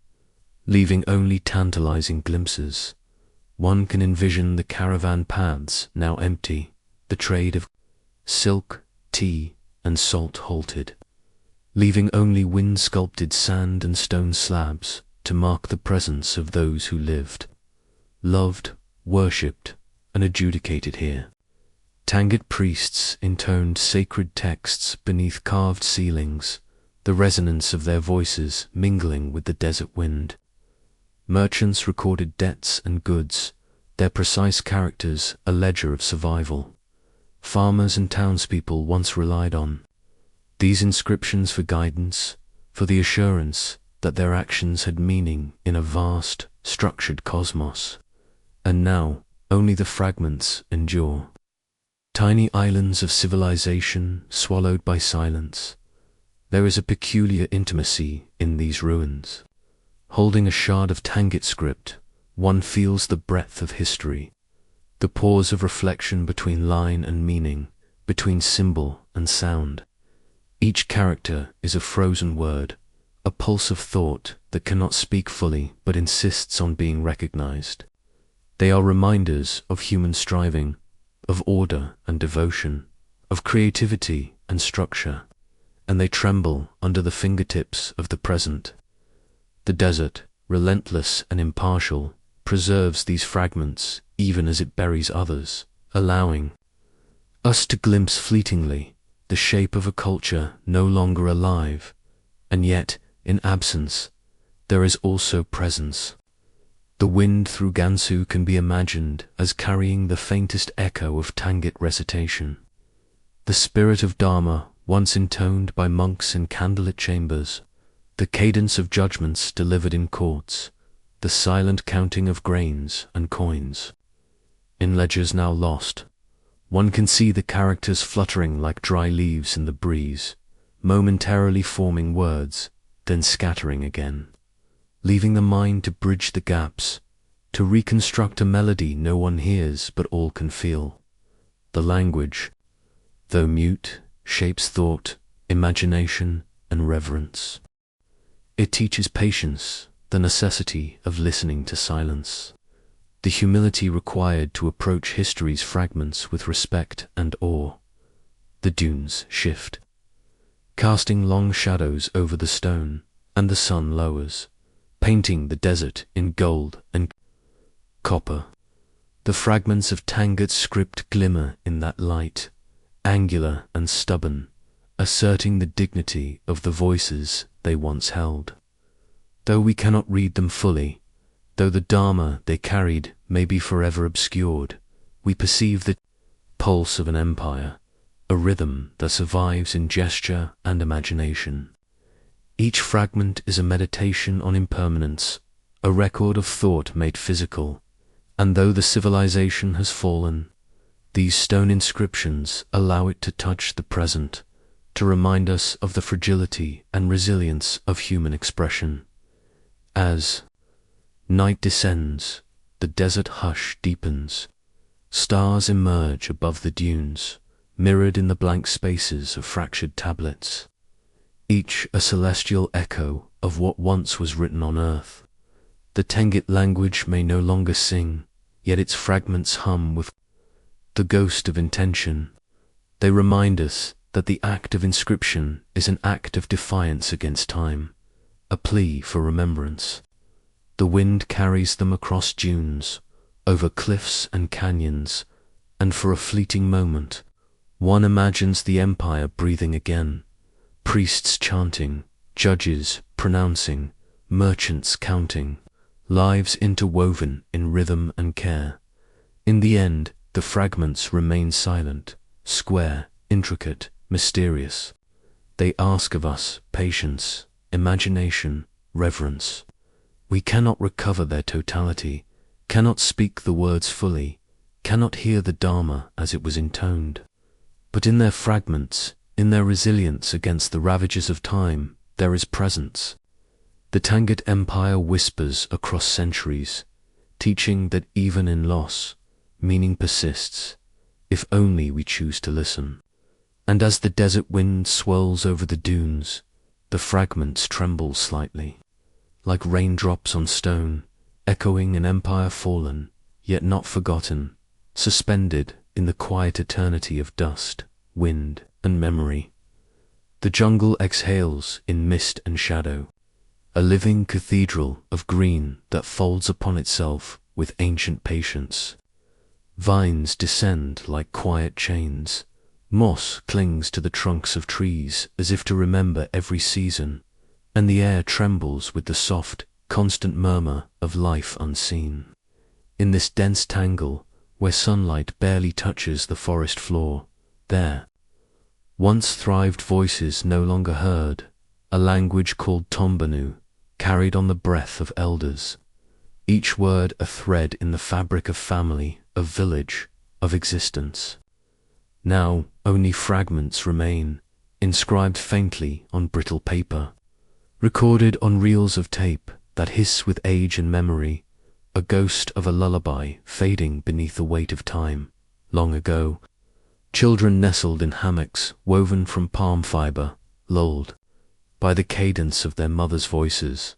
leaving only tantalizing glimpses. One can envision the caravan paths now empty, the trade of silk, tea, and salt halted, leaving only wind-sculpted sand and stone slabs to mark the presence of those who lived, loved, worshipped, and adjudicated here. Tangut priests intoned sacred texts beneath carved ceilings, the resonance of their voices mingling with the desert wind. Merchants recorded debts and goods, their precise characters a ledger of survival. Farmers and townspeople once relied on these inscriptions for guidance, for the assurance that their actions had meaning in a vast, structured cosmos. And now, only the fragments endure. Tiny islands of civilization swallowed by silence. There is a peculiar intimacy in these ruins. Holding a shard of Tangut script, one feels the breadth of history, the pause of reflection between line and meaning, between symbol and sound. Each character is a frozen word, a pulse of thought that cannot speak fully but insists on being recognized. They are reminders of human striving, of order and devotion, of creativity and structure, and they tremble under the fingertips of the present. The desert, relentless and impartial, preserves these fragments even as it buries others, allowing us to glimpse fleetingly the shape of a culture no longer alive, and yet, in absence, there is also presence. The wind through Gansu can be imagined as carrying the faintest echo of Tangut recitation. The spirit of Dharma, once intoned by monks in candlelit chambers, the cadence of judgments delivered in courts, the silent counting of grains and coins. In ledgers now lost, one can see the characters fluttering like dry leaves in the breeze, momentarily forming words, then scattering again, leaving the mind to bridge the gaps, to reconstruct a melody no one hears but all can feel. The language, though mute, shapes thought, imagination, and reverence. It teaches patience, the necessity of listening to silence, the humility required to approach history's fragments with respect and awe. The dunes shift, casting long shadows over the stone, and the sun lowers, painting the desert in gold and copper. The fragments of Tangut's script glimmer in that light, angular and stubborn, asserting the dignity of the voices they once held. Though we cannot read them fully, though the Dharma they carried may be forever obscured, we perceive the pulse of an empire, a rhythm that survives in gesture and imagination. Each fragment is a meditation on impermanence, a record of thought made physical, and though the civilization has fallen, these stone inscriptions allow it to touch the present, to remind us of the fragility and resilience of human expression. As night descends, the desert hush deepens. Stars emerge above the dunes, mirrored in the blank spaces of fractured tablets, each a celestial echo of what once was written on earth. The Tangut language may no longer sing, yet its fragments hum with the ghost of intention. They remind us that the act of inscription is an act of defiance against time, a plea for remembrance. The wind carries them across dunes, over cliffs and canyons, and for a fleeting moment, one imagines the empire breathing again, priests chanting, judges pronouncing, merchants counting, lives interwoven in rhythm and care. In the end, the fragments remain silent, square, intricate, mysterious. They ask of us patience, imagination, reverence. We cannot recover their totality, cannot speak the words fully, cannot hear the Dharma as it was intoned. But in their fragments, in their resilience against the ravages of time, there is presence. The Tangut Empire whispers across centuries, teaching that even in loss, meaning persists, if only we choose to listen. And as the desert wind swirls over the dunes, the fragments tremble slightly, like raindrops on stone, echoing an empire fallen, yet not forgotten, suspended in the quiet eternity of dust, wind, and memory. The jungle exhales in mist and shadow, a living cathedral of green that folds upon itself with ancient patience. Vines descend like quiet chains. Moss clings to the trunks of trees as if to remember every season, and the air trembles with the soft, constant murmur of life unseen. In this dense tangle, where sunlight barely touches the forest floor, there once thrived voices no longer heard, a language called Tombanu, carried on the breath of elders, each word a thread in the fabric of family, of village, of existence. Now only fragments remain, inscribed faintly on brittle paper, recorded on reels of tape that hiss with age and memory, a ghost of a lullaby fading beneath the weight of time. Long ago, children nestled in hammocks woven from palm fiber, lulled by the cadence of their mothers' voices,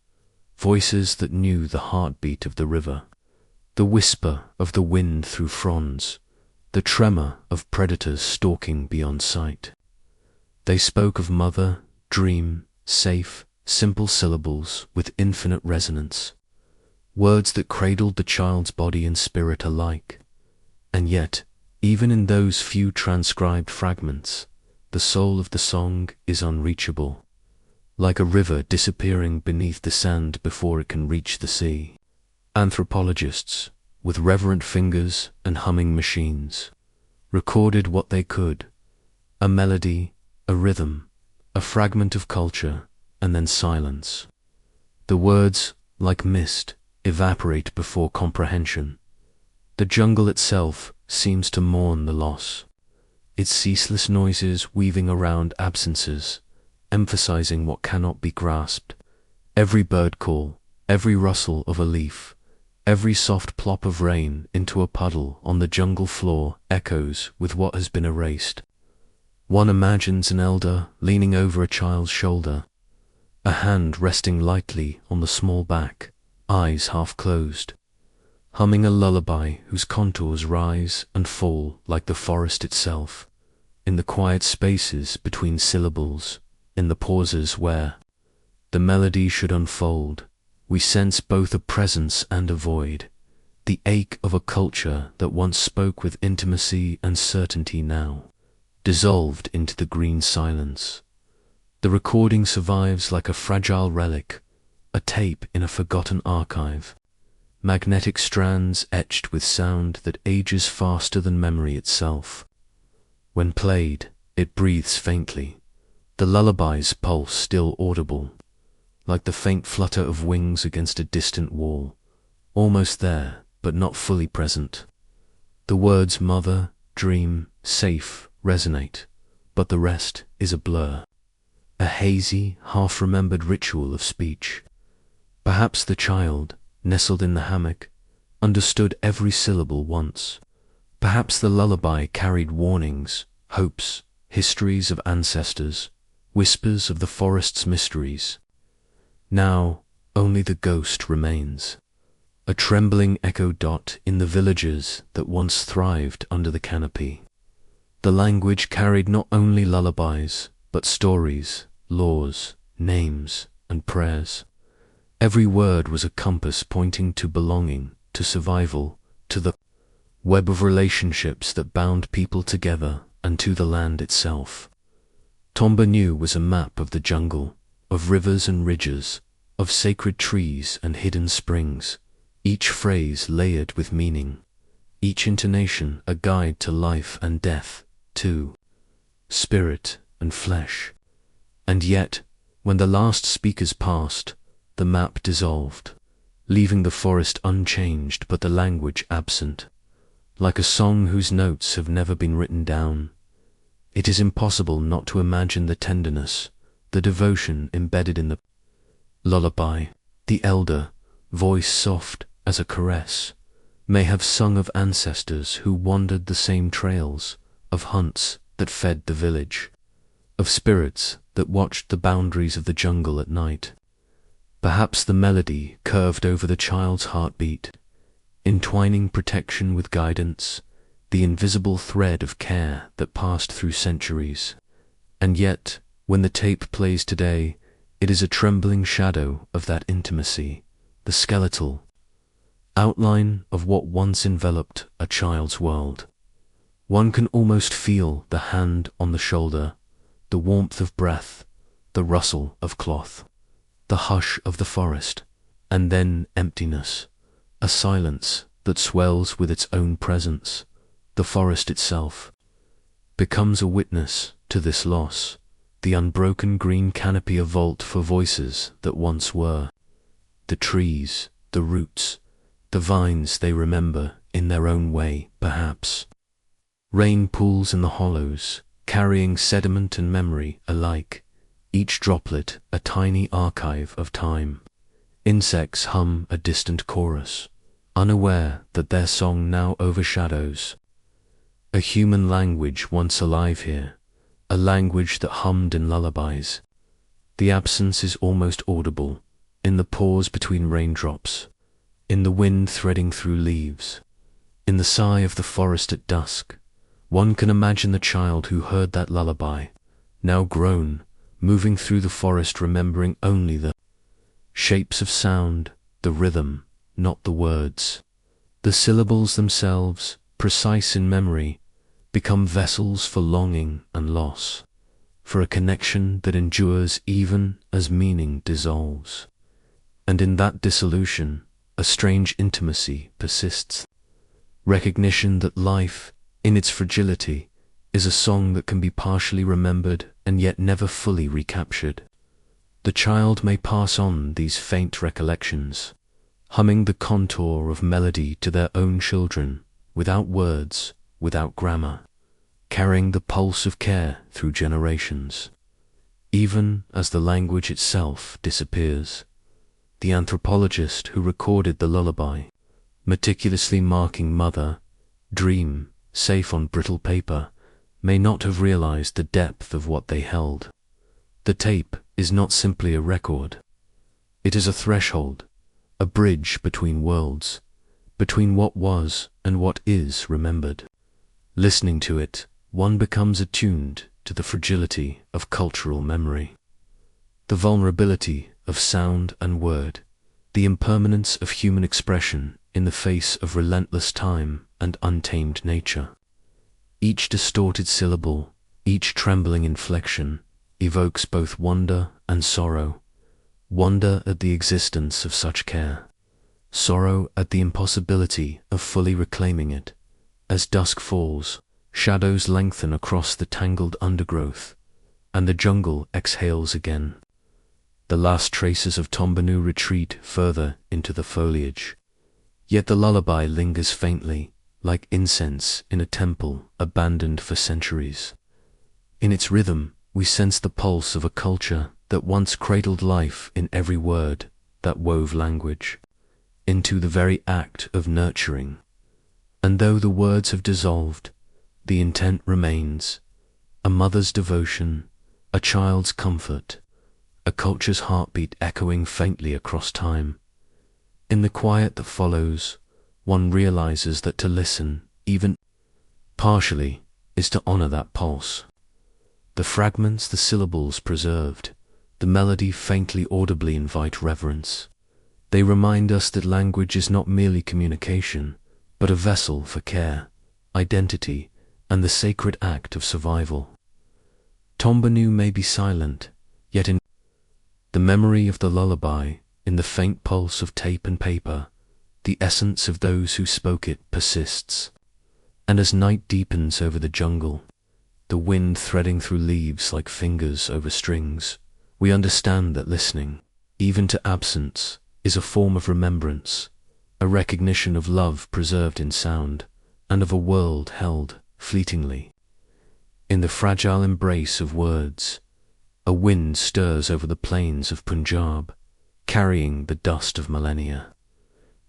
voices that knew the heartbeat of the river, the whisper of the wind through fronds, the tremor of predators stalking beyond sight. They spoke of mother, dream, safe, simple syllables with infinite resonance, words that cradled the child's body and spirit alike. And yet, even in those few transcribed fragments, the soul of the song is unreachable, like a river disappearing beneath the sand before it can reach the sea. Anthropologists, with reverent fingers and humming machines, recorded what they could, a melody, a rhythm, a fragment of culture, and then silence. The words, like mist, evaporate before comprehension. The jungle itself seems to mourn the loss, its ceaseless noises weaving around absences, emphasizing what cannot be grasped. Every bird call, every rustle of a leaf, every soft plop of rain into a puddle on the jungle floor echoes with what has been erased. One imagines an elder leaning over a child's shoulder, a hand resting lightly on the small back, eyes half closed, humming a lullaby whose contours rise and fall like the forest itself, in the quiet spaces between syllables, in the pauses where the melody should unfold. We sense both a presence and a void, the ache of a culture that once spoke with intimacy and certainty now, dissolved into the green silence. The recording survives like a fragile relic, a tape in a forgotten archive, magnetic strands etched with sound that ages faster than memory itself. When played, it breathes faintly, the lullaby's pulse still audible, like the faint flutter of wings against a distant wall, almost there, but not fully present. The words mother, dream, safe resonate, but the rest is a blur, a hazy, half-remembered ritual of speech. Perhaps the child, nestled in the hammock, understood every syllable once. Perhaps the lullaby carried warnings, hopes, histories of ancestors, whispers of the forest's mysteries. Now only the ghost remains, a trembling echo dot in the villages that once thrived under the canopy. The language carried not only lullabies, but stories, laws, names, and prayers. Every word was a compass pointing to belonging, to survival, to the web of relationships that bound people together, and to the land itself. Tombanu was a map of the jungle, of rivers and ridges, of sacred trees and hidden springs, each phrase layered with meaning, each intonation a guide to life and death, to spirit and flesh. And yet, when the last speakers passed, the map dissolved, leaving the forest unchanged but the language absent, like a song whose notes have never been written down. It is impossible not to imagine the tenderness, the devotion embedded in the lullaby. The elder, voice soft as a caress, may have sung of ancestors who wandered the same trails, of hunts that fed the village, of spirits that watched the boundaries of the jungle at night. Perhaps the melody curved over the child's heartbeat, entwining protection with guidance, the invisible thread of care that passed through centuries. And yet, when the tape plays today, it is a trembling shadow of that intimacy, the skeletal outline of what once enveloped a child's world. One can almost feel the hand on the shoulder, the warmth of breath, the rustle of cloth, the hush of the forest, and then emptiness, a silence that swells with its own presence. The forest itself becomes a witness to this loss, the unbroken green canopy a vault for voices that once were. The trees, the roots, the vines they remember in their own way, perhaps. Rain pools in the hollows, carrying sediment and memory alike, each droplet a tiny archive of time. Insects hum a distant chorus, unaware that their song now overshadows a human language once alive here, a language that hummed in lullabies. The absence is almost audible, in the pause between raindrops, in the wind threading through leaves, in the sigh of the forest at dusk. One can imagine the child who heard that lullaby, now grown, moving through the forest remembering only the shapes of sound, the rhythm, not the words. The syllables themselves, precise in memory, become vessels for longing and loss, for a connection that endures even as meaning dissolves. And in that dissolution, a strange intimacy persists. Recognition that life, in its fragility, is a song that can be partially remembered and yet never fully recaptured. The child may pass on these faint recollections, humming the contour of melody to their own children, without words, without grammar, carrying the pulse of care through generations. Even as the language itself disappears, the anthropologist who recorded the lullaby, meticulously marking mother, dream, safe on brittle paper, may not have realized the depth of what they held. The tape is not simply a record. It is a threshold, a bridge between worlds, between what was and what is remembered. Listening to it, one becomes attuned to the fragility of cultural memory, the vulnerability of sound and word, the impermanence of human expression in the face of relentless time and untamed nature. Each distorted syllable, each trembling inflection, evokes both wonder and sorrow. Wonder at the existence of such care, sorrow at the impossibility of fully reclaiming it. As dusk falls, shadows lengthen across the tangled undergrowth, and the jungle exhales again. The last traces of Tombanu retreat further into the foliage. Yet the lullaby lingers faintly, like incense in a temple abandoned for centuries. In its rhythm, we sense the pulse of a culture that once cradled life in every word that wove language, into the very act of nurturing. And though the words have dissolved, the intent remains, a mother's devotion, a child's comfort, a culture's heartbeat echoing faintly across time. In the quiet that follows, one realizes that to listen, even partially, is to honor that pulse. The fragments, the syllables preserved, the melody faintly audibly invite reverence. They remind us that language is not merely communication, but a vessel for care, identity, and the sacred act of survival. Tombanu may be silent, yet in the memory of the lullaby, in the faint pulse of tape and paper, the essence of those who spoke it persists. And as night deepens over the jungle, the wind threading through leaves like fingers over strings, we understand that listening, even to absence, is a form of remembrance, a recognition of love preserved in sound, and of a world held, fleetingly, in the fragile embrace of words. A wind stirs over the plains of Punjab, carrying the dust of millennia,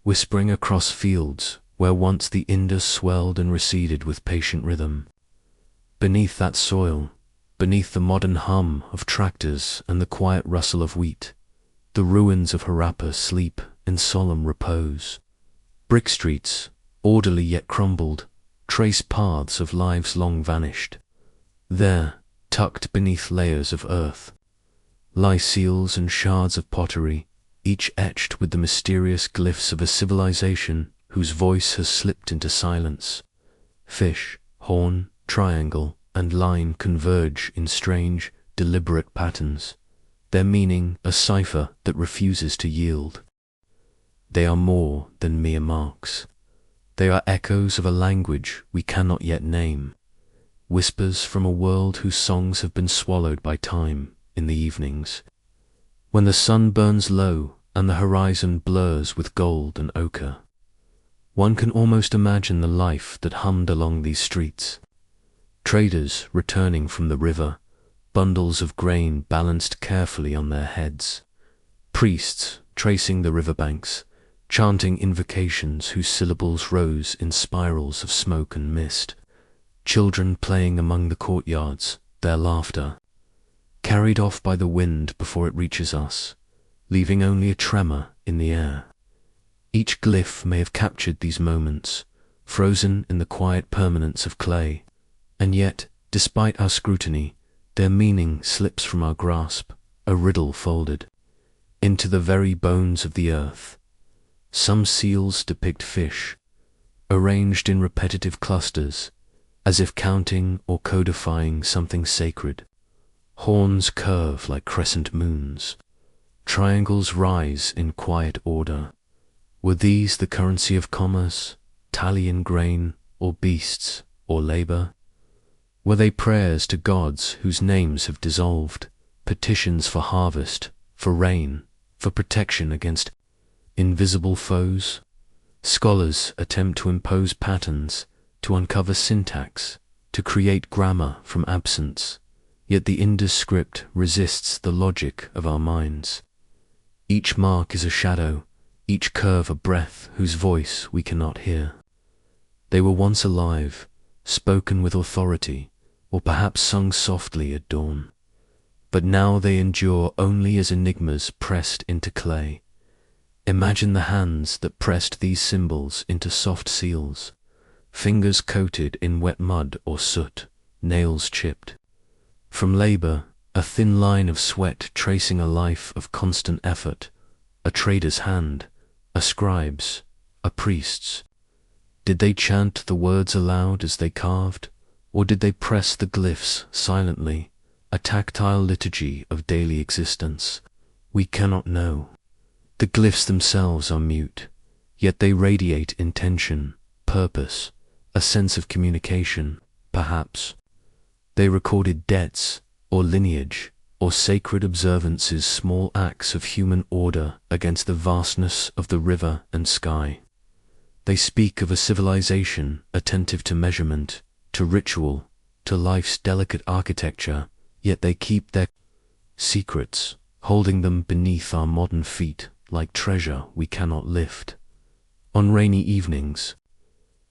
whispering across fields where once the Indus swelled and receded with patient rhythm. Beneath that soil, beneath the modern hum of tractors and the quiet rustle of wheat, the ruins of Harappa sleep in solemn repose. Brick streets, orderly yet crumbled, trace paths of lives long vanished. There, tucked beneath layers of earth, lie seals and shards of pottery, each etched with the mysterious glyphs of a civilization whose voice has slipped into silence. Fish, horn, triangle, and line converge in strange, deliberate patterns, their meaning a cipher that refuses to yield. They are more than mere marks. They are echoes of a language we cannot yet name, whispers from a world whose songs have been swallowed by time in the evenings. When the sun burns low and the horizon blurs with gold and ochre, one can almost imagine the life that hummed along these streets. Traders returning from the river, bundles of grain balanced carefully on their heads. Priests tracing the riverbanks, chanting invocations whose syllables rose in spirals of smoke and mist. Children playing among the courtyards, their laughter carried off by the wind before it reaches us, leaving only a tremor in the air. Each glyph may have captured these moments, frozen in the quiet permanence of clay, and yet, despite our scrutiny, their meaning slips from our grasp, a riddle folded into the very bones of the earth. Some seals depict fish, arranged in repetitive clusters, as if counting or codifying something sacred. Horns curve like crescent moons. Triangles rise in quiet order. Were these the currency of commerce, tally in grain, or beasts, or labor? Were they prayers to gods whose names have dissolved, petitions for harvest, for rain, for protection against invisible foes? Scholars attempt to impose patterns, to uncover syntax, to create grammar from absence, yet the Indus script resists the logic of our minds. Each mark is a shadow, each curve a breath whose voice we cannot hear. They were once alive, spoken with authority, or perhaps sung softly at dawn. But now they endure only as enigmas pressed into clay. Imagine the hands that pressed these symbols into soft seals, fingers coated in wet mud or soot, nails chipped. From labor, a thin line of sweat tracing a life of constant effort, a trader's hand, a scribe's, a priest's. Did they chant the words aloud as they carved, or did they press the glyphs silently, a tactile liturgy of daily existence? We cannot know. The glyphs themselves are mute, yet they radiate intention, purpose, a sense of communication, perhaps. They recorded debts, or lineage, or sacred observances, small acts of human order against the vastness of the river and sky. They speak of a civilization attentive to measurement, to ritual, to life's delicate architecture, yet they keep their secrets, holding them beneath our modern feet like treasure we cannot lift. On rainy evenings,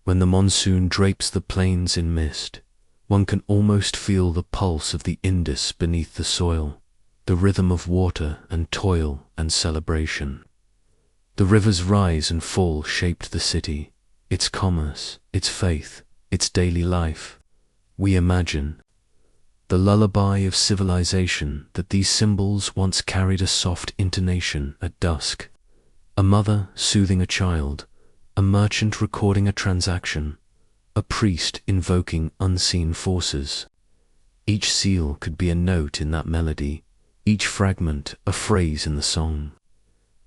when the monsoon drapes the plains in mist, one can almost feel the pulse of the Indus beneath the soil, the rhythm of water and toil and celebration. The river's rise and fall shaped the city, its commerce, its faith, its daily life. We imagine the lullaby of civilization that these symbols once carried a soft intonation at dusk. A mother soothing a child, a merchant recording a transaction, a priest invoking unseen forces. Each seal could be a note in that melody, each fragment a phrase in the song.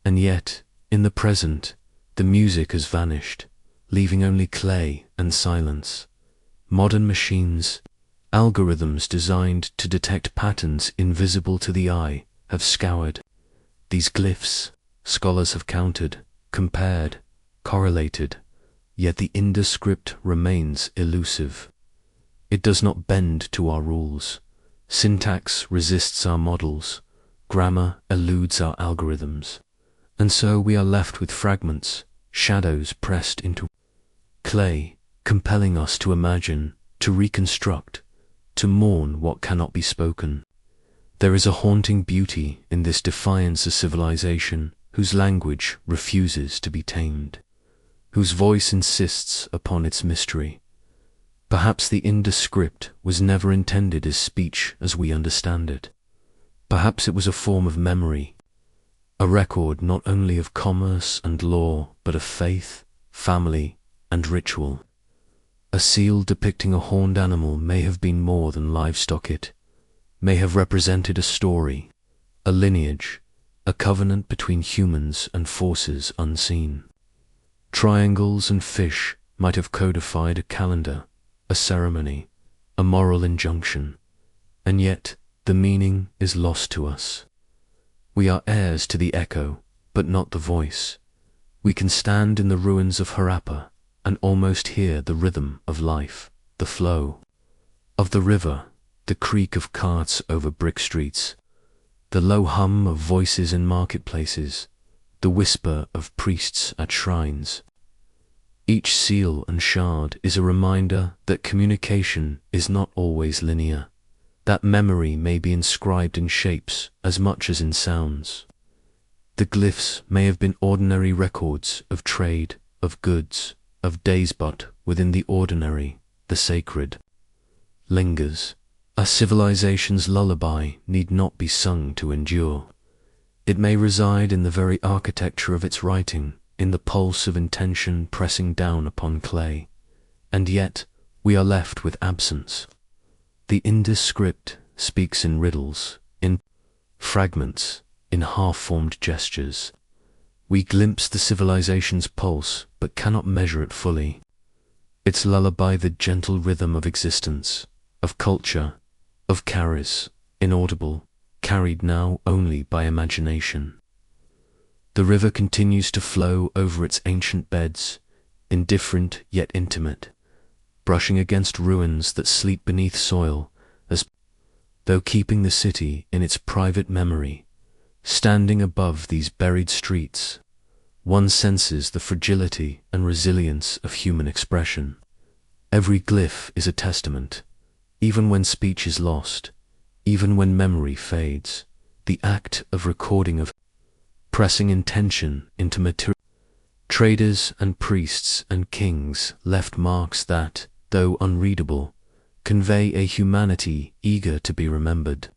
And yet, in the present, the music has vanished, leaving only clay and silence. Modern machines, algorithms designed to detect patterns invisible to the eye, have scoured these glyphs. Scholars have counted, compared, correlated, yet the Indus script remains elusive. It does not bend to our rules. Syntax resists our models. Grammar eludes our algorithms. And so we are left with fragments, shadows pressed into clay, compelling us to imagine, to reconstruct, to mourn what cannot be spoken. There is a haunting beauty in this defiance of civilization whose language refuses to be tamed, whose voice insists upon its mystery. Perhaps the Indus script was never intended as speech as we understand it. Perhaps it was a form of memory, a record not only of commerce and law, but of faith, family, and ritual. A seal depicting a horned animal may have been more than livestock. It may have represented a story, a lineage, a covenant between humans and forces unseen. Triangles and fish might have codified a calendar, a ceremony, a moral injunction, and yet the meaning is lost to us. We are heirs to the echo, but not the voice. We can stand in the ruins of Harappa and almost hear the rhythm of life, the flow of the river, the creak of carts over brick streets, the low hum of voices in marketplaces, the whisper of priests at shrines. Each seal and shard is a reminder that communication is not always linear, that memory may be inscribed in shapes as much as in sounds. The glyphs may have been ordinary records of trade, of goods, of days, but within the ordinary, the sacred lingers. A civilization's lullaby need not be sung to endure. It may reside in the very architecture of its writing, in the pulse of intention pressing down upon clay, and yet we are left with absence. The Indus script speaks in riddles, in fragments, in half-formed gestures. We glimpse the civilization's pulse, but cannot measure it fully. Its lullaby, the gentle rhythm of existence, of culture, of charis, inaudible, carried now only by imagination. The river continues to flow over its ancient beds, indifferent yet intimate, brushing against ruins that sleep beneath soil, as though keeping the city in its private memory. Standing above these buried streets, one senses the fragility and resilience of human expression. Every glyph is a testament. Even when speech is lost, even when memory fades, the act of recording, of pressing intention into material. Traders and priests and kings left marks that, though unreadable, convey a humanity eager to be remembered.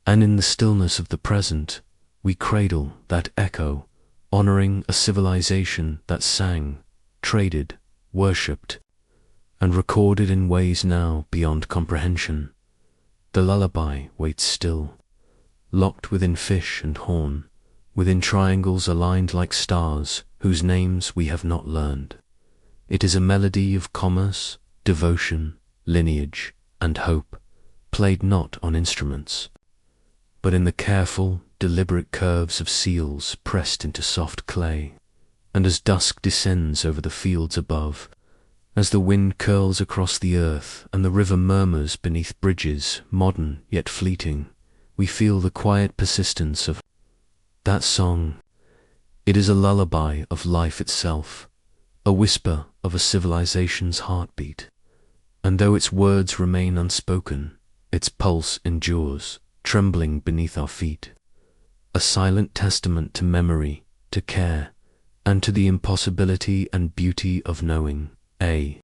And in the stillness of the present, we cradle that echo, honoring a civilization that sang, traded, worshipped, and recorded in ways now beyond comprehension. The lullaby waits still, locked within fish and horn, within triangles aligned like stars whose names we have not learned. It is a melody of commerce, devotion, lineage, and hope, played not on instruments, but in the careful, deliberate curves of seals pressed into soft clay. And as dusk descends over the fields above, as the wind curls across the earth and the river murmurs beneath bridges, modern yet fleeting, we feel the quiet persistence of that song. It is a lullaby of life itself, a whisper of a civilization's heartbeat. And though its words remain unspoken, its pulse endures, trembling beneath our feet. A silent testament to memory, to care, and to the impossibility and beauty of knowing. A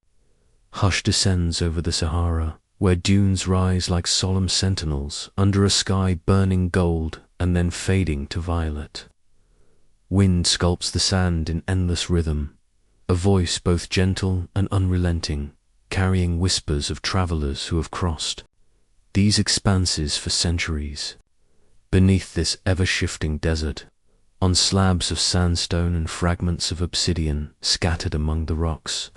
hush descends over the Sahara, where dunes rise like solemn sentinels under a sky burning gold and then fading to violet. Wind sculpts the sand in endless rhythm, a voice both gentle and unrelenting, carrying whispers of travelers who have crossed these expanses for centuries. Beneath this ever-shifting desert, on slabs of sandstone and fragments of obsidian scattered among the rocks,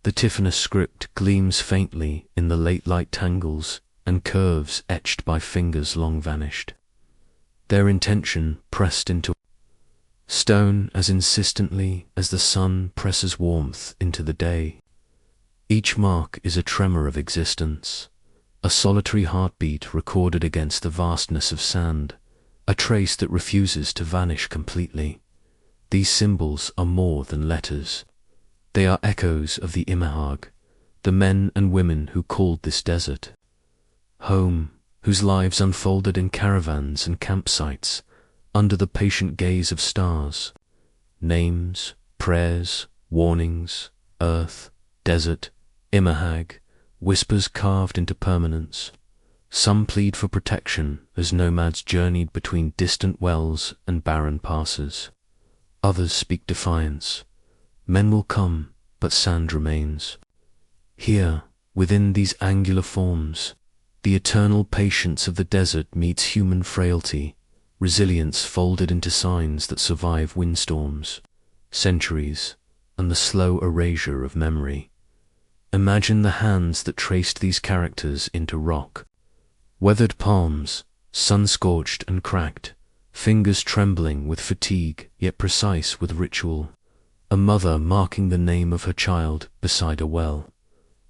the Tiffinus script gleams faintly in the late light tangles and curves etched by fingers long vanished, their intention pressed into stone as insistently as the sun presses warmth into the day. Each mark is a tremor of existence, a solitary heartbeat recorded against the vastness of sand, a trace that refuses to vanish completely. These symbols are more than letters. They are echoes of the Immerhag, the men and women who called this desert. home, whose lives unfolded in caravans and campsites, under the patient gaze of stars. Names, prayers, warnings, earth, desert, immerhag, whispers carved into permanence. Some plead for protection as nomads journeyed between distant wells and barren passes. Others speak defiance. Men will come, but sand remains. Here, within these angular forms, the eternal patience of the desert meets human frailty, resilience folded into signs that survive windstorms, centuries, and the slow erasure of memory. Imagine the hands that traced these characters into rock. Weathered palms, sun-scorched and cracked, fingers trembling with fatigue yet precise with ritual. A mother marking the name of her child beside a well.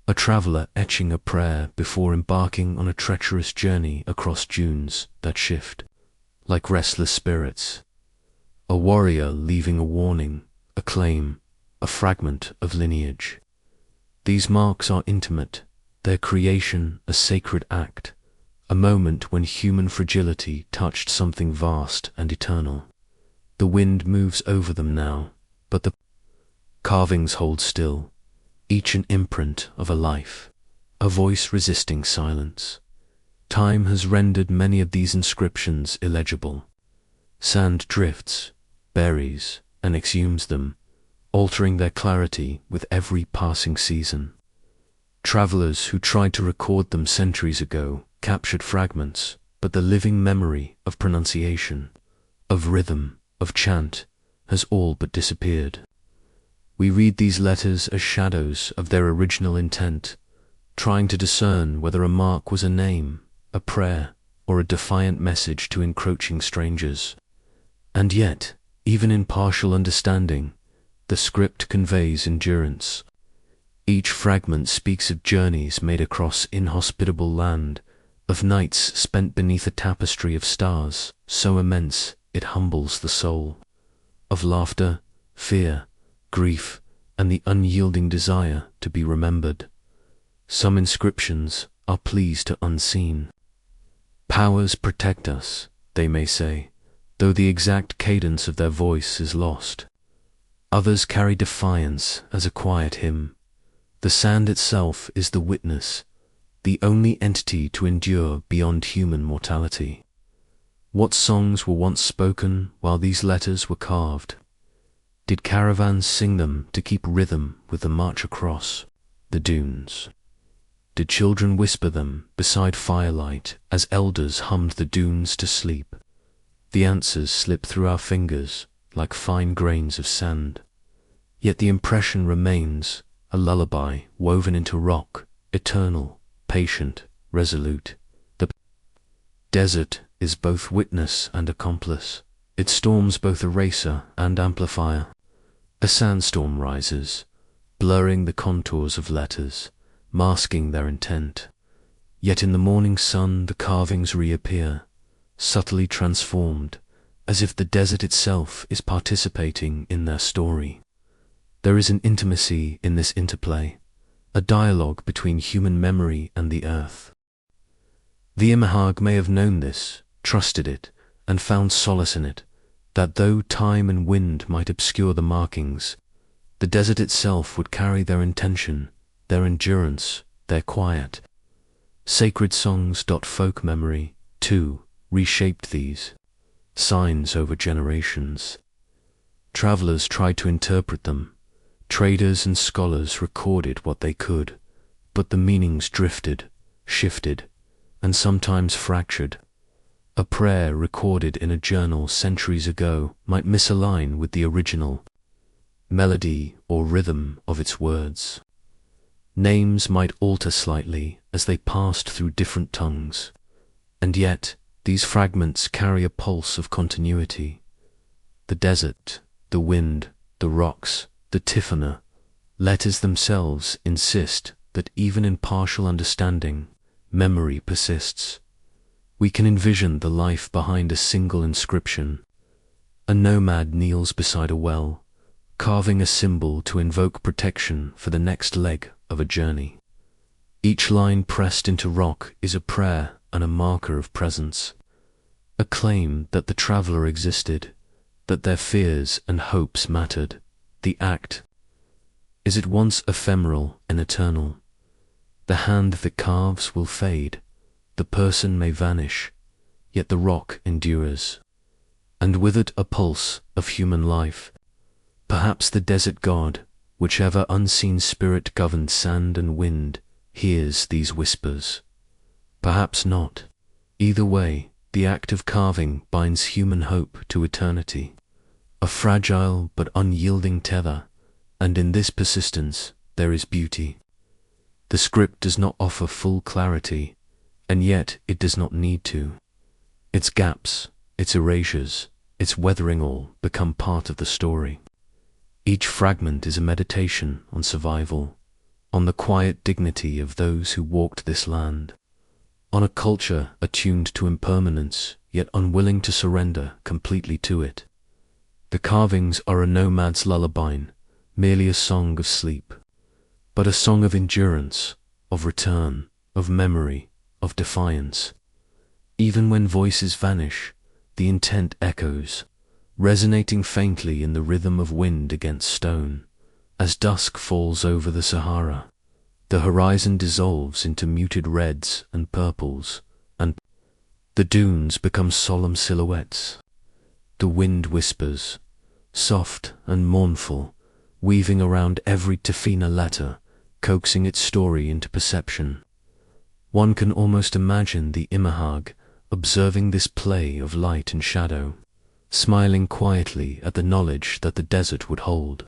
A traveler etching a prayer before embarking on a treacherous journey across dunes that shift, like restless spirits. A warrior leaving a warning, a claim, a fragment of lineage. These marks are intimate, their creation a sacred act, a moment when human fragility touched something vast and eternal. The wind moves over them now, but the carvings hold still, each an imprint of a life, a voice resisting silence. Time has rendered many of these inscriptions illegible. Sand drifts, buries, and exhumes them, altering their clarity with every passing season. Travelers who tried to record them centuries ago captured fragments, but the living memory of pronunciation, of rhythm, of chant, has all but disappeared. We read these letters as shadows of their original intent, trying to discern whether a mark was a name, a prayer, or a defiant message to encroaching strangers. And yet, even in partial understanding, the script conveys endurance. Each fragment speaks of journeys made across inhospitable land, of nights spent beneath a tapestry of stars so immense it humbles the soul, of laughter, fear, grief, and the unyielding desire to be remembered. Some inscriptions are pleas to unseen. Powers protect us, they may say, though the exact cadence of their voice is lost. Others carry defiance as a quiet hymn. The sand itself is the witness, the only entity to endure beyond human mortality. What songs were once spoken while these letters were carved? Did caravans sing them to keep rhythm with the march across the dunes? Did children whisper them beside firelight as elders hummed the dunes to sleep? The answers slip through our fingers like fine grains of sand. Yet the impression remains, a lullaby woven into rock, eternal, patient, resolute. The desert is both witness and accomplice. Its storms both eraser and amplifier. A sandstorm rises, blurring the contours of letters, masking their intent. Yet in the morning sun the carvings reappear, subtly transformed, as if the desert itself is participating in their story. There is an intimacy in this interplay, a dialogue between human memory and the earth. The immerhag may have known this, trusted it, and found solace in it, that though time and wind might obscure the markings, the desert itself would carry their intention, their endurance, their quiet. Sacred songs. Folk memory, too, reshaped these signs over generations. Travelers tried to interpret them. Traders and scholars recorded what they could, but the meanings drifted, shifted, and sometimes fractured. A prayer recorded in a journal centuries ago might misalign with the original melody or rhythm of its words. Names might alter slightly as they passed through different tongues, and yet these fragments carry a pulse of continuity. The desert, the wind, the rocks, the Tifana, letters themselves insist that even in partial understanding, memory persists. We can envision the life behind a single inscription. A nomad kneels beside a well, carving a symbol to invoke protection for the next leg of a journey. Each line pressed into rock is a prayer and a marker of presence, a claim that the traveler existed, that their fears and hopes mattered. The act is at once ephemeral and eternal. The hand that carves will fade, the person may vanish, yet the rock endures, and with it a pulse of human life. Perhaps the desert god, whichever unseen spirit governed sand and wind, hears these whispers. Perhaps not. Either way, the act of carving binds human hope to eternity, a fragile but unyielding tether, and in this persistence there is beauty. The script does not offer full clarity, and yet it does not need to. Its gaps, its erasures, its weathering all become part of the story. Each fragment is a meditation on survival, on the quiet dignity of those who walked this land, on a culture attuned to impermanence, yet unwilling to surrender completely to it. The carvings are a nomad's lullaby, merely a song of sleep, but a song of endurance, of return, of memory, of defiance. Even when voices vanish, the intent echoes, resonating faintly in the rhythm of wind against stone. As dusk falls over the Sahara, the horizon dissolves into muted reds and purples, and the dunes become solemn silhouettes. The wind whispers, soft and mournful, weaving around every Tefina letter, coaxing its story into perception. One can almost imagine the Imahag observing this play of light and shadow, smiling quietly at the knowledge that the desert would hold.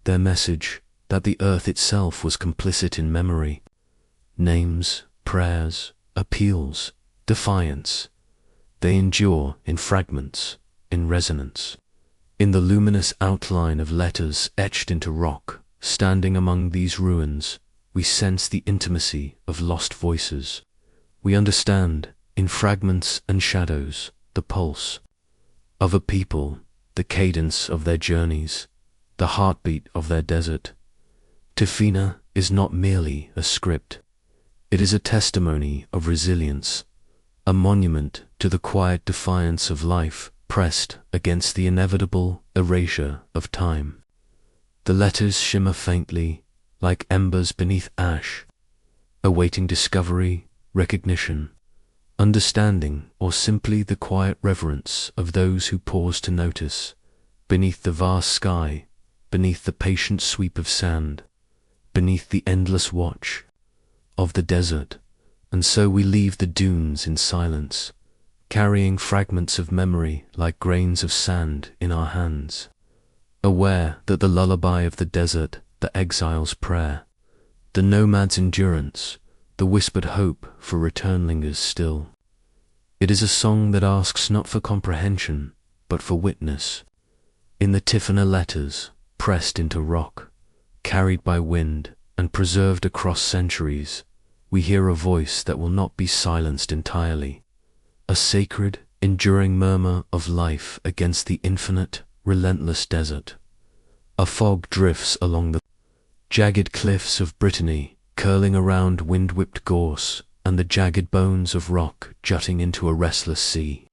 Their message, that the earth itself was complicit in memory, names, prayers, appeals, defiance, they endure in fragments, in resonance. In the luminous outline of letters etched into rock, standing among these ruins, we sense the intimacy of lost voices. We understand, in fragments and shadows, the pulse of a people, the cadence of their journeys, the heartbeat of their desert. Tefina is not merely a script. It is a testimony of resilience, a monument to the quiet defiance of life pressed against the inevitable erasure of time. The letters shimmer faintly, like embers beneath ash, awaiting discovery, recognition, understanding, or simply the quiet reverence of those who pause to notice, beneath the vast sky, beneath the patient sweep of sand, beneath the endless watch of the desert. And so we leave the dunes in silence, carrying fragments of memory like grains of sand in our hands, aware that the lullaby of the desert, the exile's prayer, the nomad's endurance, the whispered hope for return lingers still. It is a song that asks not for comprehension, but for witness. In the Tifana letters, pressed into rock, carried by wind, and preserved across centuries, we hear a voice that will not be silenced entirely, a sacred, enduring murmur of life against the infinite, relentless desert. A fog drifts along the jagged cliffs of Brittany, curling around wind-whipped gorse, and the jagged bones of rock jutting into a restless sea.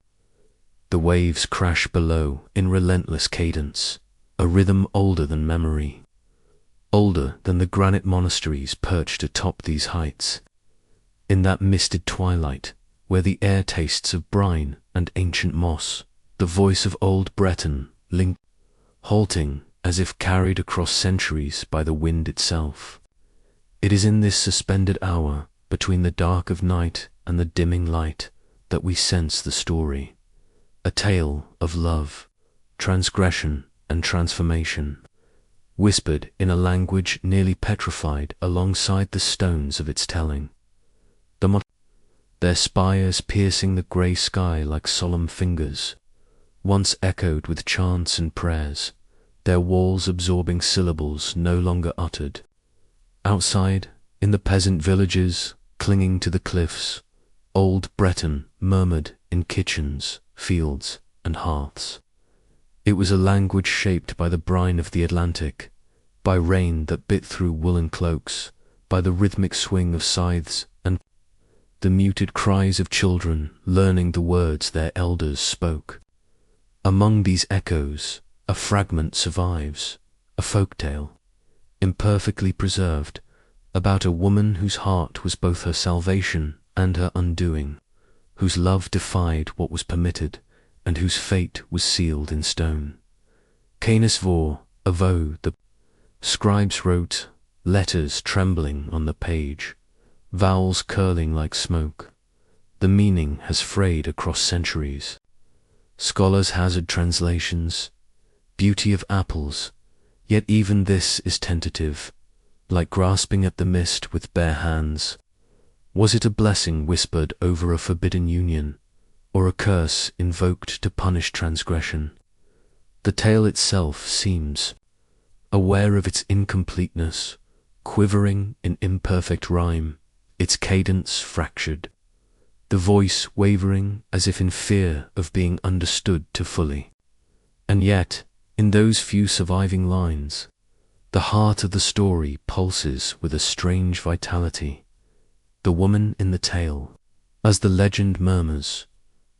The waves crash below in relentless cadence, a rhythm older than memory, older than the granite monasteries perched atop these heights. In that misted twilight, where the air tastes of brine and ancient moss, the voice of old Breton linked, halting as if carried across centuries by the wind itself. It is in this suspended hour, between the dark of night and the dimming light, that we sense the story, a tale of love, transgression, and transformation, whispered in a language nearly petrified alongside the stones of its telling. Their spires piercing the grey sky like solemn fingers, once echoed with chants and prayers, their walls absorbing syllables no longer uttered. Outside, in the peasant villages, clinging to the cliffs, old Breton murmured in kitchens, fields, and hearths. It was a language shaped by the brine of the Atlantic, by rain that bit through woolen cloaks, by the rhythmic swing of scythes and the muted cries of children learning the words their elders spoke. Among these echoes, a fragment survives, a folktale, imperfectly preserved, about a woman whose heart was both her salvation and her undoing, whose love defied what was permitted, and whose fate was sealed in stone. Canis vor, avo, the scribes wrote, letters trembling on the page, vowels curling like smoke. The meaning has frayed across centuries. Scholars hazard translations, beauty of apples, yet even this is tentative, like grasping at the mist with bare hands. Was it a blessing whispered over a forbidden union, or a curse invoked to punish transgression? The tale itself seems, aware of its incompleteness, quivering in imperfect rhyme, its cadence fractured, the voice wavering as if in fear of being understood too fully. And yet, in those few surviving lines, the heart of the story pulses with a strange vitality. The woman in the tale, as the legend murmurs,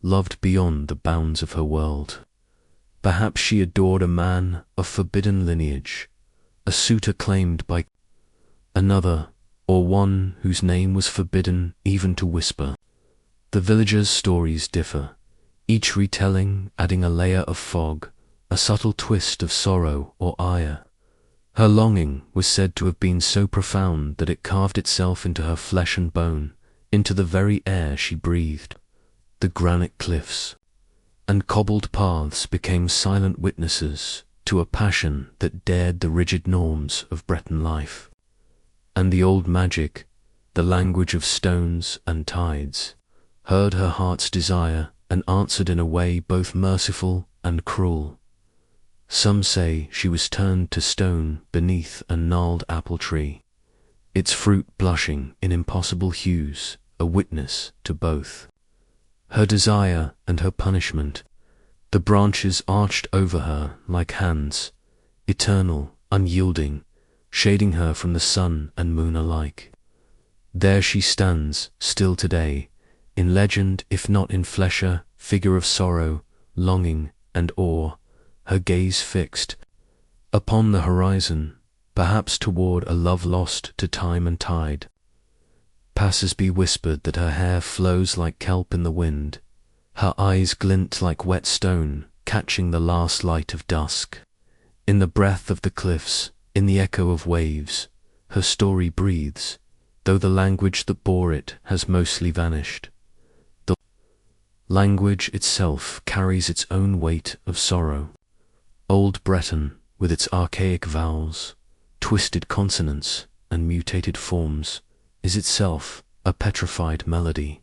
loved beyond the bounds of her world. Perhaps she adored a man of forbidden lineage, a suitor claimed by another, or one whose name was forbidden even to whisper. The villagers' stories differ, each retelling adding a layer of fog, a subtle twist of sorrow or ire. Her longing was said to have been so profound that it carved itself into her flesh and bone, into the very air she breathed. The granite cliffs and cobbled paths became silent witnesses to a passion that dared the rigid norms of Breton life. And the old magic, the language of stones and tides, heard her heart's desire and answered in a way both merciful and cruel. Some say she was turned to stone beneath a gnarled apple tree, its fruit blushing in impossible hues, a witness to both. Her desire and her punishment, the branches arched over her like hands, eternal, unyielding, shading her from the sun and moon alike. There she stands, still today, in legend if not in flesher, figure of sorrow, longing, and awe, her gaze fixed upon the horizon, perhaps toward a love lost to time and tide. Passers-by whispered that her hair flows like kelp in the wind, her eyes glint like wet stone, catching the last light of dusk. In the breath of the cliffs, in the echo of waves, her story breathes, though the language that bore it has mostly vanished. The language itself carries its own weight of sorrow. Old Breton, with its archaic vowels, twisted consonants, and mutated forms, is itself a petrified melody.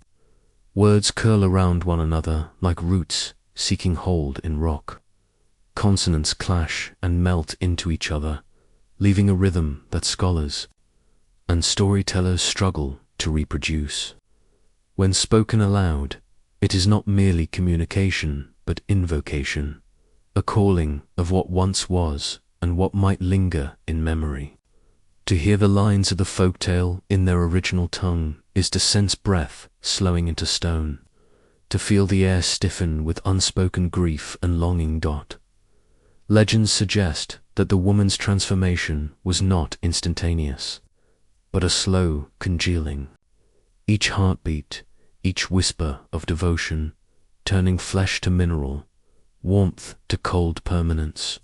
Words curl around one another like roots seeking hold in rock. Consonants clash and melt into each other, leaving a rhythm that scholars and storytellers struggle to reproduce. When spoken aloud, it is not merely communication, but invocation, a calling of what once was and what might linger in memory. To hear the lines of the folktale in their original tongue is to sense breath slowing into stone, to feel the air stiffen with unspoken grief and longing. Legends suggest that the woman's transformation was not instantaneous, but a slow congealing. Each heartbeat, each whisper of devotion, turning flesh to mineral, warmth to cold permanence.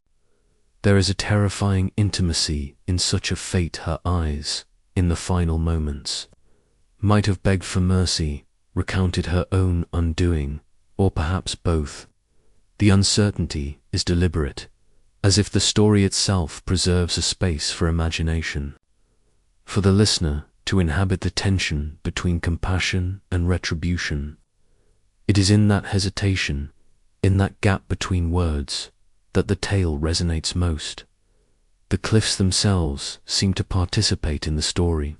There is a terrifying intimacy in such a fate. Her eyes, in the final moments, might have begged for mercy, recounted her own undoing, or perhaps both. The uncertainty is deliberate, as if the story itself preserves a space for imagination, for the listener to inhabit the tension between compassion and retribution. It is in that hesitation, in that gap between words, that the tale resonates most. The cliffs themselves seem to participate in the story.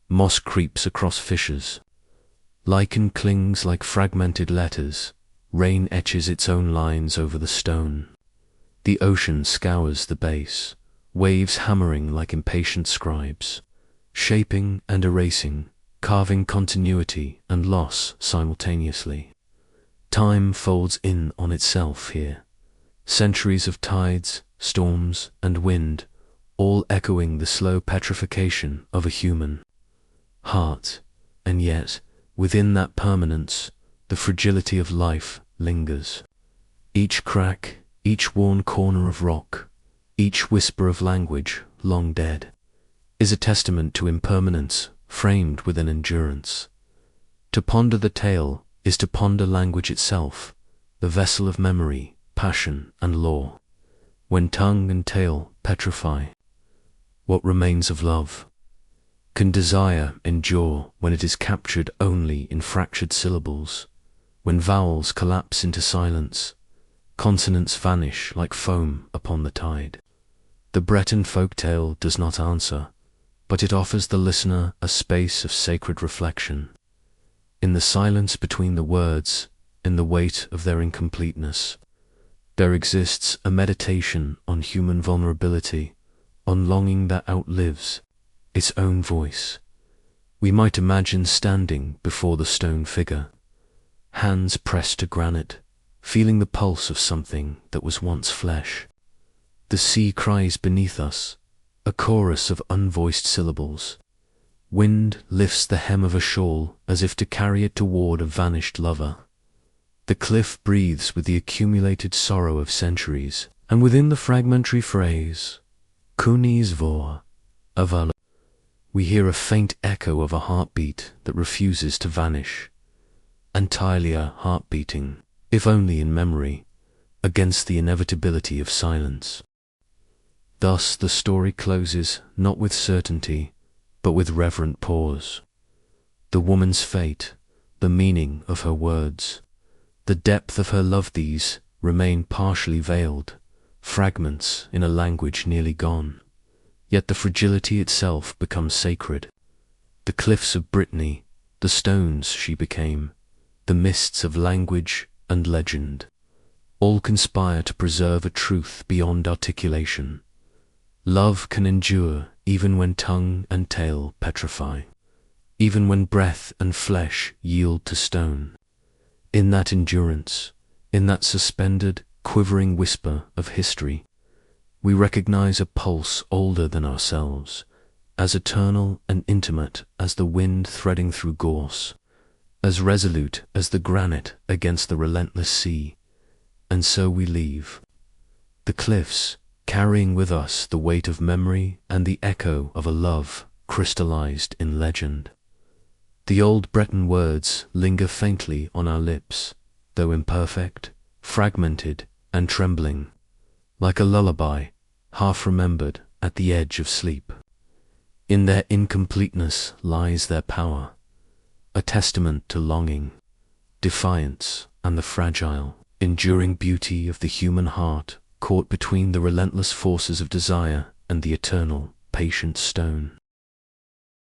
Moss creeps across fissures. Lichen clings like fragmented letters. Rain etches its own lines over the stone. The ocean scours the base, waves hammering like impatient scribes. shaping and erasing, carving continuity and loss simultaneously. Time folds in on itself here. Centuries of tides, storms, and wind, all echoing the slow petrification of a human heart, and yet, within that permanence, the fragility of life lingers. Each crack, each worn corner of rock, each whisper of language long dead, is a testament to impermanence framed with an endurance. To ponder the tale is to ponder language itself, the vessel of memory, passion, and law. When tongue and tale petrify, what remains of love? Can desire endure when it is captured only in fractured syllables? When vowels collapse into silence, consonants vanish like foam upon the tide. The Breton folktale does not answer, but it offers the listener a space of sacred reflection. In the silence between the words, in the weight of their incompleteness, there exists a meditation on human vulnerability, on longing that outlives its own voice. We might imagine standing before the stone figure, hands pressed to granite, feeling the pulse of something that was once flesh. The sea cries beneath us, a chorus of unvoiced syllables. Wind lifts the hem of a shawl as if to carry it toward a vanished lover. The cliff breathes with the accumulated sorrow of centuries, and within the fragmentary phrase, "Kunis vor aval," we hear a faint echo of a heartbeat that refuses to vanish. Antilia heart beating, if only in memory, against the inevitability of silence. Thus the story closes not with certainty, but with reverent pause. The woman's fate, the meaning of her words, the depth of her love, these remain partially veiled, fragments in a language nearly gone. Yet the fragility itself becomes sacred. The cliffs of Brittany, the stones she became, the mists of language and legend, all conspire to preserve a truth beyond articulation. Love can endure even when tongue and tale petrify, even when breath and flesh yield to stone. In that endurance, in that suspended, quivering whisper of history, we recognize a pulse older than ourselves, as eternal and intimate as the wind threading through gorse, as resolute as the granite against the relentless sea. And so we leave the cliffs, carrying with us the weight of memory and the echo of a love crystallized in legend. The old Breton words linger faintly on our lips, though imperfect, fragmented, and trembling, like a lullaby, half remembered at the edge of sleep. In their incompleteness lies their power, a testament to longing, defiance, and the fragile, enduring beauty of the human heart caught between the relentless forces of desire and the eternal, patient stone.